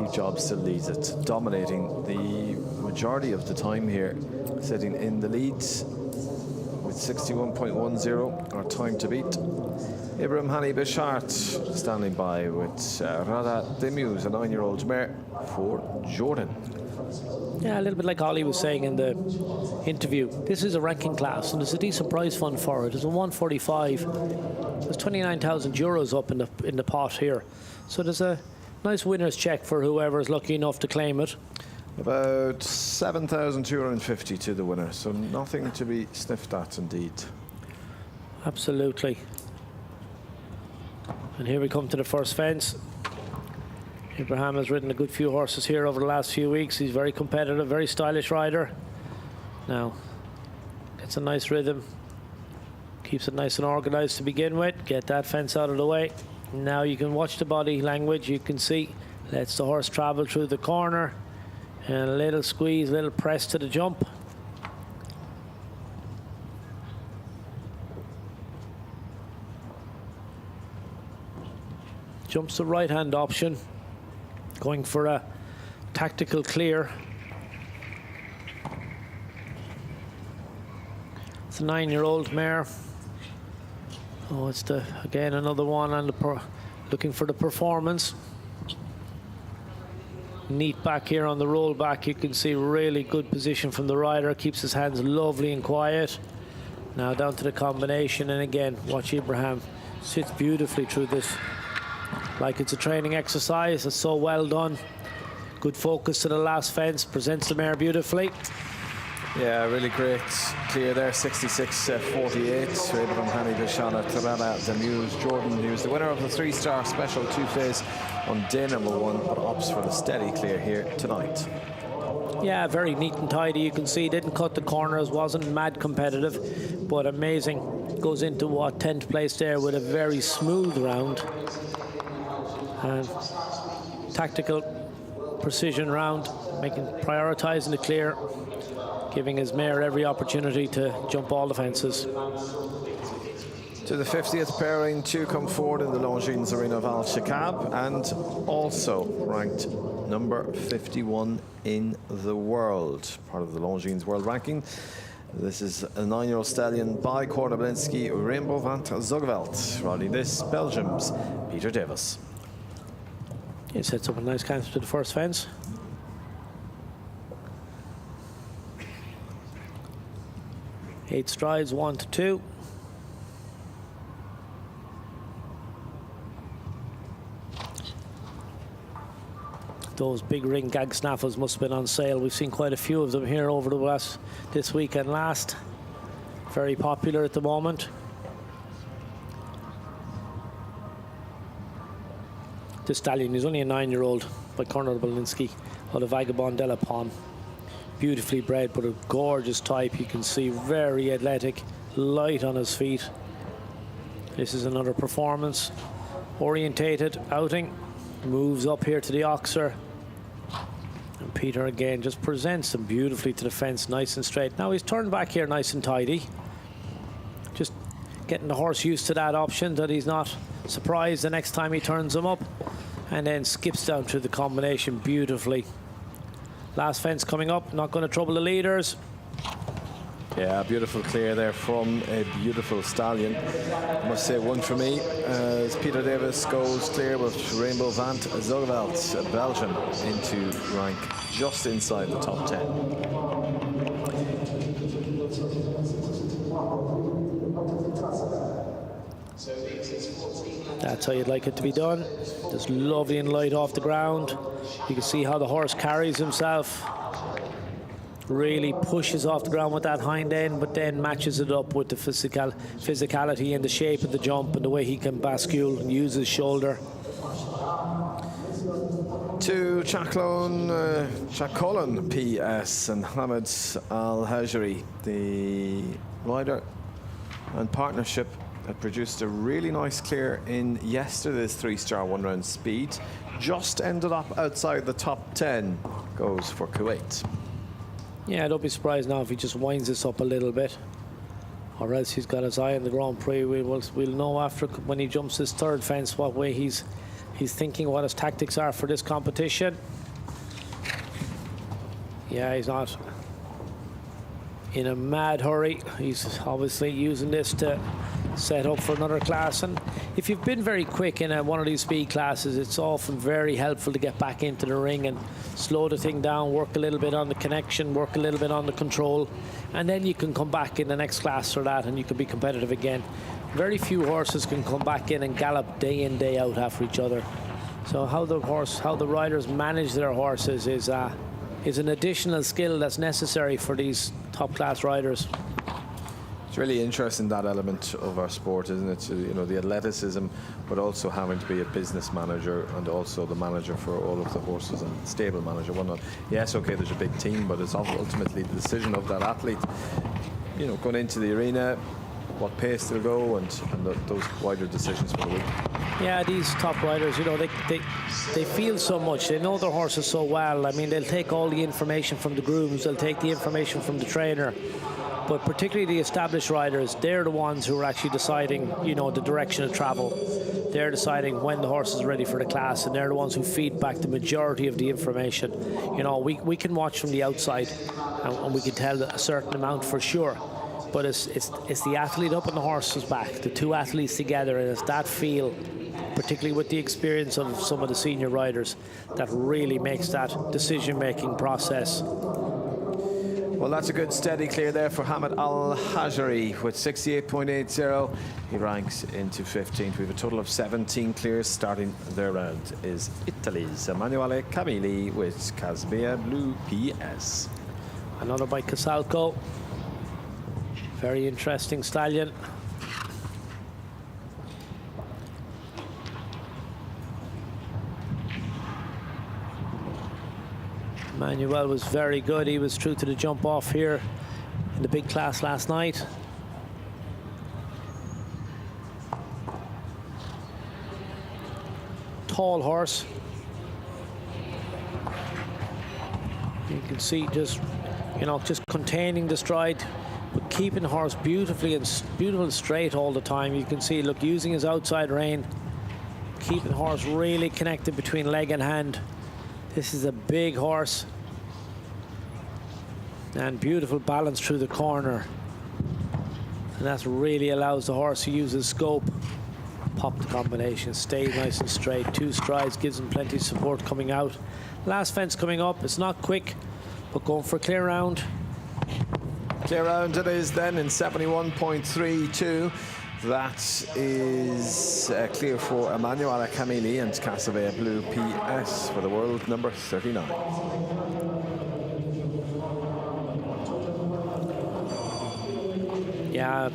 Eve Job still leads it, dominating the majority of the time here, sitting in the leads. with 61.10, our time to beat. Ibrahim Hani Bishart standing by with Rada Demuse, a 9-year-old mare for Jordan. Yeah, a little bit like Ollie was saying in the interview. This is a ranking class, and there's a decent prize fund for it. There's a 145. There's 29,000 euros up in the pot here. So there's a nice winner's check for whoever's lucky enough to claim it. About 7,250 to the winner, so nothing to be sniffed at indeed. Absolutely. And here we come to the first fence. Ibrahim has ridden a good few horses here over the last few weeks. He's very competitive, very stylish rider. Now, gets a nice rhythm. Keeps it nice and organised to begin with. Get that fence out of the way. Now you can watch the body language. You can see, lets the horse travel through the corner. And a little squeeze, a little press to the jump. Jumps the right-hand option. Going for a tactical clear. It's a 9-year-old mare. Oh, it's again another one on looking for the performance. Neat back here on the roll back. You can see really good position from the rider. Keeps his hands lovely and quiet. Now down to the combination, and again, watch Ibrahim sits beautifully through this. Like it's a training exercise. It's so well done. Good focus to the last fence. Presents the mare beautifully. Yeah, really great clear there. 66.48. Ibrahim Hani Bishara Tarada Demuse Jordan. He was the winner of the 3-star special 2-phase on day number 1, but opts for the steady clear here tonight. Yeah, very neat and tidy. You can see didn't cut the corners, wasn't mad competitive, but amazing. Goes into what, 10th place there with a very smooth round. And tactical precision round, prioritizing the clear, giving his mare every opportunity to jump all the fences. To the 50th pairing to come forward in the Longines arena of Alshaqab, and also ranked number 51 in the world, part of the Longines world ranking. This is a 9-year-old stallion by Kornablinsky, Rainbow Vant Zogveld. Riding this, Belgium's Peter Davis. He sets up a nice canter to the first fence. Eight strides, 1 to 2. Those big ring gag snaffles must have been on sale. We've seen quite a few of them here over this week and last. Very popular at the moment. This stallion is only a 9-year-old by Kornablinsky out of Vagabond de la Pomme. Beautifully bred, but a gorgeous type. You can see very athletic, light on his feet. This is another performance orientated outing. Moves up here to the oxer. And Peter again just presents him beautifully to the fence, nice and straight. Now he's turned back here nice and tidy. Just getting the horse used to that option, that he's not surprised the next time he turns him up. And then skips down through the combination beautifully. Last fence coming up, not going to trouble the leaders. Yeah, beautiful clear there from a beautiful stallion. I must say, one for me as Peter Davis goes clear with Rainbow Vant Zogveld, Belgium, into rank just inside the top 10. That's how you'd like it to be done. Just lovely and light off the ground. You can see how the horse carries himself. Really pushes off the ground with that hind end, but then matches it up with the physicality and the shape of the jump and the way he can bascule and use his shoulder. To Chacolon PS and Hamad Al-Hajri, the rider and partnership that produced a really nice clear in yesterday's 3-star 1-round speed. Just ended up outside the top 10. Goes for Kuwait. Yeah, don't be surprised now if he just winds this up a little bit, or else he's got his eye on the Grand Prix. We'll know after, when he jumps his 3rd fence, what way he's thinking, what his tactics are for this competition. Yeah, he's not in a mad hurry. He's obviously using this to set up for another class. And if you've been very quick in one of these speed classes, it's often very helpful to get back into the ring and slow the thing down, work a little bit on the connection, work a little bit on the control, and then you can come back in the next class for that and you can be competitive again. Very few horses can come back in and gallop day in, day out after each other. So how the riders manage their horses is an additional skill that's necessary for these top class riders. It's really interesting, that element of our sport, isn't it? You know, the athleticism, but also having to be a business manager and also the manager for all of the horses and stable manager, whatnot. Yes, okay, there's a big team, but it's ultimately the decision of that athlete, you know, going into the arena, what pace they'll go, and those wider decisions for the week. Yeah, these top riders, you know, they feel so much. They know their horses so well. I mean, they'll take all the information from the grooms, they'll take the information from the trainer. But particularly the established riders, they're the ones who are actually deciding, you know, the direction of travel. They're deciding when the horse is ready for the class, and they're the ones who feed back the majority of the information. You know, we can watch from the outside, and we can tell a certain amount for sure. But it's the athlete up on the horse's back, the two athletes together, and it's that feel, particularly with the experience of some of the senior riders, that really makes that decision-making process. Well, that's a good steady clear there for Hamad Al-Hajari with 68.80. He ranks into 15th. We have a total of 17 clears. Starting their round is Italy's Emanuele Camilli with Casbea Blue PS. Another by Casalco. Very interesting stallion. Manuel was very good. He was true to the jump off here in the big class last night. Tall horse. You can see just, you know, just containing the stride, but keeping the horse beautiful and straight all the time. You can see, look, using his outside rein, keeping the horse really connected between leg and hand. This is a big horse. And beautiful balance through the corner. And that really allows the horse to use his scope. Pop the combination, stay nice and straight. Two strides, gives him plenty of support coming out. Last fence coming up. It's not quick, but going for a clear round. Clear round it is then in 71.32. That is clear for Emanuele Camilli and Casabea Blue PS for the world number 39. Yeah,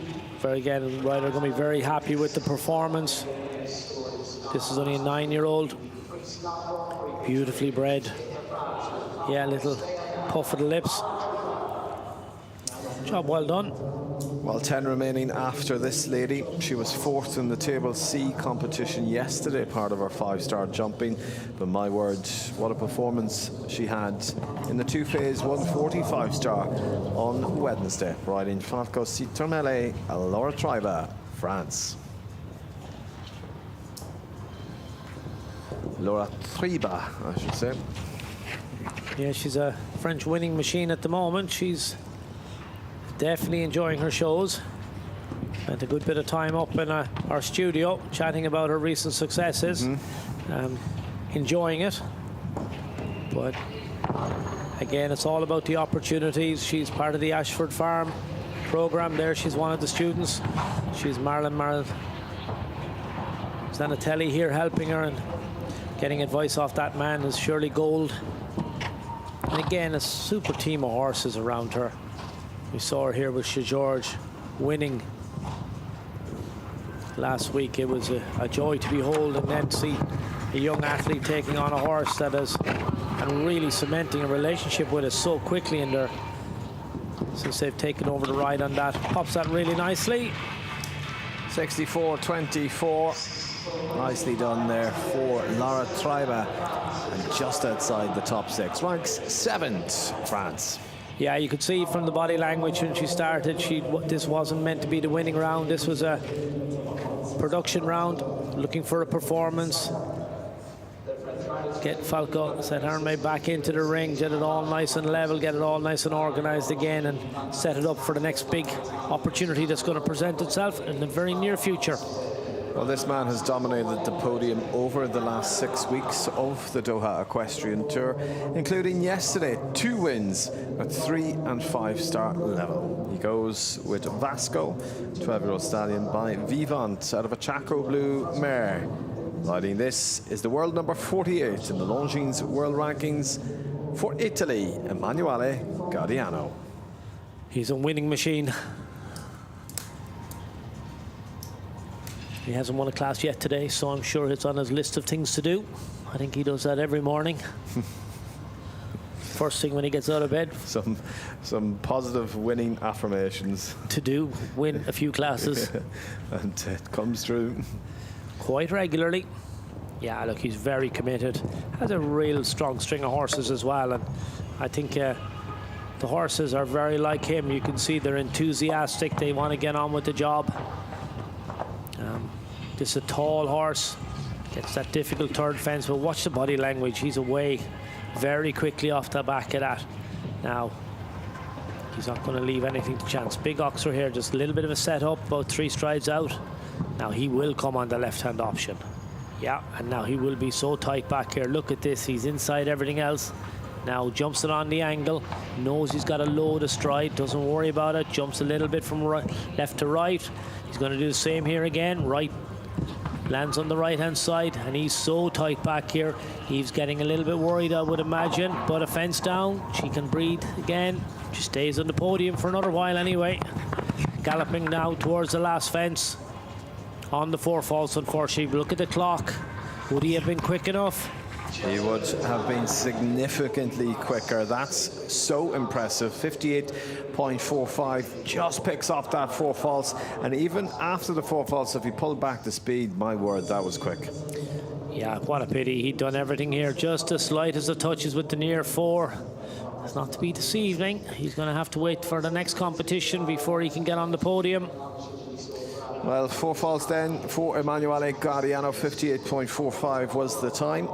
rider going to be very happy with the performance. This is only a 9-year-old. Beautifully bred. Yeah, a little puff of the lips. Job well done. Well, 10 remaining after this lady. She was 4th in the Table C competition yesterday, part of her 5-star jumping. But my word, what a performance she had in the 2-phase 145-star on Wednesday, riding Falco Citromele, Laura Triba, France. Laura Triba, I should say. Yeah, she's a French winning machine at the moment. She's definitely enjoying her shows. Spent a good bit of time up in our studio chatting about her recent successes. Enjoying it. But again, it's all about the opportunities. She's part of the Ashford Farm program there. She's one of the students. She's Marilyn Zanatelli here helping her, and getting advice off that man is surely gold. And again, a super team of horses around her. We saw her here with Shea George winning last week. It was a joy to behold, and then see a young athlete taking on a horse that is, and really cementing a relationship with us so quickly in there since they've taken over the ride on that. Pops that really nicely. 64-24. Nicely done there for Laura Triba, and just outside the top 6. Ranks 7th, France. Yeah, you could see from the body language when she started, this wasn't meant to be the winning round. This was a production round, looking for a performance, get Falco St. Hermé back into the ring, get it all nice and level, get it all nice and organised again, and set it up for the next big opportunity that's going to present itself in the very near future. Well, this man has dominated the podium over the last 6 weeks of the Doha Equestrian Tour, including yesterday 2 wins at 3- and 5-star level. He goes with Vasco, 12-year-old stallion by Vivant out of a Chaco Blue mare. Riding this is the world number 48 in the Longines World Rankings for Italy, Emanuele Gaudiano. He's a winning machine. He hasn't won a class yet today, so I'm sure it's on his list of things to do. I think he does that every morning. First thing when he gets out of bed. Some positive winning affirmations. To do, win a few classes. And it comes through. Quite regularly. Yeah, look, he's very committed. Has a real strong string of horses as well. And I think the horses are very like him. You can see they're enthusiastic. They want to get on with the job. This is a tall horse, gets that difficult third fence, but watch the body language. He's away very quickly off the back of that. Now, he's not going to leave anything to chance. Big Oxer here, just a little bit of a setup, about 3 strides out. Now he will come on the left-hand option. Yeah, and now he will be so tight back here. Look at this, he's inside everything else. Now jumps it on the angle, knows he's got a load of stride, doesn't worry about it, jumps a little bit from left to right. He's going to do the same here again, right. Lands on the right-hand side, and he's so tight back here. He's getting a little bit worried, I would imagine, but a fence down. She can breathe again. She stays on the podium for another while anyway. Galloping now towards the last fence. On the 4 false, unfortunately. Look at the clock. Would he have been quick enough? He would have been significantly quicker. That's so impressive. 58.45, just picks off that 4 false. And even after the 4 false, if he pulled back the speed, my word, that was quick. Yeah, what a pity. He'd done everything here. Just as slight as the touches with the near 4. It's not to be deceiving. He's going to have to wait for the next competition before he can get on the podium. Well, 4 false then for Emanuele Gaudiano. 58.45 was the time.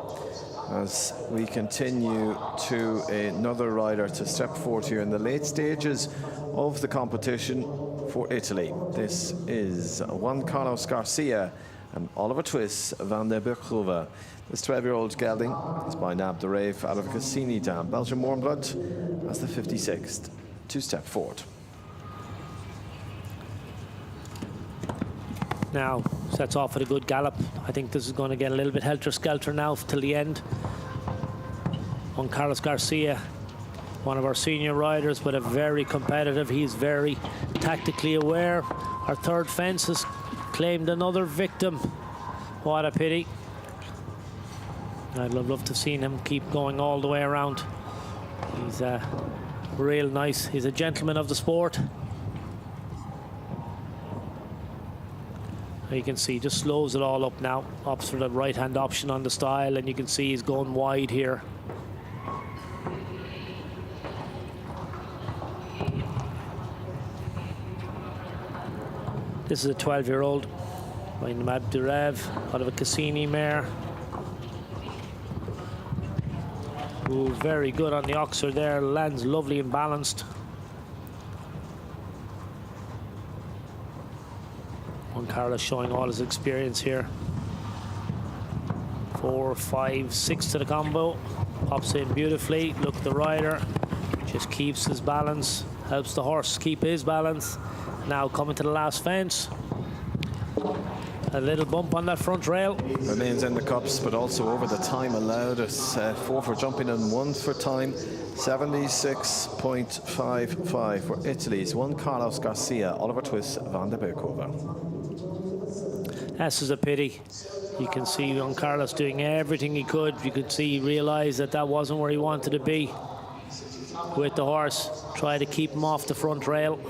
As we continue to another rider to step forward here in the late stages of the competition for Italy. This is Juan Carlos Garcia and Oliver Twist van der Berghoeve. This 12-year-old gelding is by Nab de Rave out of Cassini Dam, Belgian Warmblood, as the 56th to step forward. Now sets off with a good gallop. I think this is going to get a little bit helter-skelter now till the end. Juan Carlos Garcia, one of our senior riders, but a very competitive. He's very tactically aware. Our third fence has claimed another victim. What a pity. I'd love to have seen him keep going all the way around. He's real nice. He's a gentleman of the sport. You can see, just slows it all up now. Opts for the right-hand option on the style, and you can see he's going wide here. This is a 12-year-old by Hamad Durev out of a Cassini mare. Ooh, very good on the oxer there. Lands lovely and balanced. Juan Carlos showing all his experience here. 4, 5, 6 to the combo. Pops in beautifully. Look at the rider. Just keeps his balance. Helps the horse keep his balance. Now coming to the last fence. A little bump on that front rail. Remains in the cups, but also over the time allowed. It's 4 for jumping and 1 for time. 76.55 for Italy's Juan Carlos Garcia, Oliver Twist van der Berghoeve. This is a pity. You can see Juan Carlos doing everything he could. You could see, realize that that wasn't where he wanted to be with the horse. Try to keep him off the front rail.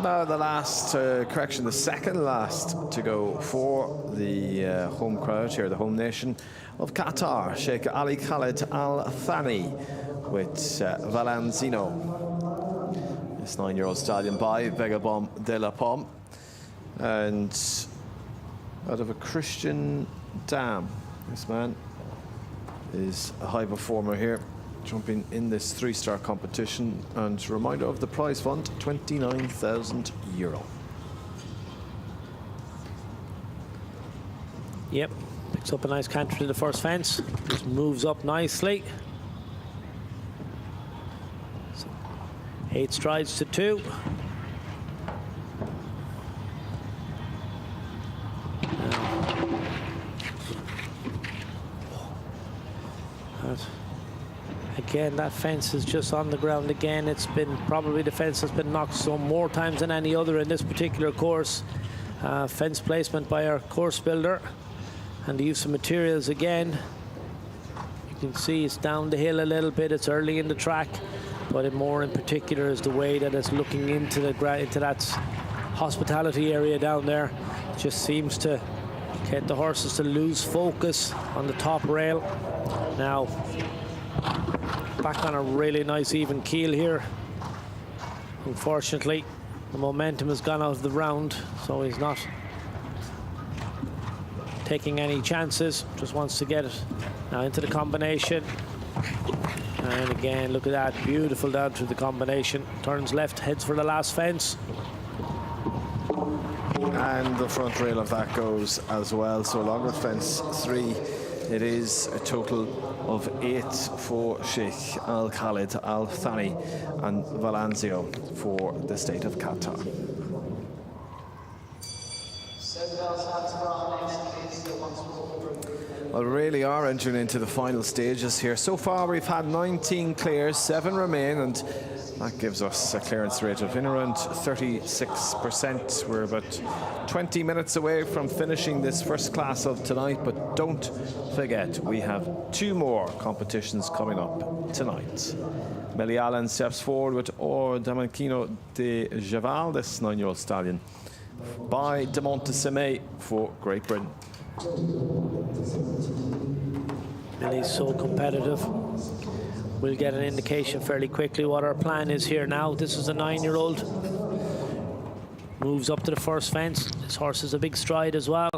Now the last, correction, the second last to go for the home crowd here, the home nation of Qatar. Sheikh Ali Khaled Al Thani with Valanzino. This 9-year-old stallion by Vagabond de la Pomme. And out of a Christian Dam, this man is a high performer here, jumping in this 3-star competition. And reminder of the prize fund, €29,000. Yep, picks up a nice canter to the first fence, just moves up nicely. So 8 strides to 2. Again, that fence is just on the ground again. It's been probably the fence has been knocked some more times than any other in this particular course. Fence placement by our course builder, and the use of materials again. You can see it's down the hill a little bit. It's early in the track, but more in particular is the way that it's looking into that hospitality area down there. It just seems to get the horses to lose focus on the top rail. Now back on a really nice even keel here. Unfortunately, the momentum has gone out of the round, so he's not taking any chances, just wants to get it now into the combination. And again, look at that, beautiful down through the combination. Turns left, heads for the last fence. And the front rail of that goes as well. So along with fence 3, it is a total of 8 for Sheikh Al Khalid, Al Thani and Valanzio for the state of Qatar. Well, we really are entering into the final stages here. So far we've had 19 clears, 7 remain, and that gives us a clearance rate of in around 36%. We're about 20 minutes away from finishing this first class of tonight, but don't forget, we have 2 more competitions coming up tonight. Millie Allen steps forward with Or Damanquino de Javal, this 9-year-old stallion, by De Monteseme for Great Britain. Millie's so competitive. We'll get an indication fairly quickly what our plan is here now. This is a 9-year-old. Moves up to the first fence. This horse is a big stride as well.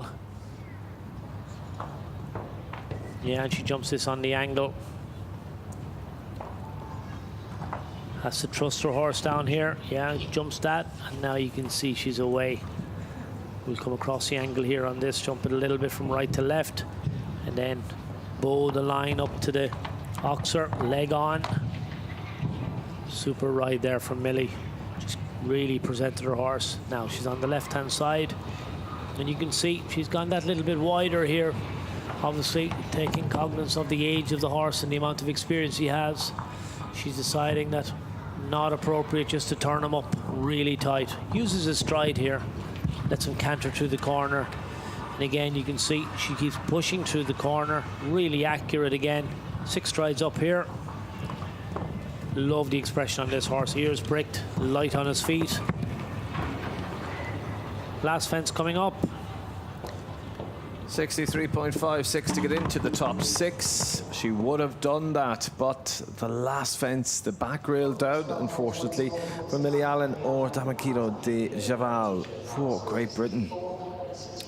Yeah, and she jumps this on the angle. Has to trust her horse down here. Yeah, she jumps that, and now you can see she's away. We'll come across the angle here on this, jump it a little bit from right to left, and then bow the line up to the oxer, leg on. Super ride there from Millie. Just really presented her horse. Now she's on the left-hand side, and you can see she's gone that little bit wider here. Obviously, taking cognizance of the age of the horse and the amount of experience he has, she's deciding that not appropriate just to turn him up really tight. Uses his stride here, lets him canter through the corner. And again, you can see she keeps pushing through the corner, really accurate again. 6 strides up here. Love the expression on this horse. Ears pricked, light on his feet. Last fence coming up. 63.56 to get into the top 6. She would have done that, but the last fence, the back rail down, unfortunately, for Millie Allen or Damakino de Javal for Great Britain.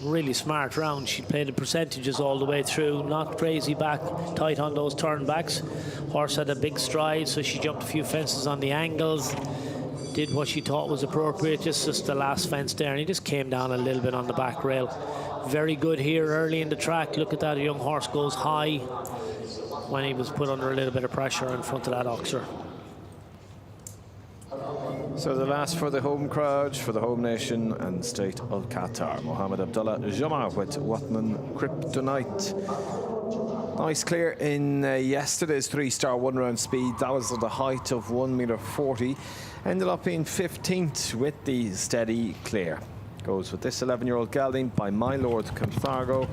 Really smart round. She played the percentages all the way through, not crazy back, tight on those turnbacks. Horse had a big stride, so she jumped a few fences on the angles, did what she thought was appropriate, just the last fence there, and he just came down a little bit on the back rail. Very good here early in the track. Look at that, a young horse goes high when he was put under a little bit of pressure in front of that oxer. So the last for the home crowd, for the home nation and state of Qatar. Mohammed Abdullah Jama with Watman Kryptonite. Nice clear in yesterday's 3-star 1-round speed. That was at the height of 1.40 meters. Ended up being 15th with the steady clear. Goes with this 11-year-old gelding by My Lord Carthago.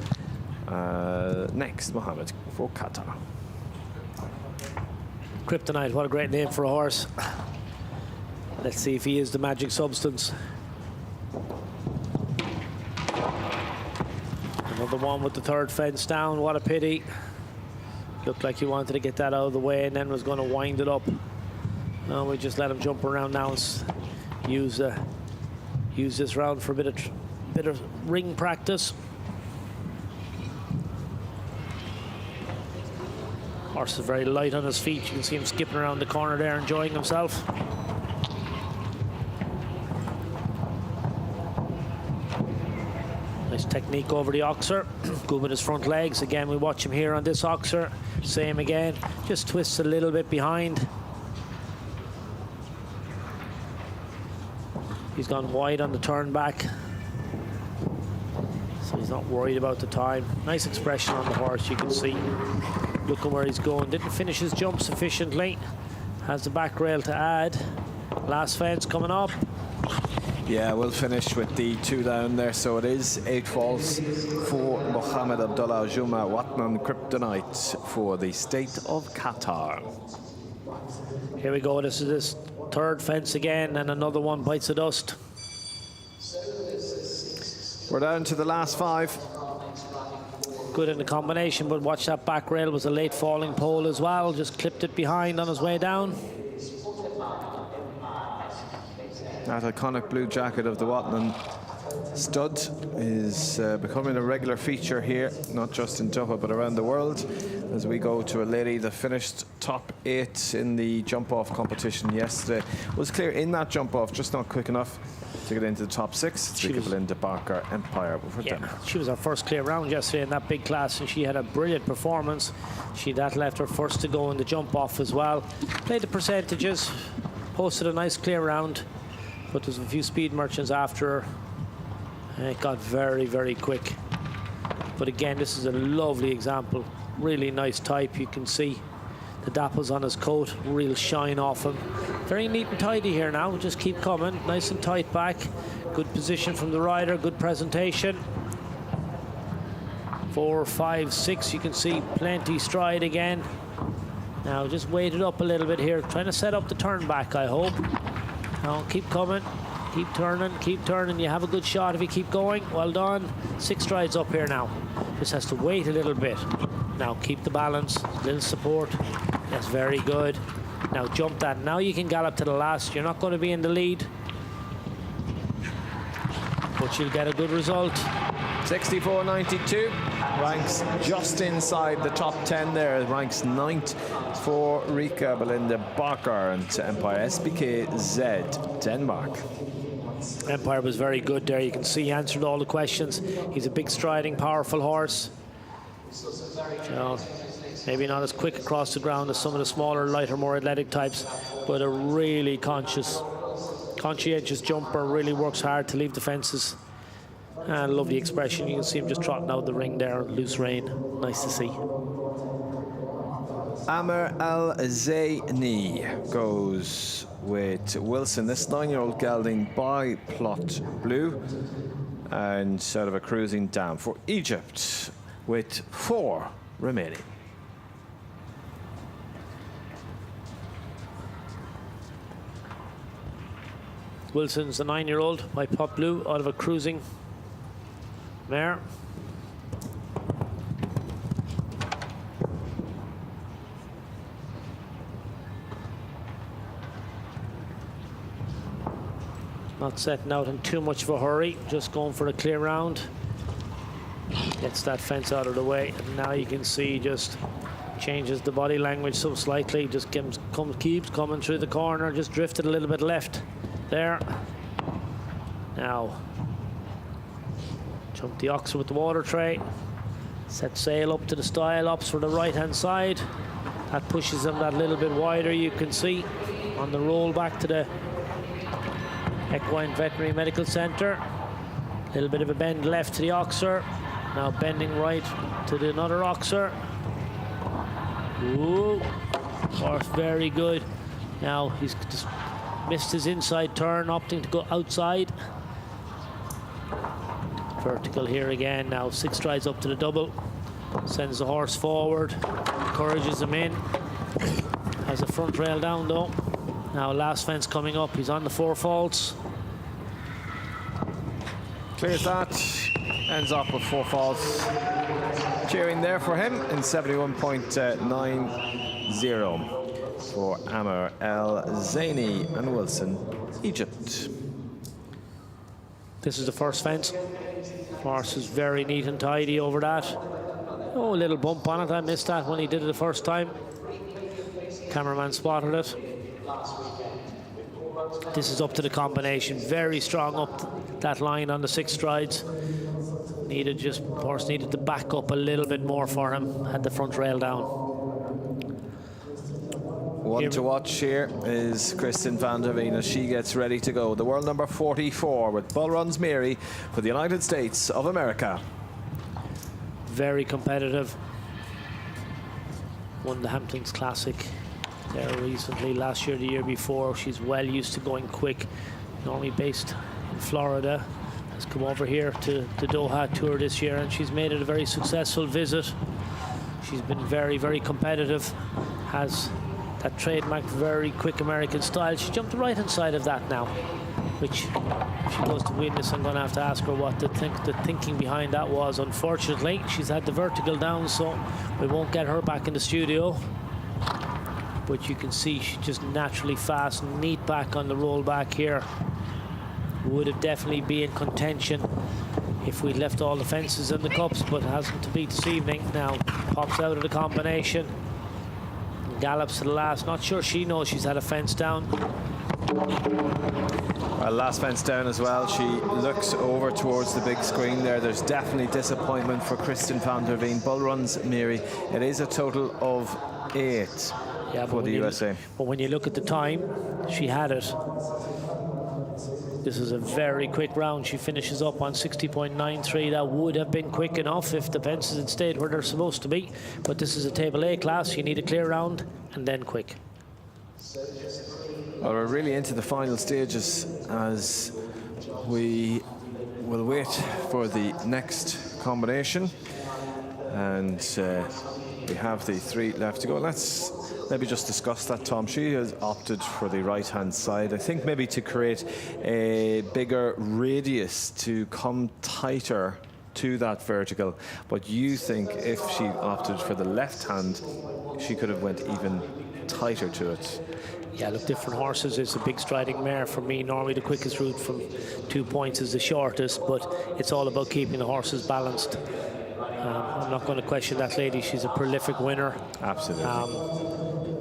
Next, Mohammed for Qatar. Kryptonite, what a great name for a horse. Let's see if he is the magic substance. Another one with the 3rd fence down. What a pity. Looked like he wanted to get that out of the way and then was going to wind it up. No, we just let him jump around now and use this round for a bit bit of ring practice. Horse is very light on his feet. You can see him skipping around the corner there, enjoying himself. Nice technique over the oxer. Good with his front legs. Again, we watch him here on this oxer. Same again. Just twists a little bit behind. He's gone wide on the turn back, so he's not worried about the time. Nice expression on the horse, you can see. Looking where he's going. Didn't finish his jump sufficiently. Has the back rail to add. Last fence coming up. Yeah, we'll finish with the 2 down there. So it is 8 falls for Mohammed Abdullah Juma Watnan Kryptonite for the state of Qatar. Here we go. This is this third fence again, and another one bites the dust. We're down to the last 5. Good in the combination, but watch that back rail. Was a late falling pole as well. Just clipped it behind on his way down. That iconic blue jacket of the Watnan stud is becoming a regular feature here, not just in Doha but around the world, as we go to a lady that finished top 8 in the jump-off competition yesterday. Was clear in that jump-off, just not quick enough to get into the top 6. It's Belinda Barker Empire for them. She was our first clear round yesterday in that big class, and she had a brilliant performance. That left her first to go in the jump-off as well. Played the percentages, posted a nice clear round, but there's a few speed merchants after her. And it got very, very quick. But again, this is a lovely example. Really nice type. You can see the dapples on his coat, real shine off him. Very neat and tidy here now. Just keep coming. Nice and tight back. Good position from the rider. Good presentation. 4, 5, 6. You can see plenty stride again. Now just weight it up a little bit here. Trying to set up the turn back, I hope. Now keep coming. Keep turning, keep turning. You have a good shot if you keep going. Well done. 6 strides up here now. Just has to wait a little bit. Now keep the balance, little support. That's very good. Now jump that. Now you can gallop to the last. You're not going to be in the lead, but you'll get a good result. 64.92, ranks just inside the top 10 there. Ranks 9th for Rika Belinda Barker and Empire SBKZ Denmark. Empire was very good there. You can see he answered all the questions. He's a big striding, powerful horse. So, maybe not as quick across the ground as some of the smaller, lighter, more athletic types, but a really conscientious jumper. Really works hard to leave the fences. And lovely expression. You can see him just trotting out the ring there, loose rein. Nice to see. Amr Al Zaini goes with Wilson, this 9-year-old gelding by Plot Blue, and sort of a cruising down for Egypt with 4 remaining. Wilson's the 9-year-old by Plot Blue out of a cruising mare. Not setting out in too much of a hurry, just going for a clear round. Gets that fence out of the way, and now you can see just changes the body language so slightly, just keeps coming through the corner, just drifted a little bit left there. Now, jump the oxer with the water tray, set sail up to the stile ups for the right hand side. That pushes him that little bit wider, you can see, on the roll back to the Equine Veterinary Medical Center. A little bit of a bend left to the oxer. Now bending right to the another oxer. Ooh, horse very good. Now he's just missed his inside turn, opting to go outside. Vertical here again. Now 6 strides up to the double. Sends the horse forward, encourages him in. Has the front rail down though. Now last fence coming up, he's on the 4 faults. Clears that, ends up with 4 faults. Cheering there for him in 71.90 for Amr El Zaini and Wilson, Egypt. This is the first fence. Horse is very neat and tidy over that. Oh, a little bump on it. I missed that when he did it the first time. Cameraman spotted it. This is up to the combination. Very strong up that line on the 6 strides. Horse needed to back up a little bit more for him. Had the front rail down. One to watch here is Kristen van der Veen as she gets ready to go. The world number 44 with Bull Runs Mary for the United States of America. Very competitive. Won the Hamptons Classic there recently, last year, the year before. She's well used to going quick. Normally based in Florida. Has come over here to the Doha tour this year, and she's made it a very successful visit. She's been very, very competitive. Has that trademark very quick American style. She jumped the right-hand side of that now, which if she goes to win this, I'm going to have to ask her what the thinking behind that was. Unfortunately, she's had the vertical down, so we won't get her back in the studio. But you can see she's just naturally fast, neat back on the roll back here. Would have definitely been in contention if we'd left all the fences in the cups, but hasn't to beat this evening. Now pops out of the combination, gallops to the last. Not sure she knows she's had a fence down. Well, last fence down as well. She looks over towards the big screen there. There's definitely disappointment for Kristen van der Veen. Bull Runs Mary. It is a total of 8 for the USA. But when you look at the time, she had it. This is a very quick round. She finishes up on 60.93. That would have been quick enough if the fences had stayed where they're supposed to be. But this is a table A class. You need a clear round and then quick. Well, we're really into the final stages as we will wait for the next combination. And we have the 3 left to go. Let's maybe just discuss that, Tom. She has opted for the right-hand side, I think maybe to create a bigger radius to come tighter to that vertical. But you think if she opted for the left hand, she could have went even tighter to it? Yeah, look, different horses. It's a big striding mare. For me, normally the quickest route from 2 points is the shortest, but it's all about keeping the horses balanced. I'm not going to question that lady. She's a prolific winner. Absolutely.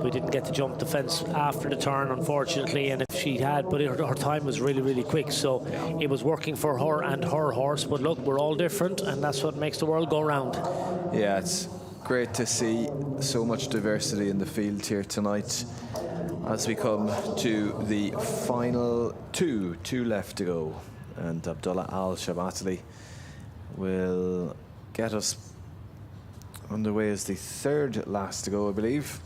We didn't get to jump the fence after the turn, unfortunately, and if she had, but her time was really, really quick, so it was working for her and her horse. But look, we're all different, and that's what makes the world go round. Yeah, it's great to see so much diversity in the field here tonight as we come to the final 2 left to go, and Abdullah Alshaqab will get us underway as the 3rd last to go, I believe.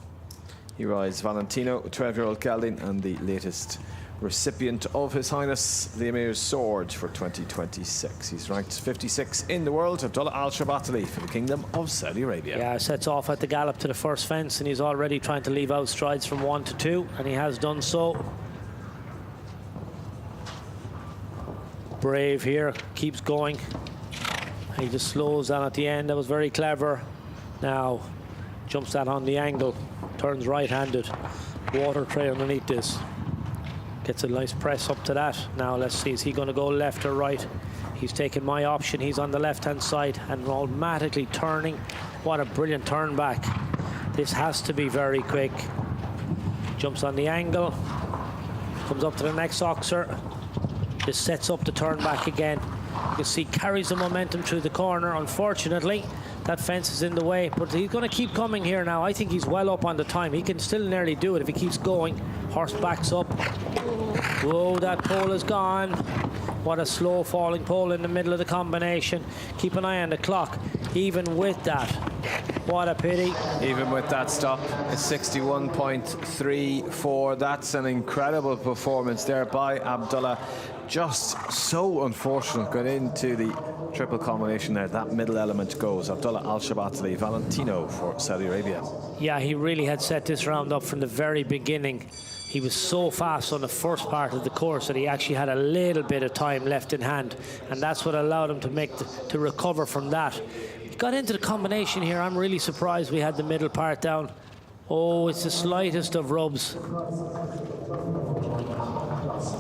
He rides Valentino, 12-year-old gelding, and the latest recipient of His Highness the Emir's Sword for 2026. He's ranked 56 in the world. Abdullah Alshaqab for the Kingdom of Saudi Arabia. Yeah, sets off at the gallop to the first fence, and he's already trying to leave out strides from 1 to 2, and he has done so. Brave here, keeps going. He just slows down at the end. That was very clever. Now jumps that on the angle, turns right-handed, water tray underneath this, gets a nice press up to that. Now let's see, is he going to go left or right? He's taken my option. He's on the left-hand side and automatically turning. What a brilliant turn back. This has to be very quick. Jumps on the angle, comes up to the next oxer, just sets up the turn back again. You can see carries the momentum through the corner. Unfortunately, that fence is in the way, but he's going to keep coming here now. I think he's well up on the time. He can still nearly do it if he keeps going. Horse backs up. Whoa, that pole is gone. What a slow falling pole in the middle of the combination. Keep an eye on the clock. Even with that, what a pity. Even with that stop, it's 61.34. That's an incredible performance there by Abdullah. Just so unfortunate going into the triple combination there. That middle element goes. Abdullah Alshaqab, Valentino for Saudi Arabia. Yeah, he really had set this round up from the very beginning. He was so fast on the first part of the course that he actually had a little bit of time left in hand, and that's what allowed him to recover from that. He got into the combination here. I'm really surprised we had the middle part down. Oh, it's the slightest of rubs.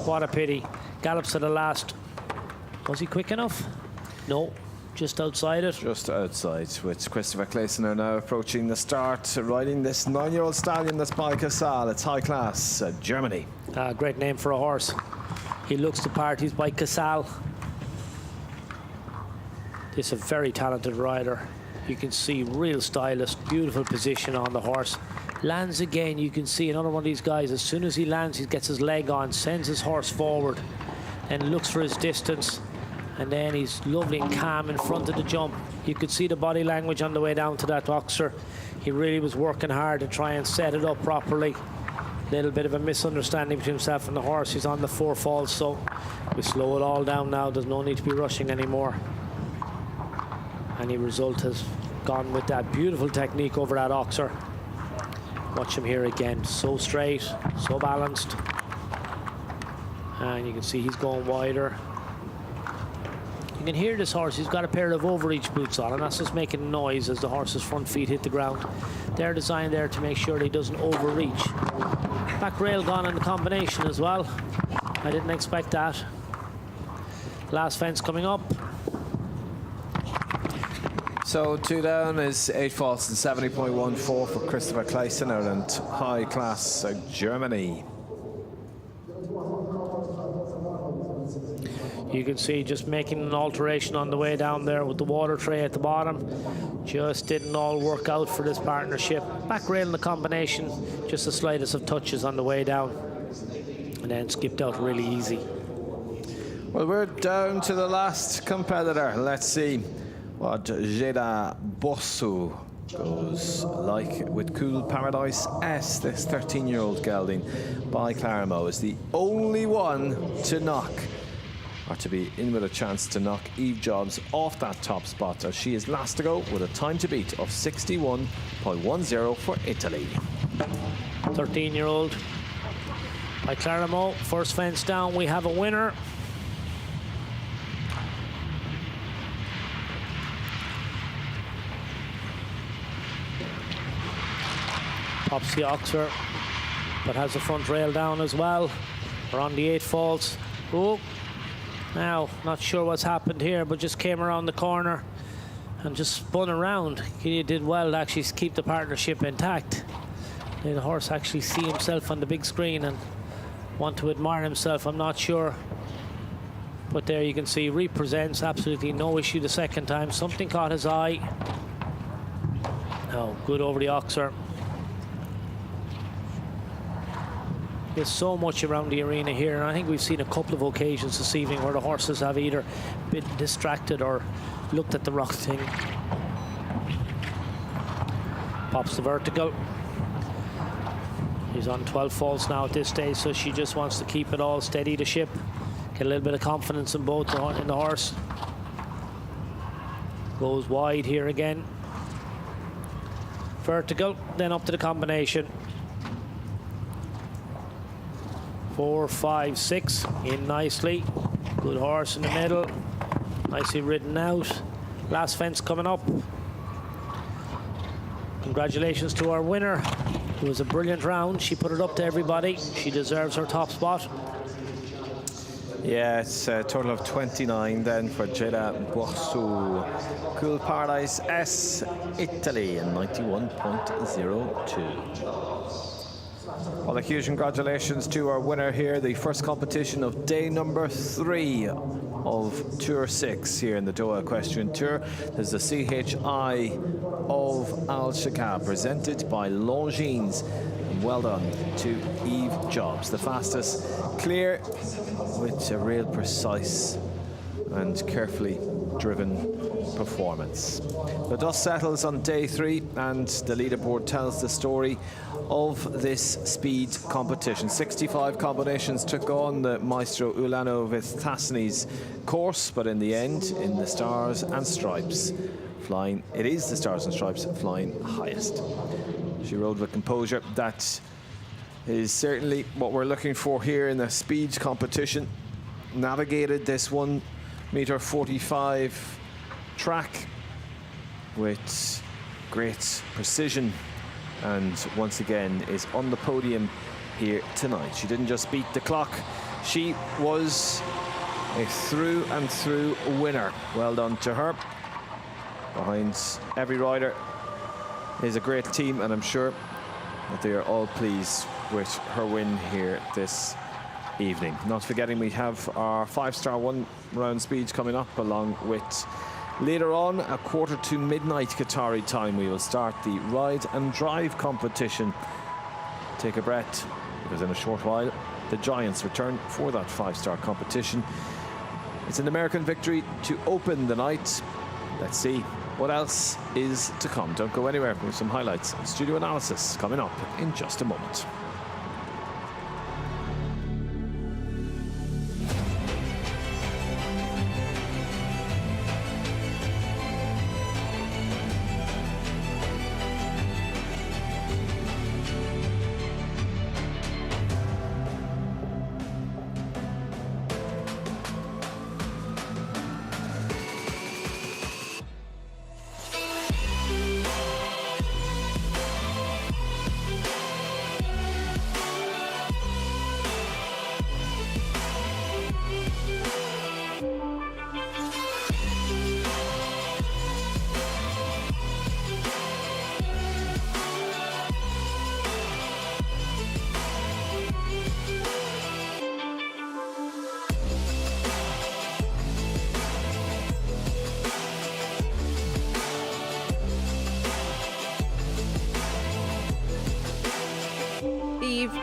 What a pity. Gallops to the last. Was he quick enough? No, just outside it. Just outside, with Christopher Clayson now approaching the start, riding this 9-year-old stallion that's by Casal. It's high class, Germany. Great name for a horse. He looks the part. He's by Casal. This is a very talented rider. You can see real stylist, beautiful position on the horse. Lands again, you can see another one of these guys. As soon as he lands, he gets his leg on, sends his horse forward, and looks for his distance. And then he's lovely and calm in front of the jump. You could see the body language on the way down to that boxer. He really was working hard to try and set it up properly. Little bit of a misunderstanding between himself and the horse. He's on the 4 falls, so we slow it all down now. There's no need to be rushing anymore. Any result has gone with that beautiful technique over that oxer. Watch him here again. So straight, so balanced. And you can see he's going wider. You can hear this horse. He's got a pair of overreach boots on, and that's just making noise as the horse's front feet hit the ground. They're designed there to make sure that he doesn't overreach. Back rail gone in the combination as well. I didn't expect that. Last fence coming up. So 2 down is 8 faults and 70.14 for Christopher Clayson and high class Germany. You can see just making an alteration on the way down there with the water tray at the bottom. Just didn't all work out for this partnership. Back rail in the combination, just the slightest of touches on the way down. And then skipped out really easy. Well, we're down to the last competitor. Let's see what Jeda Bossou goes like with Cool Paradise S. This 13-year-old gelding by Claramo is the only one to knock, or to be in with a chance to knock Eve Jobs off that top spot, as she is last to go with a time to beat of 61.10 for Italy. 13-year-old by Claramo. First fence down, we have a winner. Pops the oxer, but has the front rail down as well. We're on the 8 faults. Oh, now not sure what's happened here, but just came around the corner and just spun around. He did well to actually keep the partnership intact. Made the horse actually see himself on the big screen and want to admire himself. I'm not sure, but there you can see represents absolutely no issue the second time. Something caught his eye. Oh, good over the oxer. There's so much around the arena here, and I think we've seen a couple of occasions this evening where the horses have either been distracted or looked at the wrong thing. Pops the vertical. He's on 12 faults now at this stage, so she just wants to keep it all steady the ship, get a little bit of confidence in both in the horse. Goes wide here again. Vertical, then up to the combination. 4, 5, 6 in nicely. Good horse in the middle, nicely ridden out. Last fence coming up. Congratulations to our winner. It was a brilliant round. She put it up to everybody. She deserves her top spot. Yeah, it's a total of 29 then for Jeda Bossou. Cool Paradise S, Italy, in 91.02. Well, a huge congratulations to our winner here. The first competition of day number 3 of Tour 6 here in the Doha Equestrian Tour. There's the CHI of Alshaqab, presented by Longines. And well done to Eve Jobs, the fastest clear with a real precise and carefully driven performance. The dust settles on day 3 and the leaderboard tells the story of this speed competition. 65 combinations took on the Maestro Ulano Vithasani's course, but in the end, in the Stars and Stripes flying, it is the Stars and Stripes flying highest. She rode with composure. That is certainly what we're looking for here in the speed competition. Navigated this 1.45 m track with great precision, and once again is on the podium here tonight. She didn't just beat the clock, she was A through and through winner. Well done to her. Behind every rider is a great team, and I'm sure that they are all pleased with her win here this evening. Not forgetting we have our 5-star 1-round speeds coming up, along with later on a 1:45 midnight Qatari time. We will start the ride and drive competition. Take a breath, because in a short while the Giants return for that 5-star competition. It's an American victory to open the night. Let's see what else is to come. Don't go anywhere. We have some highlights and studio analysis coming up in just a moment.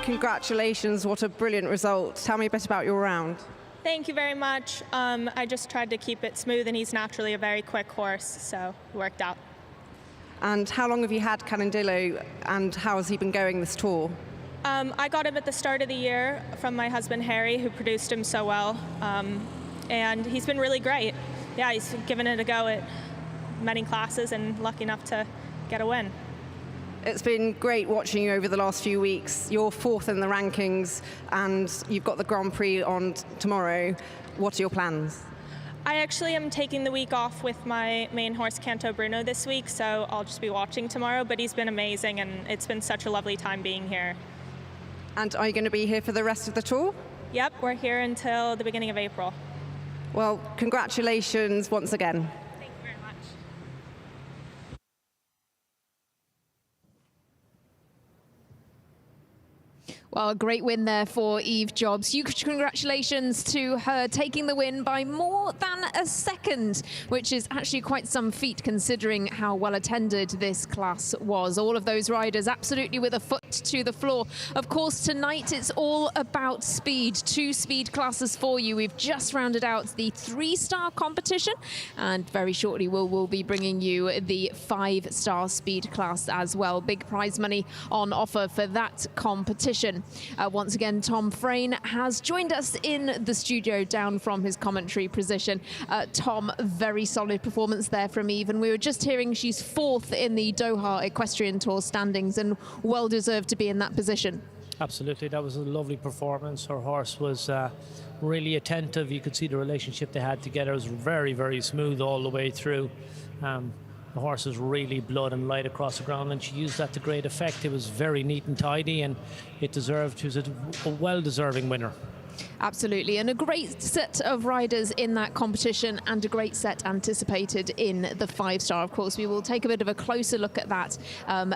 Congratulations, what a brilliant result. Tell me a bit about your round. Thank you very much. I just tried to keep it smooth, and he's naturally a very quick horse, so it worked out. And how long have you had Canandillo, and how has he been going this tour? I got him at the start of the year from my husband Harry, who produced him so well, and he's been really great. Yeah, he's given it a go at many classes and lucky enough to get a win. It's been great watching you over the last few weeks. You're 4th in the rankings, and you've got the Grand Prix on tomorrow. What are your plans? I actually am taking the week off with my main horse, Canto Bruno, this week, so I'll just be watching tomorrow, but he's been amazing, and it's been such a lovely time being here. And are you going to be here for the rest of the tour? Yep, we're here until the beginning of April. Well, congratulations once again. Well, a great win there for Eve Jobs. Huge congratulations to her, taking the win by more than a second, which is actually quite some feat considering how well attended this class was. All of those riders absolutely with a foot to the floor. Of course, tonight it's all about speed. 2 speed classes for you. We've just rounded out the 3-star competition, and very shortly we'll be bringing you the 5-star speed class as well. Big prize money on offer for that competition. Once again, Tom Frayne has joined us in the studio down from his commentary position. Tom, very solid performance there from Eve, and we were just hearing she's 4th in the Doha Equestrian Tour standings, and well deserved to be in that position. Absolutely, that was a lovely performance. Her horse was really attentive. You could see the relationship they had together. It was very, very smooth all the way through. The horse was really blood and light across the ground, and she used that to great effect. It was very neat and tidy, and it deserved, she was a well-deserving winner. Absolutely, and a great set of riders in that competition, and a great set anticipated in the 5-star. Of course, we will take a bit of a closer look at that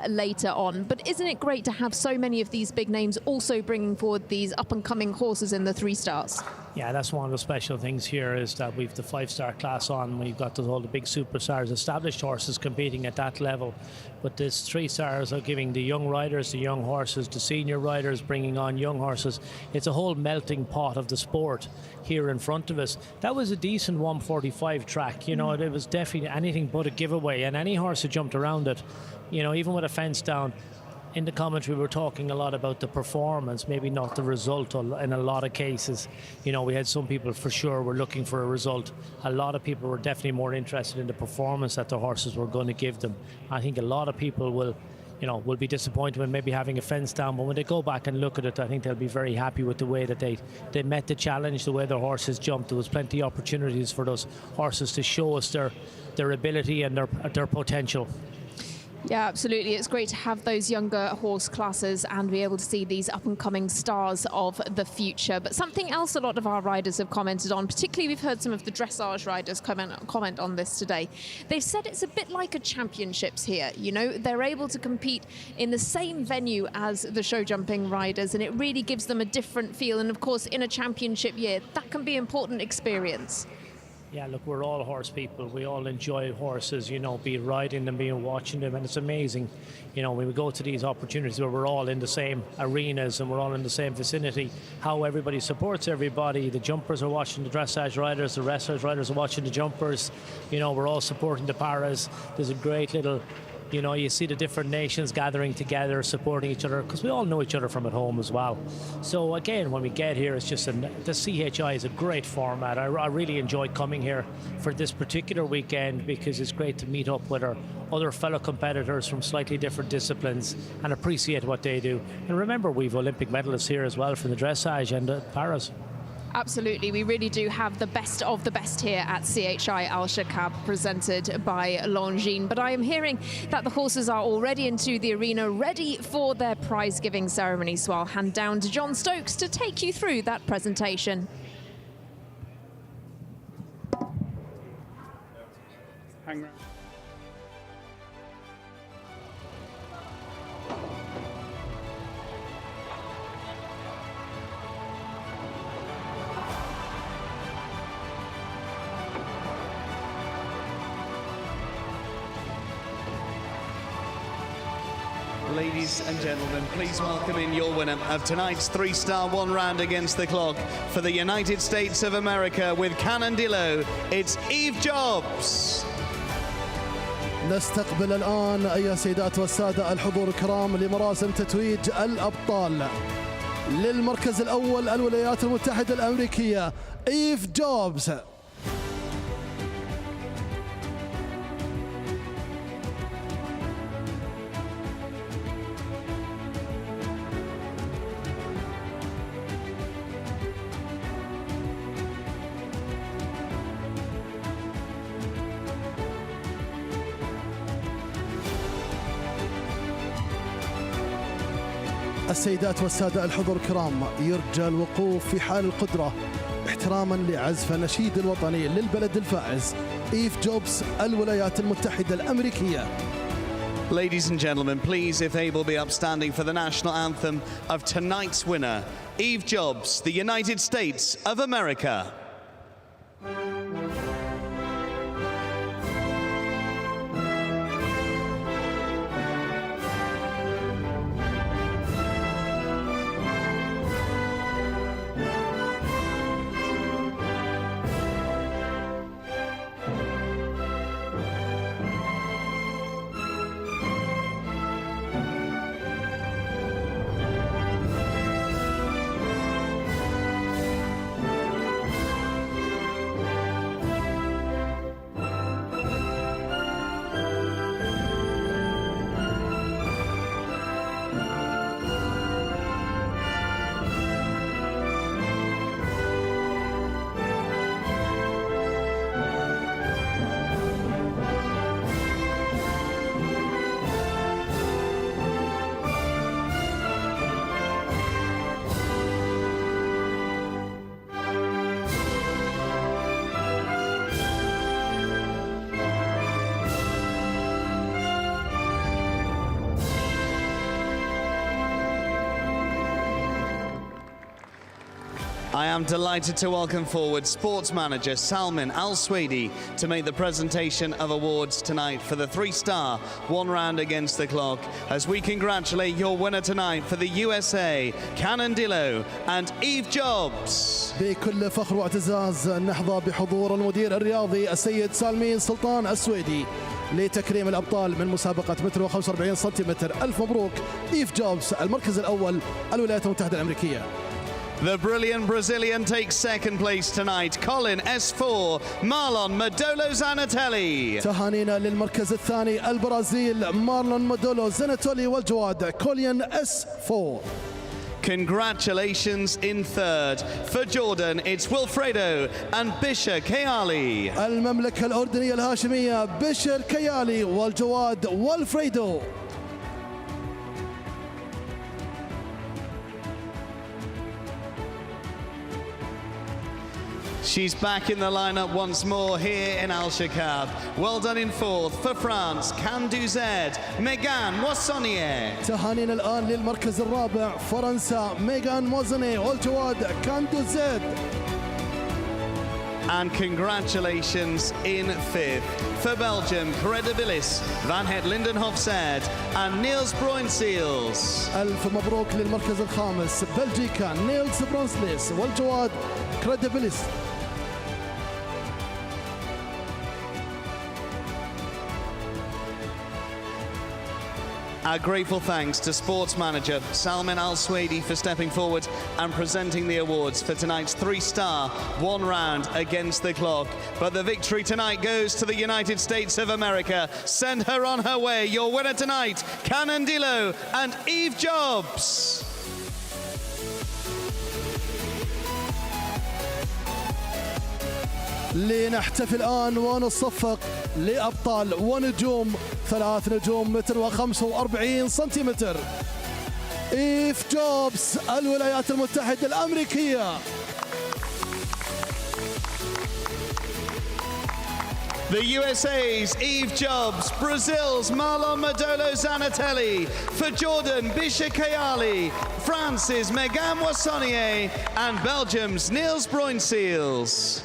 later on. But isn't it great to have so many of these big names also bringing forward these up-and-coming horses in the 3-stars? Yeah, that's one of the special things here, is that we've the 5-star class on. We've got all the big superstars, established horses competing at that level. But this 3-stars are giving the young riders, the young horses, the senior riders, bringing on young horses. It's a whole melting pot of the sport here in front of us. That was a decent 145 track. You know, it was definitely anything but a giveaway, and any horse who jumped around it, you know, even with a fence down. In the commentary, we were talking a lot about the performance, maybe not the result in a lot of cases. You know, we had some people for sure were looking for a result. A lot of people were definitely more interested in the performance that the horses were going to give them. I think a lot of people will be disappointed when maybe having a fence down, but when they go back and look at it, I think they'll be very happy with the way that they met the challenge, the way their horses jumped. There was plenty of opportunities for those horses to show us their ability and their potential. Yeah, absolutely. It's great to have those younger horse classes and be able to see these up-and-coming stars of the future. But something else a lot of our riders have commented on, particularly we've heard some of the dressage riders comment on this today. They've said it's a bit like a championships here. You know, they're able to compete in the same venue as the show jumping riders, and it really gives them a different feel. And of course, in a championship year, that can be an important experience. Yeah, look, we're all horse people. We all enjoy horses, you know, be riding them, be watching them, and it's amazing, you know, when we go to these opportunities where we're all in the same arenas and we're all in the same vicinity, how everybody supports everybody. The jumpers are watching the dressage riders, the dressage riders are watching the jumpers. You know, we're all supporting the paras. There's a great little, you know, you see the different nations gathering together, supporting each other, because we all know each other from at home as well. So again, when we get here, it's just the CHI is a great format. I really enjoy coming here for this particular weekend because it's great to meet up with our other fellow competitors from slightly different disciplines and appreciate what they do. And remember, we've Olympic medalists here as well from the dressage and the paras. Absolutely, we really do have the best of the best here at CHI Alshaqab, presented by Longines. But I am hearing that the horses are already into the arena, ready for their prize-giving ceremony. So I'll hand down to John Stokes to take you through that presentation. Hang around. Ladies and gentlemen, please welcome in your winner of tonight's three-star one-round against the clock for the United States of America with Cannondillo. It's Eve Jobs. نستقبل الآن أيها السيدات والسادة الحضور الكرام لمراسم تتويج الأبطال للمركز الأول الولايات المتحدة الأمريكية إيف جوبز. السيدات والسادة الحضور الكرام، يرجى الوقوف في حال القدرة احتراما لعزف النشيد الوطني للبلد الفائز إيف جوبز الولايات المتحدة الأمريكية. Ladies and gentlemen, please, if able, be upstanding for the national anthem of tonight's winner, Eve Jobs, the United States of America. I am delighted to welcome forward sports manager Salman Al-Swedi to make the presentation of awards tonight for the three-star one round against the clock, as we congratulate your winner tonight for the USA, Cannondillo and Eve Jobs. بكل فخر واعتزاز نحظى بحضور المدير الرياضي السيد سالمين سلطان السويدي لتكريم الأبطال من مسابقة متر و45 سنتيمتر. ألف مبروك إيف جوبز، المركز الأول الولايات المتحدة الأمريكية. The brilliant Brazilian takes second place tonight. Colin S4, Marlon Modolo Zanatelli. تهانينا للمركز الثاني البرازيل مارلون مودولو زاناتولي والجواد كولين S4. Congratulations in third. For Jordan, it's Wilfredo and Bisha Kayali. المملكة الأردنية الهاشمية بشر كيالي والجواد والفريدو. She's back in the lineup once more here in Alshaqab. Well done in fourth for France, Candouzed, Megan Moissonnier. تهانينا الآن للمركز الرابع فرنسا ميغان موزوني والجواد كاندوزيد. And congratulations in fifth for Belgium, Credibilis, Van Het Lindenhof-Zed and Niels Bruinseels. ألف مبروك للمركز الخامس بلجيكا نيلز برونسليس والجواد كريديبيليس. Our grateful thanks to sports manager Salman Al-Swedi for stepping forward and presenting the awards for tonight's three-star one round against the clock. But the victory tonight goes to the United States of America. Send her on her way. Your winner tonight, Canandillo and Eve Jobs. لنحتفل الآن ونصفق لأبطال ونجوم 3 نجوم متر و45 سنتيمتر. إيف جوبز الولايات المتحدة الأمريكية. The USA's Eve Jobs, Brazil's Marlon Modolo Zanatelli, for Jordan Bisha Kayali, France's Megan Moissonnier, and Belgium's Niels Bruinseels.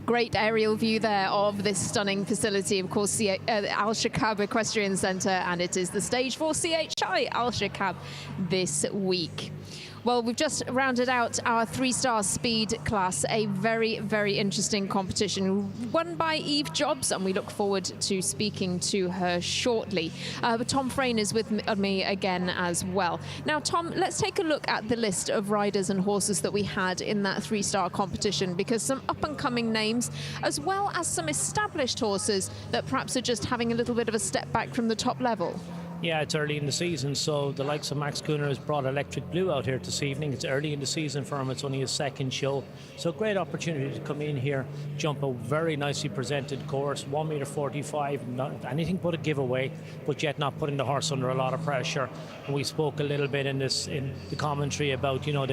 Great aerial view there of this stunning facility, of course, the Alshaqab Equestrian Centre, and it is the stage for CHI Alshaqab this week. Well, we've just rounded out our three-star speed class, a very, very interesting competition won by Eve Jobs, and we look forward to speaking to her shortly. But Tom Frayne is with me again as well. Now, Tom, let's take a look at the list of riders and horses that we had in that three-star competition, because some up-and-coming names, as well as some established horses that perhaps are just having a little bit of a step back from the top level. Yeah, it's early in the season, so the likes of Max Cooner has brought Electric Blue out here this evening. It's early in the season for him. It's only his second show. So great opportunity to come in here, jump a very nicely presented course, 1.45 m, not anything but a giveaway, but yet not putting the horse under a lot of pressure. And we spoke a little bit in the commentary about, you know,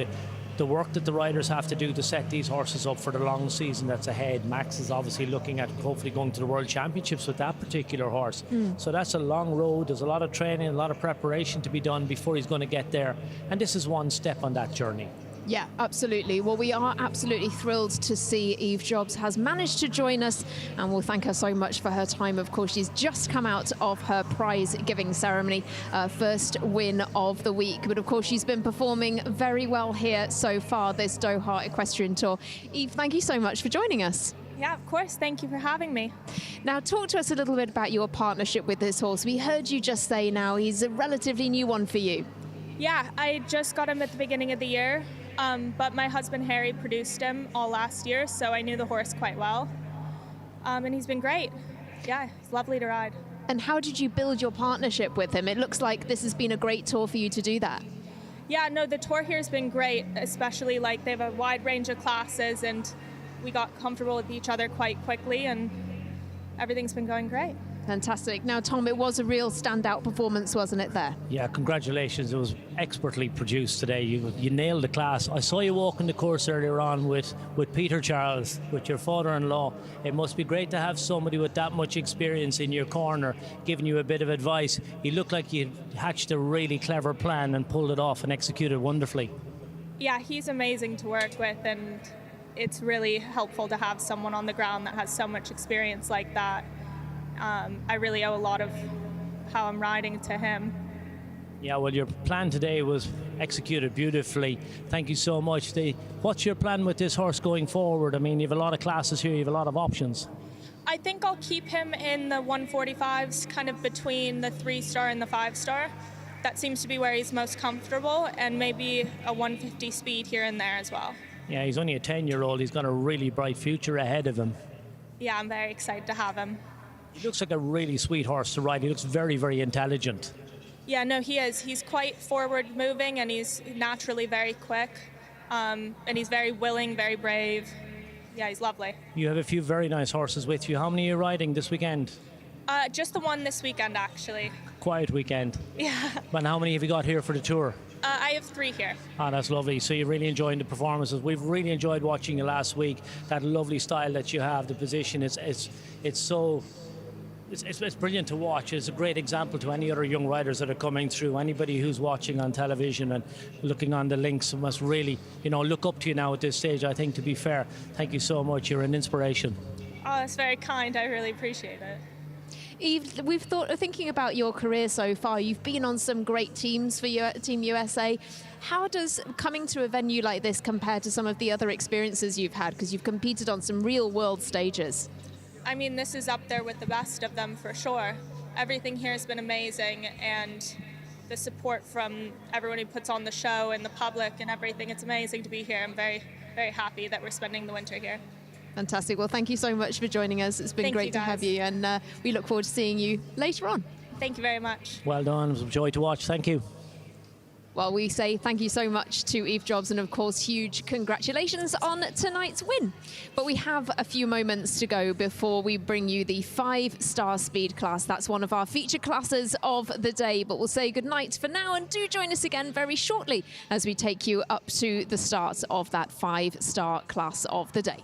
the work that the riders have to do to set these horses up for the long season that's ahead. Max is obviously looking at hopefully going to the World Championships with that particular horse. So that's a long road. There's a lot of training, a lot of preparation to be done before he's going to get there. And this is one step on that journey. Yeah, absolutely. Well, we are absolutely thrilled to see Eve Jobs has managed to join us, and we'll thank her so much for her time. Of course, she's just come out of her prize-giving ceremony, first win of the week. But of course, she's been performing very well here so far, this Doha Equestrian Tour. Eve, thank you so much for joining us. Yeah, of course. Thank you for having me. Now, talk to us a little bit about your partnership with this horse. We heard you just say now he's a relatively new one for you. Yeah, I just got him at the beginning of the year. But my husband Harry produced him all last year, so I knew the horse quite well. And he's been great. Yeah, he's lovely to ride. And how did you build your partnership with him? It looks like this has been a great tour for you to do that. Yeah, no, the tour here has been great, especially like they have a wide range of classes, and we got comfortable with each other quite quickly, and everything's been going great. Fantastic. Now, Tom, it was a real standout performance, wasn't it, there? Yeah, congratulations. It was expertly produced today. You nailed the class. I saw you walking the course earlier on with Peter Charles, with your father-in-law. It must be great to have somebody with that much experience in your corner giving you a bit of advice. You looked like you hatched a really clever plan and pulled it off and executed wonderfully. Yeah, he's amazing to work with, and it's really helpful to have someone on the ground that has so much experience like that. I really owe a lot of how I'm riding to him. Yeah, well, your plan today was executed beautifully. Thank you so much. What's your plan with this horse going forward? I mean, you have a lot of classes here, you have a lot of options. I think I'll keep him in the 145s, kind of between the 3-star and the 5-star. That seems to be where he's most comfortable, and maybe a 150 speed here and there as well. Yeah, he's only a 10-year-old. He's got a really bright future ahead of him. Yeah, I'm very excited to have him. He looks like a really sweet horse to ride. He looks very, very intelligent. Yeah, no, he is. He's quite forward moving, and he's naturally very quick. And he's very willing, very brave. Yeah, he's lovely. You have a few very nice horses with you. How many are you riding this weekend? Just the one this weekend, actually. Quiet weekend. Yeah. And how many have you got here for the tour? I have 3 here. Oh, that's lovely. So you're really enjoying the performances. We've really enjoyed watching you last week. That lovely style that you have, the position, it's brilliant to watch. It's a great example to any other young riders that are coming through. Anybody who's watching on television and looking on the links must really, look up to you now at this stage, I think, to be fair. Thank you so much. You're an inspiration. Oh, that's very kind. I really appreciate it. Eve, thinking about your career so far, you've been on some great teams for Team USA. How does coming to a venue like this compare to some of the other experiences you've had? Because you've competed on some real world stages. I mean, this is up there with the best of them for sure. Everything here has been amazing, and the support from everyone who puts on the show and the public and everything, it's amazing to be here. I'm very, very happy that we're spending the winter here. Fantastic. Well, thank you so much for joining us. It's been great to have you, and we look forward to seeing you later on. Thank you very much. Well done. It was a joy to watch. Thank you. Well, we say thank you so much to Eve Jobs, and of course, huge congratulations on tonight's win. But we have a few moments to go before we bring you the 5-star speed class. That's one of our feature classes of the day, but we'll say goodnight for now, and do join us again very shortly as we take you up to the start of that 5-star class of the day.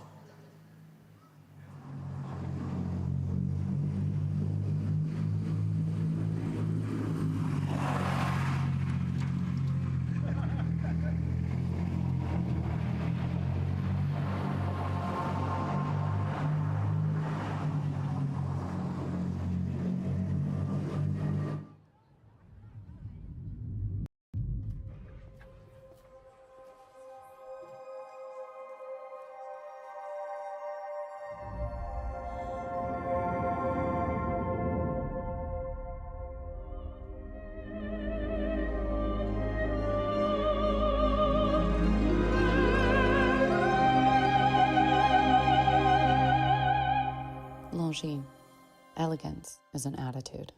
Longines, elegance is an attitude.